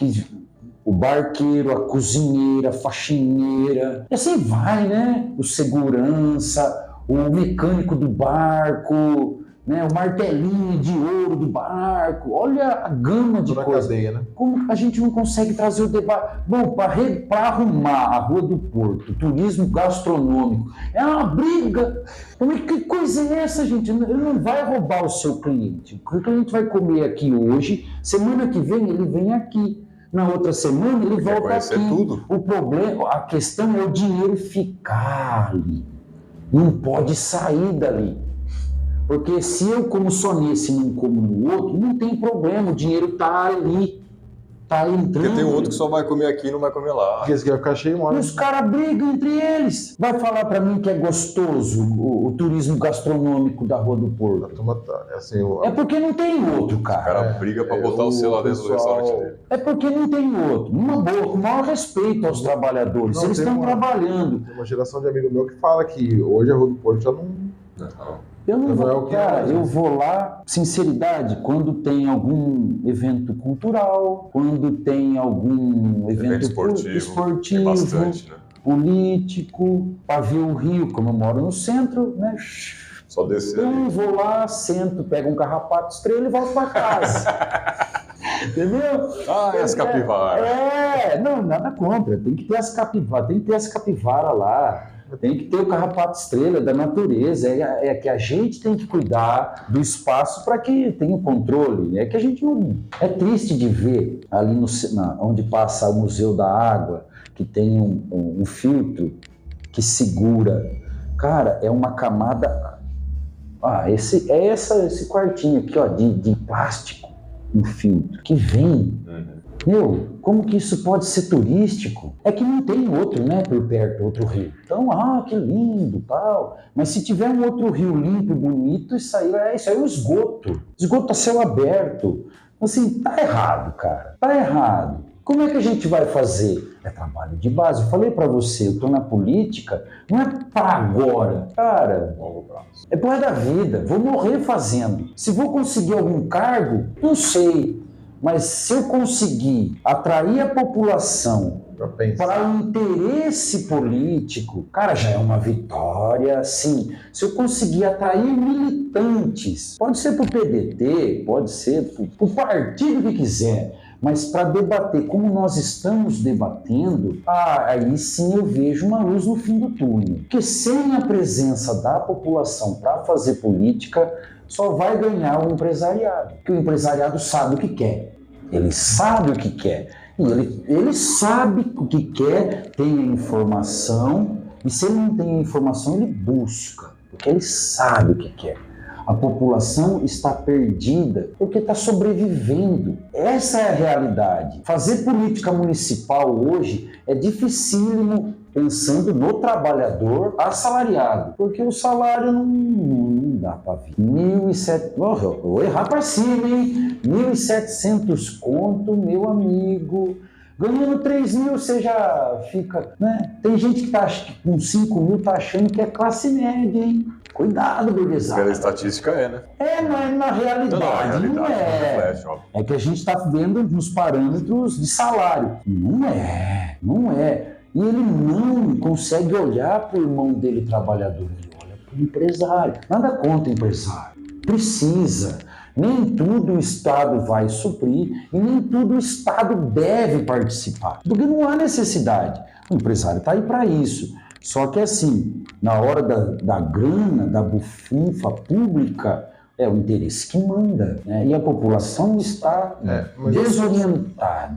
O barqueiro, a cozinheira, a faxineira, e assim vai, né? O segurança, o mecânico do barco, né? O martelinho de ouro do barco. Olha a gama de coisas. Né? Como a gente não consegue trazer o debate? Bom, para arrumar a Rua do Porto, turismo gastronômico, é uma briga. Que coisa é essa, gente? Ele não vai roubar o seu cliente. O cliente vai comer aqui hoje, semana que vem ele vem aqui. na outra semana ele volta conhecer aqui. tudo. O problema, a questão é o dinheiro ficar ali. Não pode sair dali. Porque se eu como só nesse e não como no outro, não tem problema, o dinheiro está ali. Tá entrando. Porque tem outro que só vai comer aqui e não vai comer lá. Porque esse aqui vai ficar cheio, E mano. os caras brigam entre eles. Vai falar pra mim que é gostoso o turismo gastronômico da Rua do A Porto. turma tá, assim, É porque não tem outro, O cara. cara briga pra botar o seu lá dentro do restaurante dele. É porque não tem outro. Numa boa, com o maior respeito aos trabalhadores. Não, Eles tem estão uma- trabalhando. Tem uma geração de amigo meu que fala que hoje a Rua do Porto já não... Eu não Não vou, é o que cara, é, eu vou lá, sinceridade, quando tem algum evento cultural, quando tem algum evento esportivo. Tem bastante, né? político, para ver o Rio, como eu moro no centro, né? Só descer Eu ali. vou lá, sento, pego um carrapato estrela e volto para casa. Entendeu? Ah, é as capivaras. Não, nada contra. Tem que ter as capivaras, tem que ter as capivaras lá. Tem que ter o carrapato estrela da natureza. É que a gente tem que cuidar do espaço para que tenha o controle. É que a gente não. É triste de ver ali onde passa o Museu da Água, que tem um filtro que segura. Cara, é uma camada. Esse quartinho aqui, ó, de plástico, um filtro, que vem. Meu, como que isso pode ser turístico? É que não tem outro, né, por perto, outro rio. Então, que lindo, tal. Mas se tiver um outro rio limpo e bonito, isso aí é o esgoto. Esgoto a céu aberto. Assim, tá errado, cara. Tá errado. Como é que a gente vai fazer? É trabalho de base. Eu falei pra você, eu tô na política, não é pra agora. Cara, Longo prazo. é pro resto da vida. Vou morrer fazendo. Se vou conseguir algum cargo, não sei. Mas se eu conseguir atrair a população para um interesse político, cara, já é uma vitória, sim. Se eu conseguir atrair militantes, pode ser para o PDT, pode ser para o partido que quiser, mas para debater como nós estamos debatendo, aí sim eu vejo uma luz no fim do túnel. Porque sem a presença da população para fazer política, só vai ganhar o empresariado. Porque o empresariado sabe o que quer. Ele sabe o que quer. E ele sabe o que quer, tem a informação, e se ele não tem a informação, ele busca, porque ele sabe o que quer. A população está perdida porque está sobrevivendo. Essa é a realidade. Fazer política municipal hoje é dificílimo pensando no trabalhador assalariado, porque o salário não dá para vir. 1.700, vou errar para cima, hein? 1.700 conto, meu amigo. Ganhando 3 mil, você já fica, né? Tem gente que tá com 5 mil tá achando que é classe média, hein? Cuidado, burguesada. Pela estatística né? Mas na realidade não é. É que a gente está vendo nos parâmetros de salário. Não é. E ele não consegue olhar para o irmão dele trabalhador, ele olha para o empresário. Nada contra o empresário. Precisa. Nem tudo o Estado vai suprir e nem tudo o Estado deve participar. Porque não há necessidade. O empresário está aí para isso. Só que assim, na hora da grana, da bufunfa pública, é o interesse que manda, né? E a população está desorientada.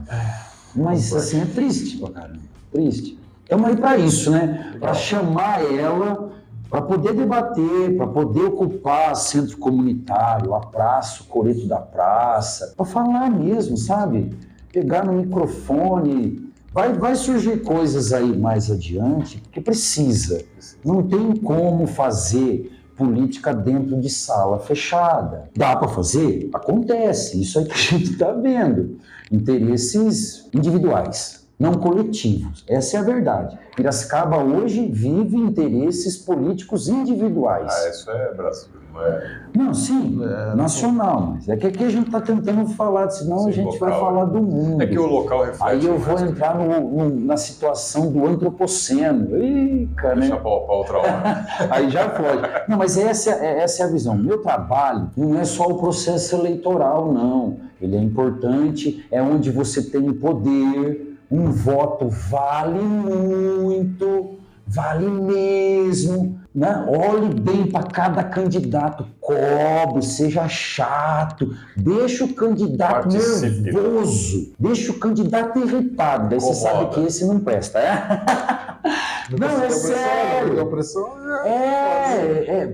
Mas assim, é triste pra caramba, triste. Estamos aí para isso, né? Para chamar ela, para poder debater, para poder ocupar centro comunitário, a praça, o coreto da praça, para falar mesmo, sabe? Pegar no microfone. Vai surgir coisas aí mais adiante, porque precisa. Não tem como fazer política dentro de sala fechada. Dá para fazer? Acontece. Isso aí que a gente está vendo. Interesses individuais, não coletivos. Essa é a verdade. Piracicaba hoje vive interesses políticos individuais. Isso é Brasil, não é? Não, sim, nacional. Mas é que aqui a gente está tentando falar, senão a gente vai falar do mundo. É que o local reflete. Aí eu vou entrar na situação do antropoceno. Ih, cara, Deixa né? para outra hora. Aí já pode. Não, mas essa é a visão. Meu trabalho não é só o processo eleitoral, não. Ele é importante, é onde você tem poder. Um voto vale muito, vale mesmo. né? Olhe bem para cada candidato, cobre, seja chato, deixa o candidato nervoso, deixa o candidato irritado, daí você sabe que esse não presta, Não, é sério.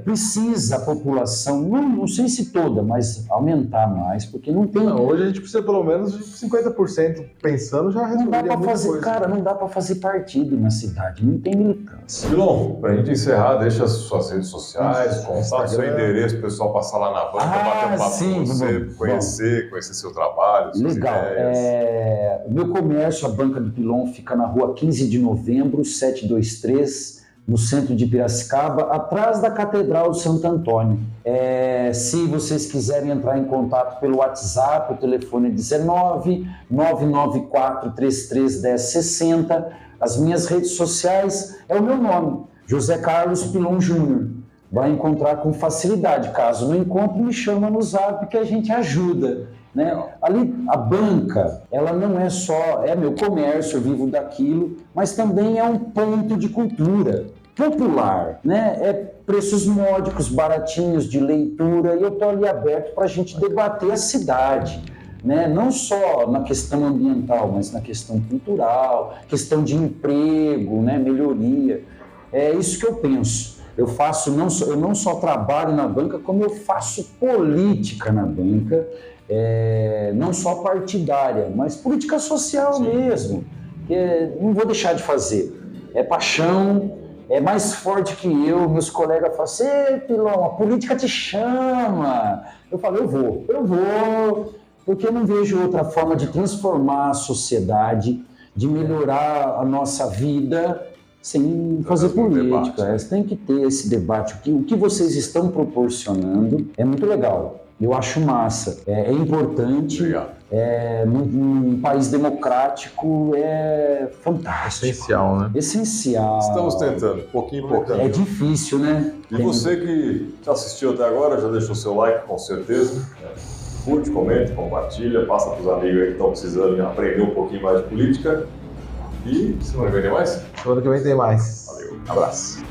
Precisa a população, não sei se toda, mas aumentar mais, porque não tem... Não, hoje a gente precisa pelo menos de 50% pensando, já resolveria muita coisa. Cara, não dá para fazer partido na cidade, não tem militância. Pilon, pra gente encerrar, deixa suas redes sociais, contato, seu endereço, o pessoal passar lá na banca, bater um papo com você, conhecer seu trabalho, suas legal. ideias. O meu comércio, a Banca do Pilon, fica na rua 15 de novembro, 723, no centro de Piracicaba, atrás da Catedral de Santo Antônio. Se vocês quiserem entrar em contato pelo WhatsApp, o telefone é 19-994-33-1060. As minhas redes sociais é o meu nome, José Carlos Pilon Júnior. Vai encontrar com facilidade. Caso não encontre, me chama no Zap que a gente ajuda. Né? Ali, a banca, ela não é só, meu comércio, eu vivo daquilo, mas também é um ponto de cultura popular, né? É preços módicos, baratinhos, de leitura, e eu estou ali aberto para a gente debater a cidade, né? Não só na questão ambiental, mas na questão cultural, questão de emprego, né? Melhoria. É isso que eu penso. Eu não só trabalho na banca, como eu faço política na banca, não só partidária, mas política social mesmo. Não vou deixar de fazer. É paixão, é mais forte que eu. Meus colegas falam assim: Pilon, a política te chama. Eu falo, eu vou, porque eu não vejo outra forma de transformar a sociedade, de melhorar a nossa vida sem fazer política. Tem que ter esse debate. O que vocês estão proporcionando é muito legal. Eu acho massa, é importante, num país democrático é fantástico. Essencial, né? Essencial. Estamos tentando, pouquinho em pouquinho. É difícil, né? E você que já assistiu até agora, já deixou seu like, com certeza. Curte, comente, compartilha, passa para os amigos aí que estão precisando aprender um pouquinho mais de política. E semana que vem tem mais? Semana que vem tem mais. Valeu, abraço.